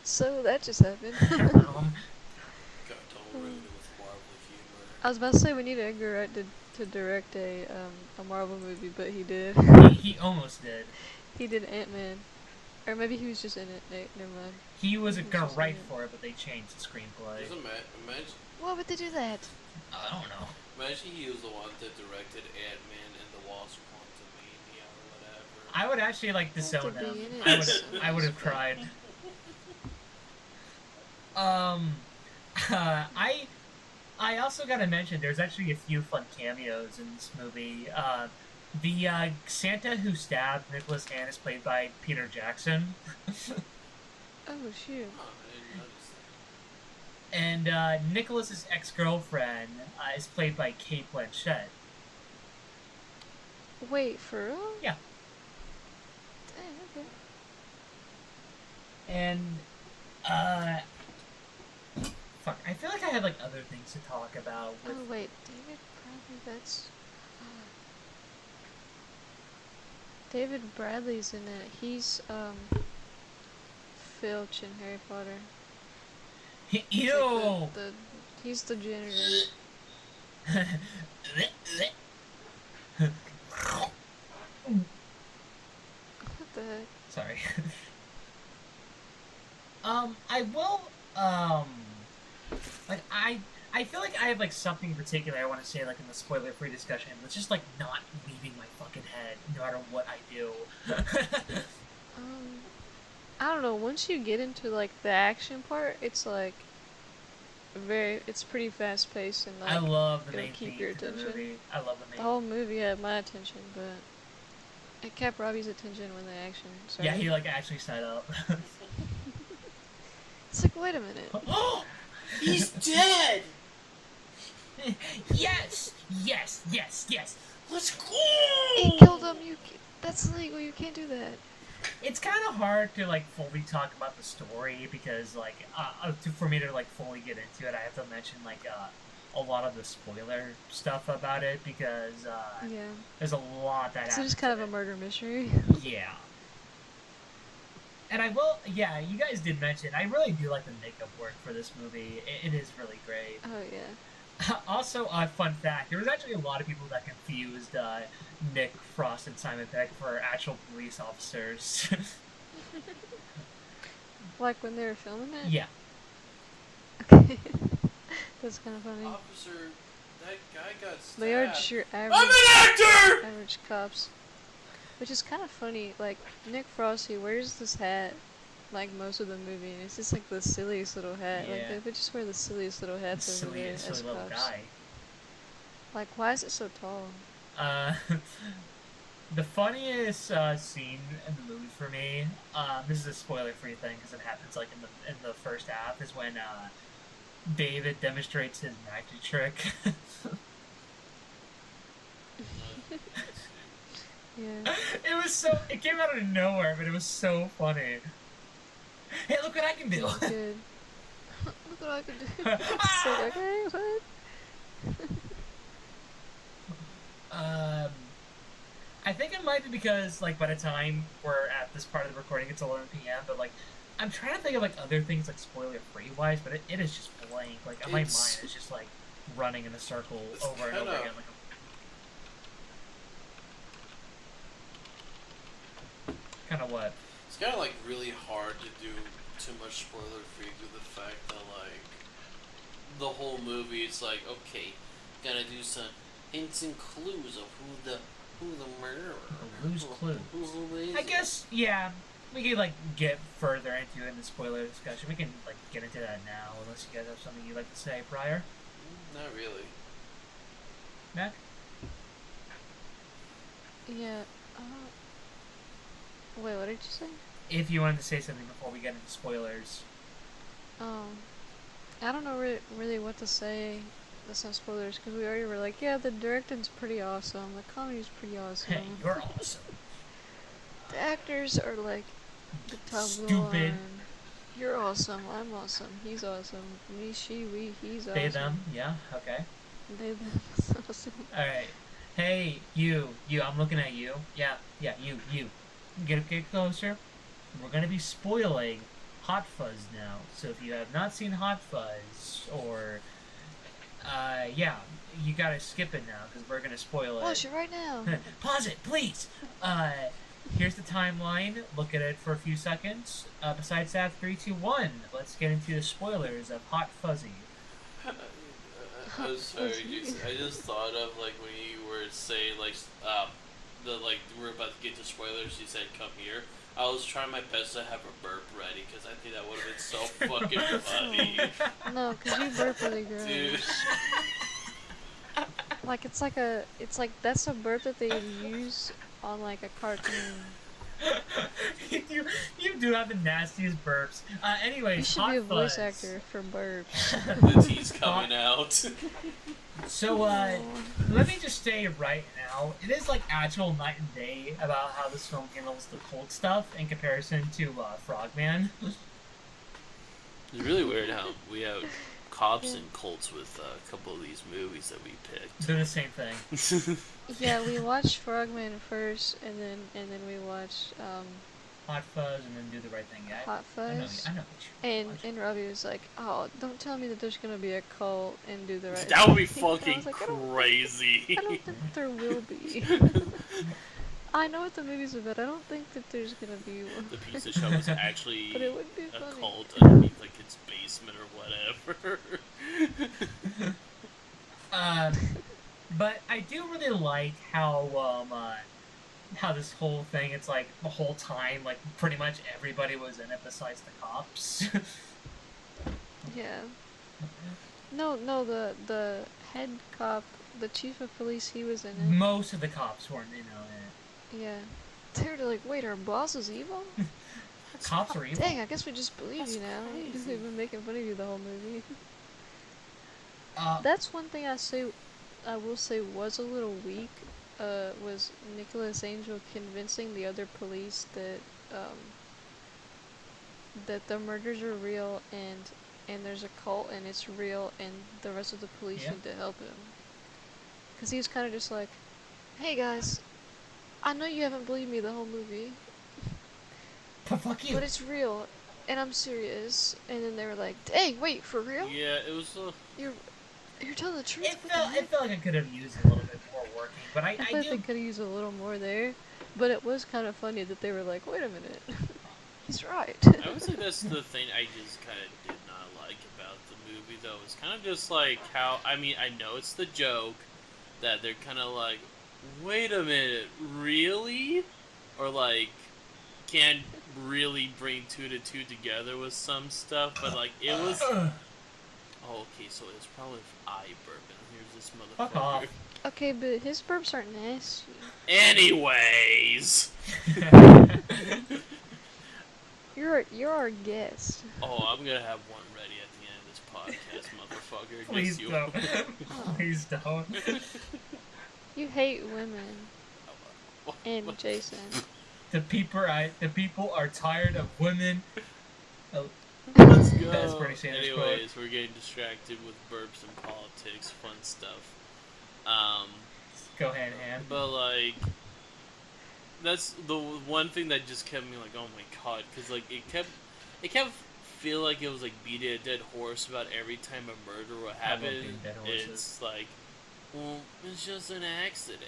So that just happened. Got total ruined with Marvel humor. I was about to say we need Edgar Wright to direct a Marvel movie, but he did. He almost did. He did Ant-Man, or maybe he was just in it. Never mind. He was gonna just write in it. for it, but they changed the screenplay. Just imagine, Why would they do that? I don't know. imagine he was the one that directed Ant-Man and the Wasp Quantumania or whatever. I would actually like to Have disown to them. be in it. I would have cried. I also gotta mention there's actually a few fun cameos in this movie. The Santa who stabbed Nicholas Hand is played by Peter Jackson, Oh shoot. Huh, I didn't notice that. and Nicholas's ex-girlfriend is played by Kate Blanchett. Wait, for real? Yeah. Dang, okay. And fuck, I feel like I had like other things to talk about with. Oh wait, David Bradley. That's. David Bradley's in it. He's Filch in Harry Potter. He's Ew. like he's the janitor. What the heck? Sorry. I will, like, I feel like I have, like, something particular I want to say, like, in the spoiler-free discussion that's just, like, not leaving my fucking head, no matter what I do. I don't know. Once you get into like the action part, it's like it's pretty fast paced and like I love the it'll main keep theme your to the attention. movie. I love the The main. whole movie had my attention, but it kept Robbie's attention when the action. Sorry. Yeah, he, like, actually set up. It's like, wait a minute. He's dead! Yes! Yes! Yes! Yes! Let's go! He killed him. That's illegal. You can't do that. It's kind of hard to, like, fully talk about the story because, like, for me to, like, fully get into it, I have to mention, like, a lot of the spoiler stuff about it because Yeah. there's a lot that happens. So just kind of a murder mystery. Yeah. And I will, yeah, you guys did mention, I really do like the makeup work for this movie. It is really great. Oh, yeah. Also, fun fact, there was actually a lot of people that confused Nick Frost and Simon Pegg for actual police officers. Like when they were filming it? Yeah. Okay. That's kind of funny. Officer, that guy got stabbed. They are just your I'm average, an actor! average cops. Which is kind of funny. Like, Nick Frost, he wears this hat, like, most of the movie, and it's just, like, the silliest little hat. Yeah. Like, they just wear the silliest little hats over there as Silly little cops. guy. Like, why is it so tall? The funniest scene in the movie for me, this is a spoiler-free thing because it happens like in the first half, is when David demonstrates his magic trick. Yeah. It came out of nowhere, but it was so funny. Hey, look what I can do! It's good. Look what I can do. It's like, okay, what? I think it might be because, like, by the time we're at this part of the recording, it's 11 p.m., but, like, I'm trying to think of, like, other things, like, spoiler-free wise, but it is just blank. Like, my mind is just, like, running in a circle over and over again. Like, kind of what? It's kind of, like, really hard to do too much spoiler-free due to the fact that, like, the whole movie is like, okay, gotta do some hints and clues of who the murderer. Who's clues? Who is I guess, yeah, we could, like, get further into it in the spoiler discussion. We can, like, get into that now, unless you guys have something you'd like to say prior. Not really. Mac? Yeah, wait, what did you say? If you wanted to say something before we get into spoilers. I don't know really what to say. That's not spoilers, because we already were like, yeah, the directing's pretty awesome, the comedy's pretty awesome. Hey, you're awesome. The actors are like the top of the Stupid. line. You're awesome, I'm awesome, he's awesome, me, she, we, he's awesome. They, them, yeah, okay. They, them, it's awesome. Alright. Hey, you, I'm looking at you. Yeah, you. Get closer. We're gonna be spoiling Hot Fuzz now. So if you have not seen Hot Fuzz, or, yeah, you gotta skip it now, because we're gonna spoil it. Watch it right now. Pause it, please! Here's the timeline. Look at it for a few seconds. Besides that, 3, 2, 1. Let's get into the spoilers of Hot Fuzzy. I'm sorry, I just thought of, like, when you were saying, like, we're about to get to spoilers, you said, come here. I was trying my best to have a burp ready, because I think that would have been so fucking funny. No, because you burp really gross. Dude. Like, it's like, that's a burp that they use on, like, a cartoon. you do have the nastiest burps. Anyways, You should Hot be a voice Fuzz. actor for burps. The tea's coming out. So, let me just say right now, it is like actual night and day about how this film handles the cult stuff in comparison to Frogman. It's really weird how we have cops and cults with a couple of these movies that we picked. They're the same thing. Yeah, we watched Frogman first, and then we watched Hot Fuzz, and then Do the Right Thing. Yeah, Hot Fuzz. I know. And Robbie was like, "Oh, don't tell me that there's gonna be a cult and Do the Right Thing." That would be I fucking was like, crazy. I don't think there will be. I know what the movie's about. I don't think that there's gonna be one. The pizza shop was actually But it would be a funny. cult underneath, like, its basement or whatever. But I do really like how this whole thing, it's like the whole time, like pretty much everybody was in it besides the cops. Yeah. No, the head cop, the chief of police, he was in it. Most of the cops weren't, in it. Yeah. They were like, wait, our boss is evil? Cops are evil. Dang, I guess we just believe That's you now. Because crazy. we've been making fun of you the whole movie. Uh, That's one thing I will say was a little weak, was Nicholas Angel convincing the other police that the murders are real and and there's a cult, and it's real, and the rest of the police need to help him. Because he was kind of just like, hey guys, I know you haven't believed me the whole movie. But fuck you. But it's real, and I'm serious. And then they were like, hey, wait, for real? Yeah, it was. You're telling the truth. It felt like I could have used a little bit more working, but I thought they could have used a little more there. But it was kind of funny that they were like, wait a minute, he's right. I would say that's the thing I just kind of did not like about the movie, though. It's kind of just like how, I mean, I know it's the joke that they're kind of like, wait a minute, really? Or like, can't really bring 2 to 2 together with some stuff, but like, it was... Oh, okay, so it's probably if I burp, and here's this motherfucker. Fuck off. Okay, but his burps aren't nasty. Anyways! You're our guest. Oh, I'm gonna have one ready at the end of this podcast, motherfucker. Please Just you. don't. Please don't. You hate women. And Jason. The people are tired of women. Oh. Let's go. That's pretty Sanders Anyways, we're getting distracted with burps and politics, fun stuff. Go hand in hand. But like, that's the one thing that just kept me like, oh my god, because like it kept feel like it was like beating a dead horse about every time a murder would happen. It's like, well, it's just an accident.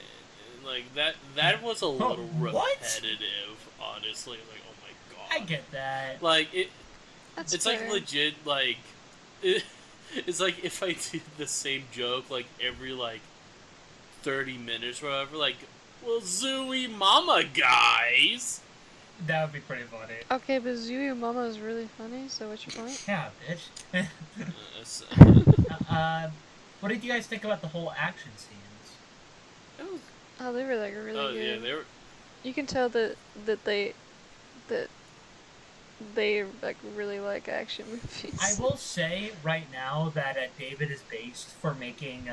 And, like that was a little repetitive, honestly. Like, oh my god. I get that. Like That's it's fair. like legit, like, it's like if I did the same joke, like, every, like, 30 minutes or whatever, like, well, Zooey Mama, guys! That would be pretty funny. Okay, but Zooey Mama is really funny, so what's your point? Yeah, bitch. What did you guys think about the whole action scenes? Oh, they were, like, really good. Yeah, they were... You can tell that they like really like action movies. I will say right now that David is based for making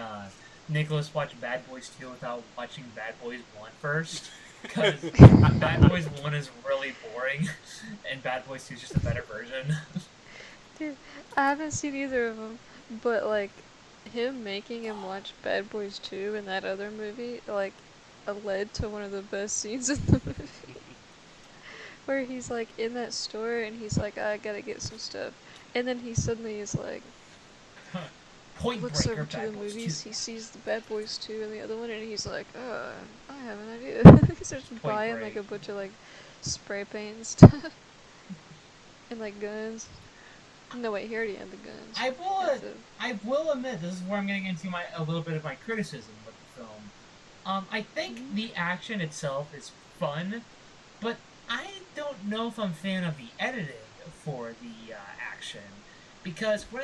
Nicholas watch Bad Boys 2 without watching Bad Boys 1 first. Because Bad Boys 1 is really boring, and Bad Boys 2 is just a better version. Dude, I haven't seen either of them, but like him making him watch Bad Boys 2 and that other movie, like, led to one of the best scenes in the movie. Where he's like in that store and he's like, I gotta get some stuff. And then he suddenly is like, Point looks Breaker, over to the Bad Boys movies, 2. he sees the Bad Boys 2 and the other one, and he's like, I have an idea. He starts buying Break. like a bunch of like spray paint and stuff. And like guns. No wait, he already had the guns. I will admit, this is where I'm getting into a little bit of my criticism with the film. I think the action itself is fun, but I don't know if I'm a fan of the editing for the action. Because when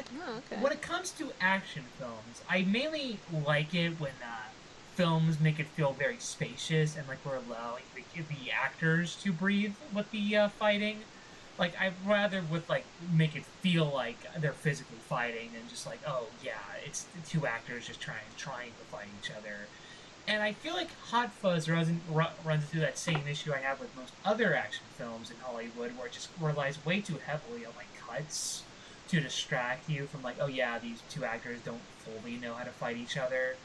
it comes to action films, I mainly like it when films make it feel very spacious and like we're allowing the actors to breathe with the fighting. Like, I'd rather make it feel like they're physically fighting than just like, oh yeah, it's the two actors just trying to fight each other. And I feel like Hot Fuzz runs into that same issue I have with most other action films in Hollywood, where it just relies way too heavily on like cuts to distract you from like, oh yeah, these two actors don't fully know how to fight each other.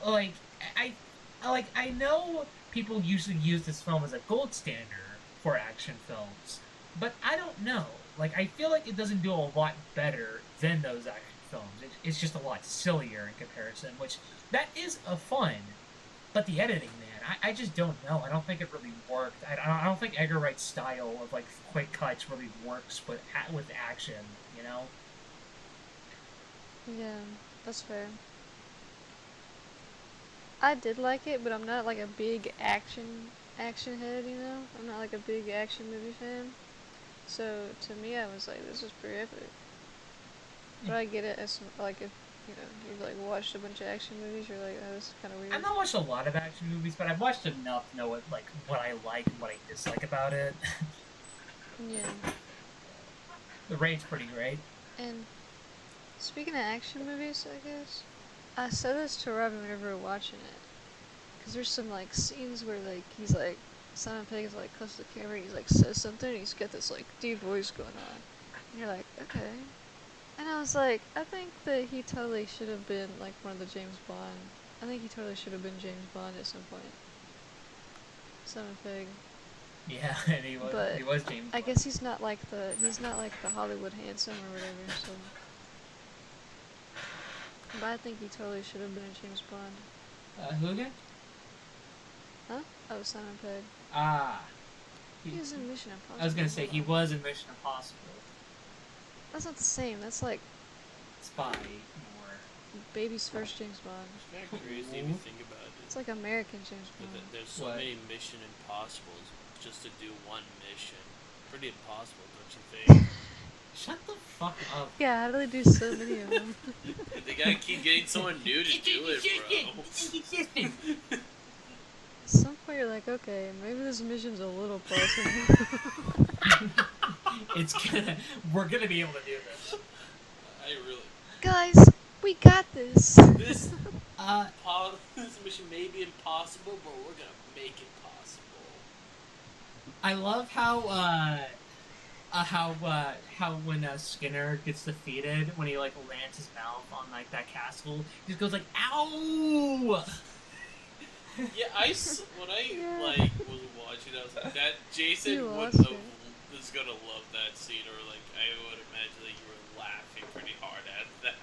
I know people usually use this film as a gold standard for action films, but I don't know. Like, I feel like it doesn't do a lot better than those action films. It's just a lot sillier in comparison, which that is a fun. But the editing, man, I just don't know. I don't think it really worked. I don't think Edgar Wright's style of like quick cuts really works with action. You know? Yeah, that's fair. I did like it, but I'm not like a big action head, you know? I'm not like a big action movie fan. So to me, I was like, this is pretty epic. But I get it as like if you've like watched a bunch of action movies, you're like, oh, this is kind of weird. I've not watched a lot of action movies, but I've watched enough to know what I like and what I dislike about it. Yeah. The rate's pretty great. And speaking of action movies, I guess I said this to Robin whenever we were watching it, because there's some like scenes where like he's like Simon Pegg is like close to the camera and he's like says something and he's got this like deep voice going on, And you're like, okay. And I was like, I think that he totally should have been like one of the James Bond. I think he totally should have been James Bond at some point. Simon Pegg. Yeah, and he But was James I Bond. guess he's not like the Hollywood handsome or whatever. So, but I think he totally should have been a James Bond. Who again? Huh? Oh, Simon Pegg. Ah. He was in Mission Impossible. I was gonna say he was in Mission Impossible. That's not the same. That's like Spy more. baby's first James Bond. It's kind of crazy if you think about it. It's like American James But Bond. there's so What? many Mission Impossibles just to do one mission. Pretty impossible, don't you think? Shut the fuck up. Yeah, how do they do so many of them? They gotta keep getting someone new to do it, bro. At some point you're like, okay, maybe this mission's a little possible. We're gonna be able to do this. I really. Guys, we got this. This mission may be impossible, but we're gonna make it possible. I love how when Skinner gets defeated, when he like lands his mouth on like that castle, he just goes like, "Ow!" Yeah, when I Yeah. like was watching, I was like, that Jason You would lost have, it. is gonna love that scene, or like I would imagine that you were laughing pretty hard at that.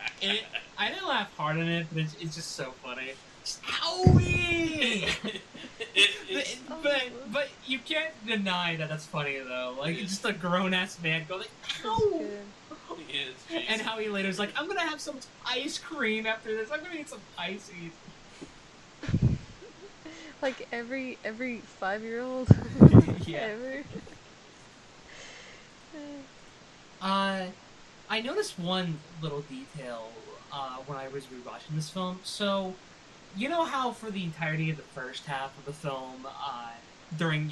I didn't laugh hard on it, but it's just so funny. Just, owie! but you can't deny that that's funny though. Like it's just a grown ass man going like, That's "Ow!" good. Yeah, it's Jason. And how he later's like, "I'm gonna have some ice cream after this. I'm gonna eat some ices." Like every 5-year-old. Yeah. Ever. I noticed one little detail when I was rewatching this film. So, you know how for the entirety of the first half of the film, during,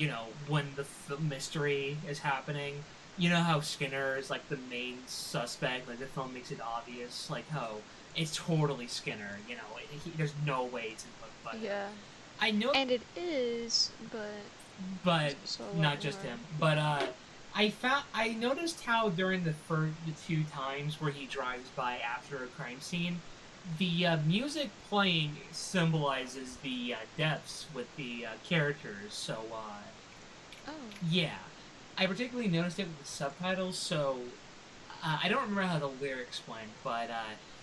when the mystery is happening, you know how Skinner is, like, the main suspect, like, the film makes it obvious, like, it's totally Skinner, there's no way to look but Yeah. I know, And it is, but so a lot not just more. him. But I noticed how during the two times where he drives by after a crime scene, the music playing symbolizes the deaths with the characters. So Oh. yeah, I particularly noticed it with the subtitles. So I don't remember how the lyrics went, but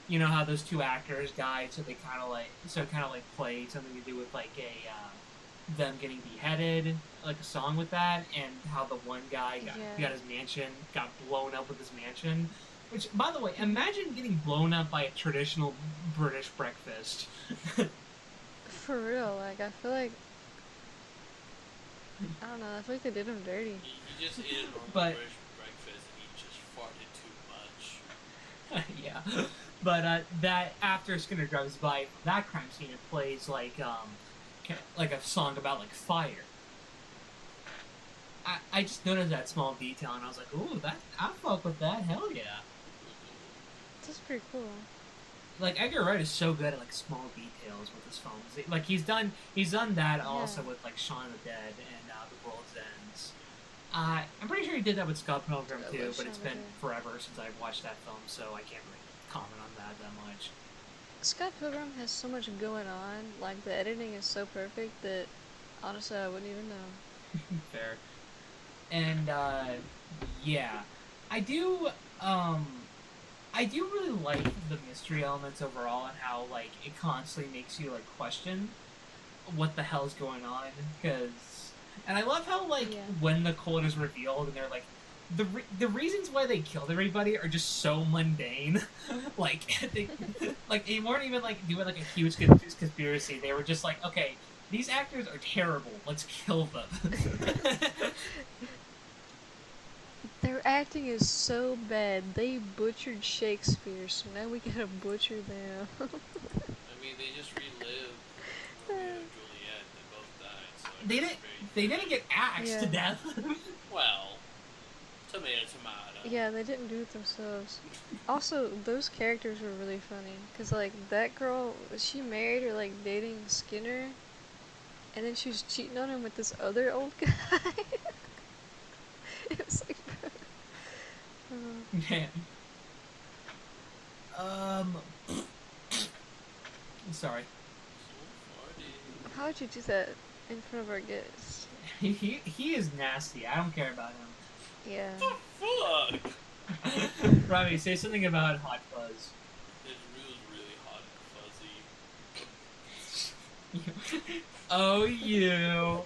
you know how those two actors died, so they kind of like played something to do with like them getting beheaded, like a song with that, and how the one guy got his mansion, got blown up with his mansion. Which, by the way, imagine getting blown up by a traditional British breakfast. For real, like I feel like I don't know. I feel like they did him dirty. You just ate a normal But- British breakfast and you just farted too much. Yeah, but that after Skinner drives by that crime scene, it plays like a song about like fire. I just noticed that small detail and I was like, ooh, I fuck with that. Hell yeah! That's pretty cool. Like Edgar Wright is so good at like small details with his films. Like he's done that also with like Shaun of the Dead and The World's Ends. I'm pretty sure he did that with Scott Pilgrim I too, love but it's Shaun of the been Dead. forever since I've watched that film, so I can't really comment on that much. Scott Pilgrim has so much going on. Like the editing is so perfect that honestly I wouldn't even know. Fair. And yeah, I do really like the mystery elements overall and how like it constantly makes you like question what the hell's going on, and I love how like when the code is revealed and they're like the reasons why they killed everybody are just so mundane. Like they weren't even like doing like a huge conspiracy. They were just like, okay, these actors are terrible. Let's kill them. Their acting is so bad. They butchered Shakespeare, so now we gotta butcher them. I mean, they just relived Romeo and Juliet. They both died. So They didn't get axed to death. Well, tomato. Yeah, they didn't do it themselves. Also, those characters were really funny. Cause like that girl, was she married or like dating Skinner? And then she was cheating on him with this other old guy. It was like, Man. Sorry. How would you do that in front of our guests? He is nasty. I don't care about him. Yeah. What the fuck? Robbie, say something about Hot Fuzz. His room's really hot and fuzzy. Oh, you.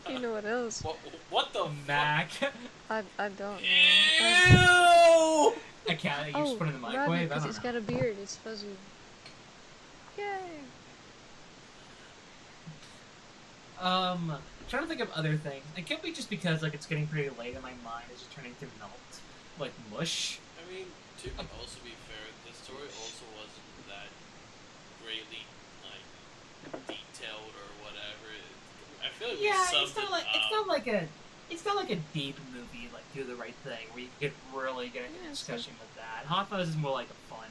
You know what else? What the Mac. I don't know. Ew! I can't. You just put it in the microwave. Because he's got a beard. It's fuzzy. Yay! Trying to think of other things. It could be just because like it's getting pretty late and my mind is just turning to melt, like mush. I mean, to also be fair, the story also wasn't that greatly like detailed or whatever. I feel like it's not like a deep movie like Do the Right Thing where you could really get into discussion with that. Hot Fuzz is more like a fun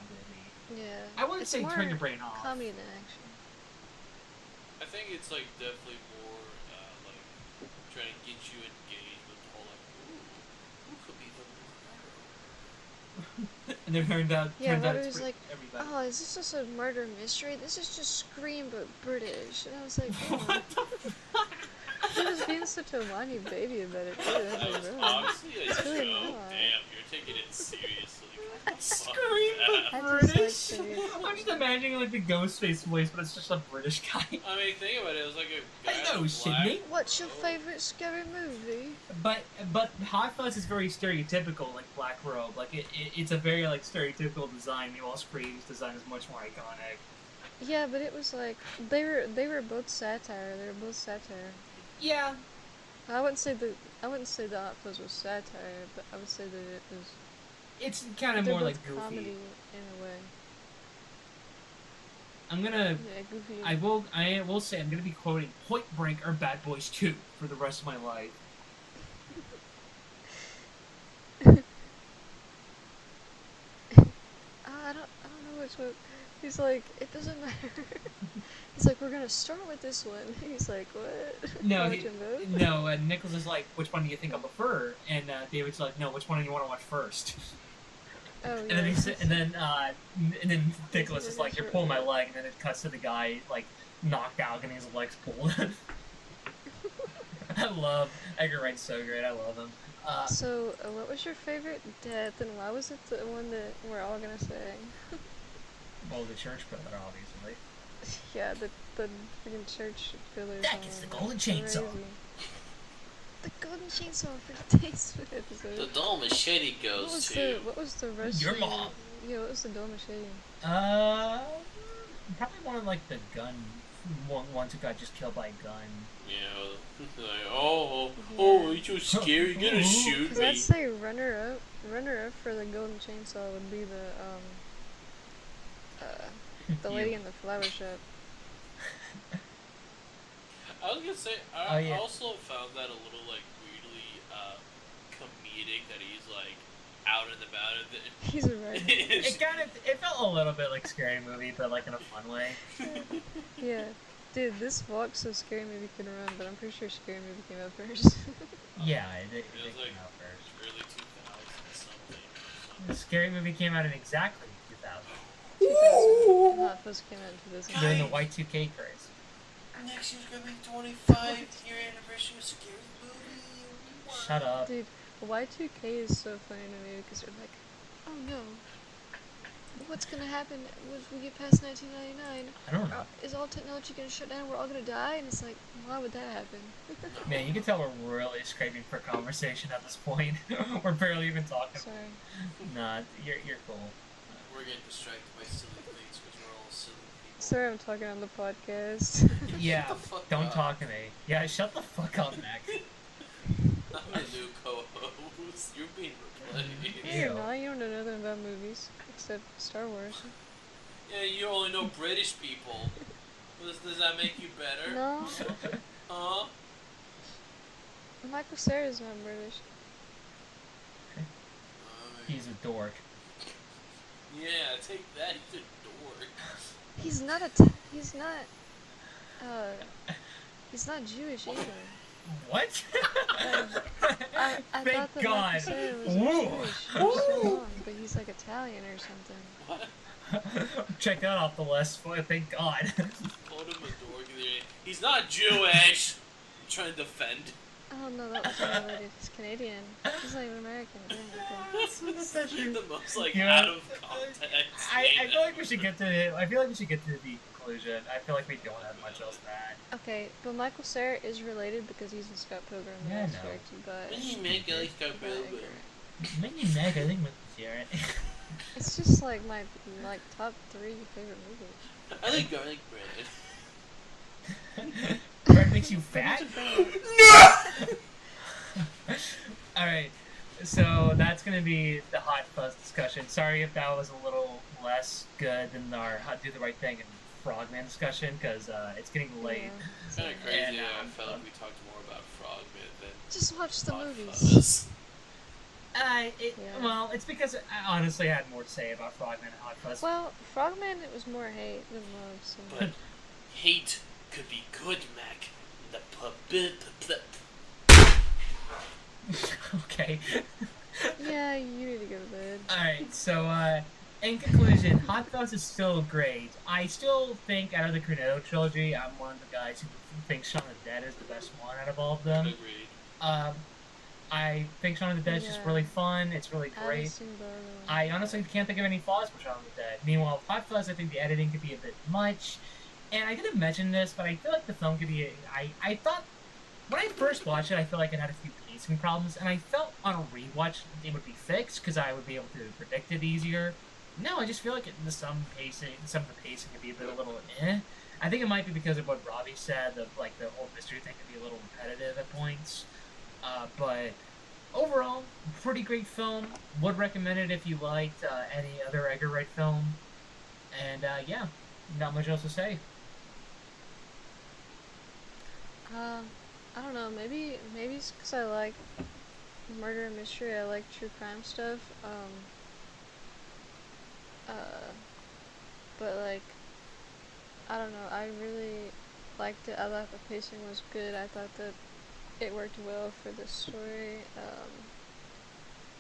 movie. Yeah. I wouldn't say turn your brain off. Comedy than action. I think it's like definitely more like trying to get you engaged with the whole like, ooh, who could be the murderer? And then turned out Robbie it's like, everybody. oh, is this just a murder mystery? This is just Scream but British. And I was like, oh. What the fuck? He was being such a whiny baby about it too. I was That like, was really? obviously a It's really joke. not. Damn, you're taking it seriously. Scream I but just British. like the- I'm just imagining like the Ghostface voice, but it's just a British guy. I mean, think about it. It was like a guy Hello, in black. Sydney. What's your favorite scary movie? But Hot Fuzz is very stereotypical, like Black Robe. Like it's a very like stereotypical design. Meanwhile, Scream's design is much more iconic. Yeah, but it was like they were both satire. They were both satire. Yeah. I wouldn't say the Hot Fuzz was satire, but I would say that it was. It's kind of They're more both like goofy. comedy in a way. I'm gonna. Yeah, goofy. I will say I'm gonna be quoting Point Break or Bad Boys 2 for the rest of my life. I don't know which one. He's like, it doesn't matter. He's like, we're gonna start with this one. He's like, what? No, Watching both? no. Nicholas is like, which one do you think I prefer? And David's like, no, which one do you want to watch first? Oh, And yeah. then Nicholas is like, you're pulling my leg, and then it cuts to the guy like knocked out and his legs pulled. I love Edgar Wright's so great. I love him. So, what was your favorite death, and why was it the one that we're all gonna say? Well, the church brother, obviously. Yeah, the freaking church pillars. That gets the golden chainsaw. Crazy. The golden chainsaw for today's episode. The dull machete goes to. What was the rest? Your mom. Yeah, what was the dull machete? Probably one of like the gun ones who got just killed by a gun. You know, like, oh, you're so scary. You're gonna shoot Because me. I'd say runner up for the golden chainsaw would be the lady in the flower shop. I was gonna say, I also found that a little like weirdly comedic that he's like out and about. He's right. It felt a little bit like Scary Movie, but like in a fun way. Yeah. Dude, this walk so Scary Movie can run, but I'm pretty sure Scary Movie came out first. Yeah, it It came was like out first. early 2000 something. The Scary Movie came out in exactly 2000. 2000. And Hot Fuzz came out in 2000. During the Y2K craze. Next year's gonna be 25-year anniversary of Scary Movie. Shut up. Dude, Y2K is so funny to me because they're like, oh no, what's gonna happen once we get past 1999? I don't know. Is all technology gonna shut down? We're all gonna die? And it's like, why would that happen? Man, you can tell we're really scraping for conversation at this point. We're barely even talking. Sorry. Nah, you're cool. We're getting distracted by silly things because we're all silly people. Sorry, I'm talking on the podcast. Yeah, Shut the fuck don't up. talk to me. Yeah, shut the fuck up, Max. I'm a new co-host. You're being replaced. No, you're not. You don't know nothing about movies except Star Wars. Yeah, you only know British people. Does that make you better? No, Huh? Michael Cera's not British. He's a dork. Yeah, take that. He's a dork. He's not Jewish either. What? I Thank thought that God. Michael Cera was Woo. Jewish for so long, but he's like Italian or something. What? Check that off the list. Thank God. Called him a dork. He's not Jewish. I'm trying to defend. Oh no, that was unrelated. He's Canadian. He's like American. That's the most like You know, out of context. I feel like we should get to. I feel like we should get to the conclusion. I feel like we don't have much else to add. Okay, but Michael Cera is related because he's in Scott Pilgrim. Yeah, I That's know. directed by. He make it like Scott by Pilgrim. Edgar. Maybe Meg. I think with Jared. It's just like my top 3 favorite movies. I think garlic bread. Bread makes you fat. No! Alright, so that's going to be the Hot Fuzz discussion. Sorry if that was a little less good than our Do the Right Thing and Frogman discussion, because it's getting late. Yeah. It's kind of crazy. And, I felt like we talked more about Frogman than Just watch the Hot movies. Fuzz. Yeah. Well, it's because I honestly had more to say about Frogman and Hot Fuzz. Well, Frogman, it was more hate than love. So. But hate could be good, Mac. The Okay. Yeah, you need to go to bed. Alright, so, in conclusion, Hot Fuzz is still great. I still think out of the Cornetto trilogy, I'm one of the guys who thinks Shaun of the Dead is the best one out of all of them. Agreed. I think Shaun of the Dead is just really fun. It's really I haven't great. seen both of them. I honestly can't think of any flaws for Shaun of the Dead. Meanwhile, with Hot Fuzz, I think the editing could be a bit much. And I didn't mention this, but I feel like the film could be... I thought... When I first watched it, I felt like it had a few pacing problems, and I felt on a rewatch it would be fixed, because I would be able to predict it easier. No, I just feel like some of the pacing could be a little eh. I think it might be because of what Robbie said, the whole mystery thing could be a little repetitive at points. But overall, pretty great film. Would recommend it if you liked any other Edgar Wright film. And yeah, not much else to say. I don't know, maybe it's because I like murder and mystery, I like true crime stuff, but like, I don't know, I really liked it. I thought the pacing was good. I thought that it worked well for the story. I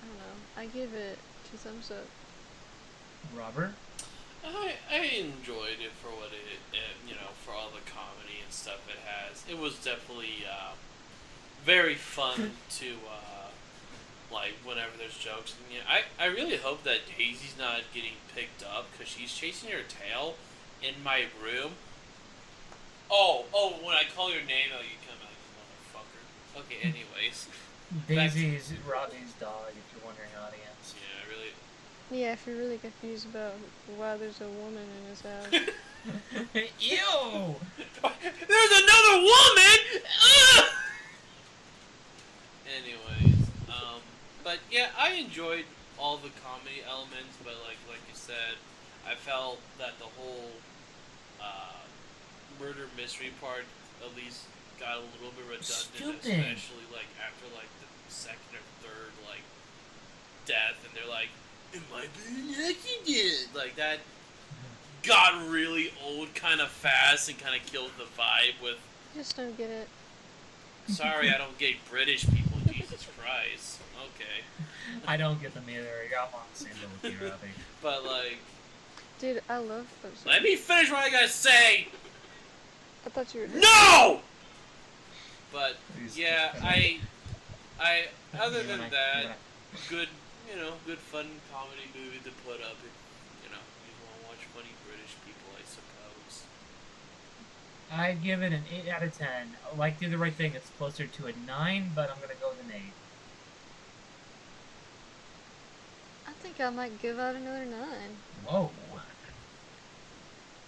don't know, I give it 2 thumbs up. Robert? I enjoyed it for what it for all the comedy and stuff it has. It was definitely very fun to like whenever there's jokes. And, I really hope that Daisy's not getting picked up because she's chasing her tail in my room. Oh, when I call your name, you come out, you motherfucker. Okay, anyways. Daisy's Robbie's dog, if you're wondering, audience. Yeah, really. Yeah, if you're really confused about why there's a woman in his house. Ew! There's another woman! Ugh! Anyways, but yeah, I enjoyed all the comedy elements, but like you said, I felt that the whole murder mystery part at least got a little bit redundant, Stupid. especially like after like the second or third like death, and they're like, "It might be an accident," like that. Got really old kind of fast and kind of killed the vibe with... I just don't get it. Sorry, I don't get British people, Jesus Christ. Okay. I don't get them either. I'm on the same level with you, Robbie. But, like... Dude, I love Fuzz. Let me finish what I gotta say! I thought you were... No! But, Please, yeah, just I other You than wanna- that, you wanna- good, good fun comedy movie to put up. You want to watch funny British people, I suppose. I'd give it an 8 out of 10. Like Do the Right Thing, it's closer to a 9, but I'm gonna go with an 8. I think I might give out another 9. Whoa.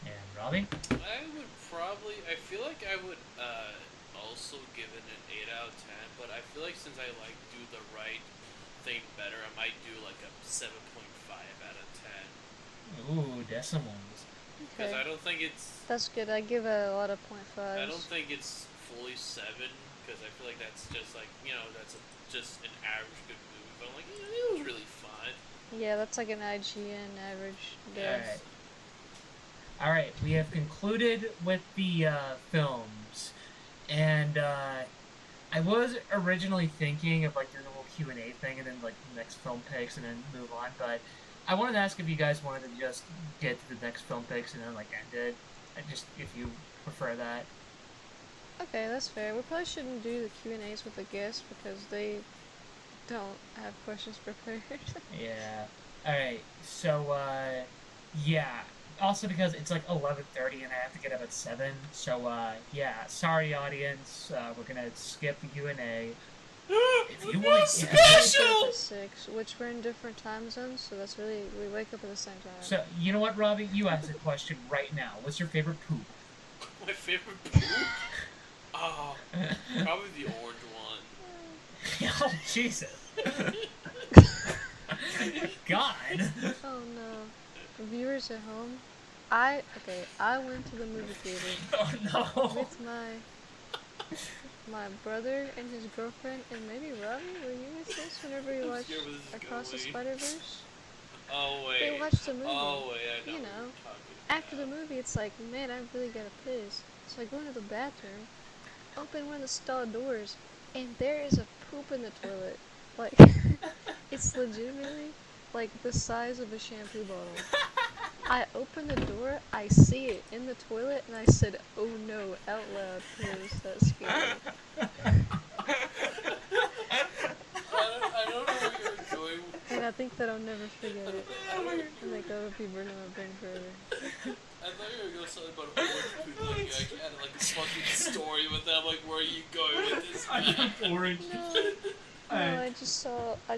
And Robbie? I feel like I would also give it an 8 out of 10, but I feel like since I like Do the Right Thing better, I might do like a 7.5 out of 10. Ooh, decimals. Because Okay. I don't think it's... That's good. I give it a lot of .5s. I don't think it's fully 7, because I feel like that's just like, that's just an average good movie, but I'm like, it was really fun. Yeah, that's like an IGN average guess. Alright, we have concluded with the films. And I was originally thinking of like doing a little Q&A thing and then like next film picks and then move on, but I wanted to ask if you guys wanted to just get to the next film picks and then like end it. Just if you prefer that. Okay, that's fair. We probably shouldn't do the Q&As with the guests because they don't have questions prepared. Yeah. Alright, so, yeah. Also because it's like 11:30 and I have to get up at 7, so, yeah. Sorry, audience. We're gonna skip the Q&A. If you want... Special! 6, which we're in different time zones, so that's really... We wake up at the same time. So, you know what, Robbie? You ask the question right now. What's your favorite poop? My favorite poop? Oh, probably the orange one. Oh, Jesus. God. Oh no. Viewers at home, I went to the movie theater Oh, no. with my brother and his girlfriend, and maybe Robbie, were you with us whenever we watched Across the Spider-Verse? Oh, wait. They watched the movie. Oh, wait, I know You what know, you're talking after the about. movie, it's like, man, I really gotta piss. So I go into the bathroom, open one of the stall doors, and there is a poop in the toilet. Like, it's legitimately, like, the size of a shampoo bottle. I open the door, I see it in the toilet, and I said, oh no, out loud, because that scared me. I don't know what you're doing. And I think that I'll never forget it. I think that would be burning my brain forever. I thought you were going to say about orange poop, like you actually had like a fucking story with that, like where are you going with this? Orange. No, I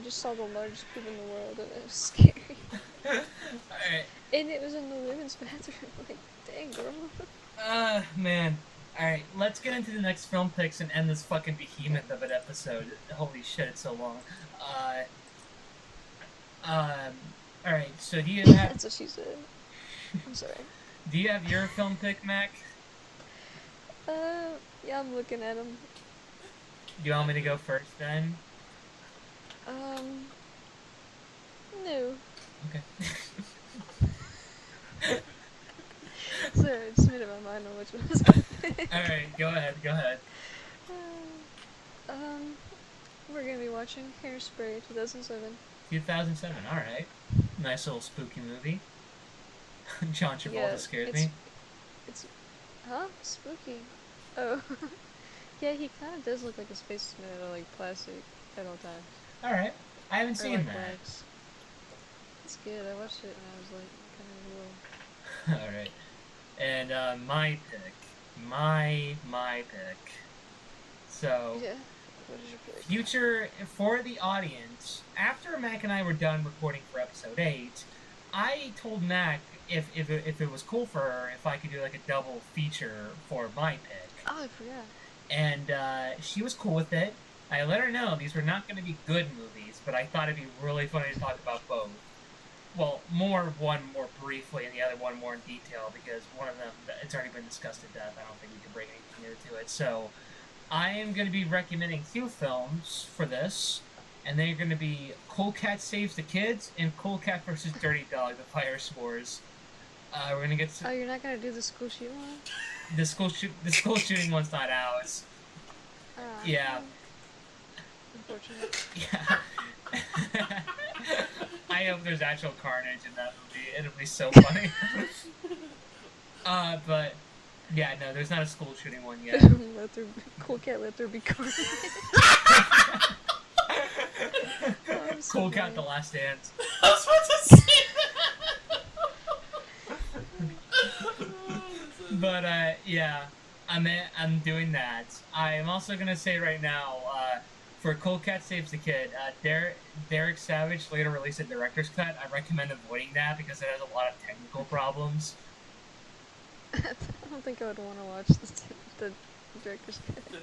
just saw the largest poop in the world, and it was scary. Alright. And it was in the women's bathroom. Like, dang, girl. Man. Alright, let's get into the next film picks and end this fucking behemoth of an episode. Holy shit, it's so long. Alright, so do you have... That's what she said. I'm sorry. Do you have your film pick, Mac? Yeah, I'm looking at them. Do you want me to go first, then? No. Okay. Sorry, I just made up my mind on which one I was gonna pick. Alright, go ahead. We're gonna be watching Hairspray 2007. 2007, alright. Nice little spooky movie. John Travolta Yeah, scared it's- me. Huh? Spooky. Oh. Yeah, he kind of does look like a spaceman or like plastic at all times. Alright, I haven't Or seen like that. wax. It's good. I watched it when I was like kind of little. Alright. And my pick. My pick. So, Yeah. What is your pick? future for the audience, after Mac and I were done recording for episode 8, I told Mac if it was cool for her if I could do like a double feature for my pick. Oh, I forgot. And she was cool with it. I let her know these were not going to be good movies, but I thought it'd be really funny to talk about both. Well, one more briefly and the other one more in detail, because one of them, it's already been discussed to death. I don't think we can bring anything new to it. So, I am going to be recommending 2 films for this, and they're going to be Cool Cat Saves the Kids and Cool Cat vs. Dirty Dog, The Fire Scores. We're going to get Oh, you're not gonna do the school shoot one? the school shooting one's not out. Yeah. Unfortunate. Yeah. I hope there's actual carnage in that movie. It'll be so funny. But yeah, no, there's not a school shooting one yet. Cool Cat let there be carnage. Oh, so Cool Cat, bad. The Last Dance. I was about to say But yeah, I'm doing that. I'm also gonna say right now, for Cool Cat Saves the Kid, Derek Savage later released a director's cut. I recommend avoiding that because it has a lot of technical problems. I don't think I would want to watch the director's cut.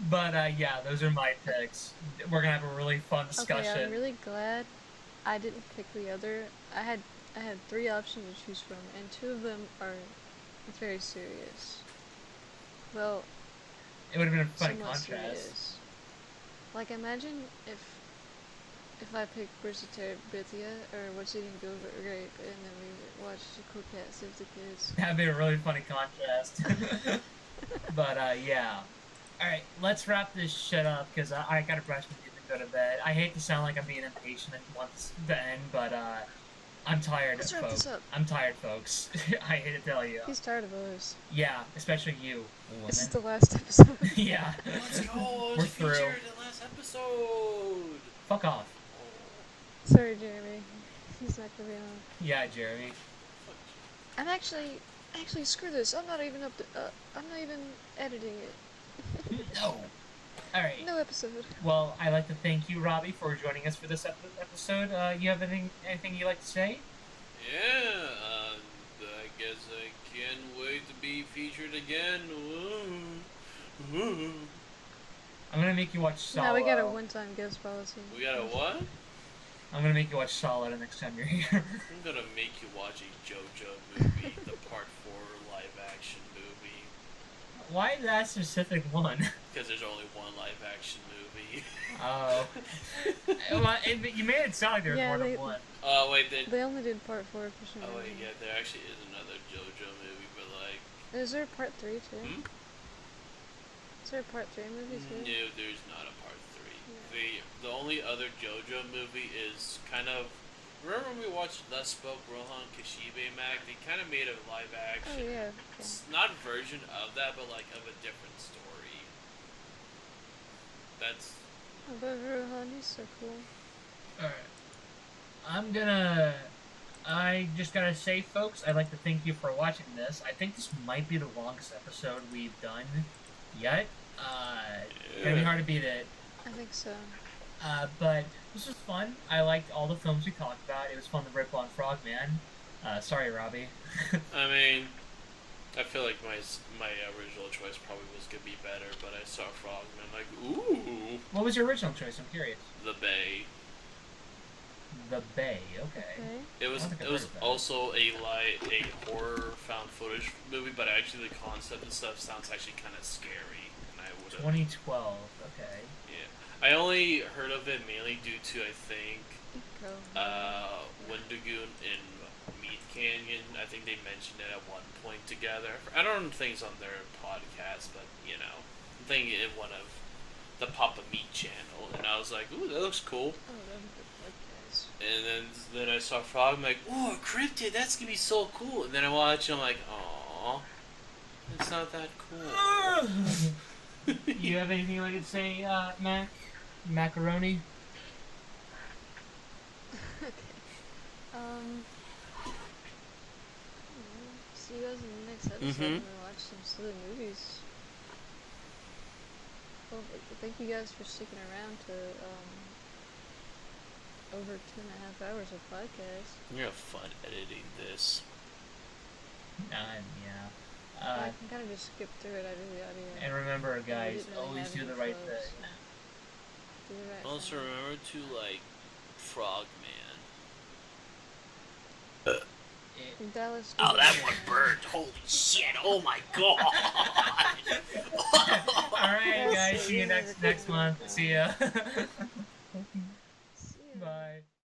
But yeah, those are my picks. We're gonna have a really fun discussion. Okay, I'm really glad I didn't pick the other. I had 3 options to choose from, and 2 of them are very serious. Well, It would have been a funny somewhat contrast. serious. Like, imagine if I picked Bridgetia or What's Eating Go Grape, and then we watched Cool Cat Saves the Kids. That'd be a really funny contrast. But yeah. Alright, let's wrap this shit up, because I gotta brush my teeth and go to bed. I hate to sound like I'm being impatient and want this to end, but, I'm tired, Let's wrap folks. this up. I'm tired, folks. I hate to tell you. He's tired of us. Yeah, especially you, woman. This is the last episode. Yeah. Let's go. We're through. Featured the last episode. Fuck off. Sorry, Jeremy. He's not gonna be on. Yeah, Jeremy. I'm actually, screw this. I'm not even I'm not even editing it. No. Alright. No episode. Well, I'd like to thank you, Robbie, for joining us for this episode. You have anything you'd like to say? Yeah, I guess I can't wait to be featured again. I'm gonna make you watch Solo. Now we got a one-time guest policy. We got a what? I'm gonna make you watch Solo the next time you're here. I'm gonna make you watch a JoJo movie, the Part 4 live-action movie. Why that specific one? Because there's only one live-action movie. Oh. Well, you made it sound like there was Yeah, more than one. Oh, wait, They only did part 4 for some Oh, wait, reason. yeah, there actually is another JoJo movie, but like... Is there a part 3 too? Hmm? Is there a part 3 movie too? No, there's not a Part 3. The only other JoJo movie is kind of... Remember when we watched Thus Spoke Rohan Kishibe Mag? They kind of made a live action. Oh yeah. Okay. It's not a version of that, but like of a different story. That's... Oh, but Rohan, he's so cool. Alright. I just gotta say, folks, I'd like to thank you for watching this. I think this might be the longest episode we've done yet. Gonna be hard to beat it. I think so. But this was fun. I liked all the films we talked about. It was fun to rip on Frogman. Sorry, Robbie. I mean, I feel like my original choice probably was gonna be better, but I saw Frogman, like, ooh. What was your original choice? I'm curious. The Bay. The Bay. Okay. Okay. It was I don't think I've heard of that. also a horror found footage movie, but actually the concept and stuff sounds actually kind of scary, and I would have. 2012. Okay. Yeah, I only heard of it mainly due to I think Go. Wendigoon in Meat Canyon. I think they mentioned it at one point together. I don't think it's on their podcast, but you know, I'm thinking in one of the Papa Meat channel, and I was like, ooh, that looks cool. Oh, that was a good podcast. And then I saw Frog, I'm like, ooh, a cryptid, that's gonna be so cool. And then I watch, I'm like, aww, it's not that cool. You have anything you'd like to say, Mac? Macaroni? Okay. See you guys in the next episode when we watch some silly movies. Well, thank you guys for sticking around to over 2.5 hours of podcast. You're gonna have fun editing this. Yeah. I can kind of just skip through it. I do the audio. And remember, guys, didn't really always have do any the right flows, thing. so do the right Also thing. remember to like Frogman. Dallas. Oh, that one burned. Holy shit. Oh my god. Alright, guys, see you next month. See ya. See ya. Bye.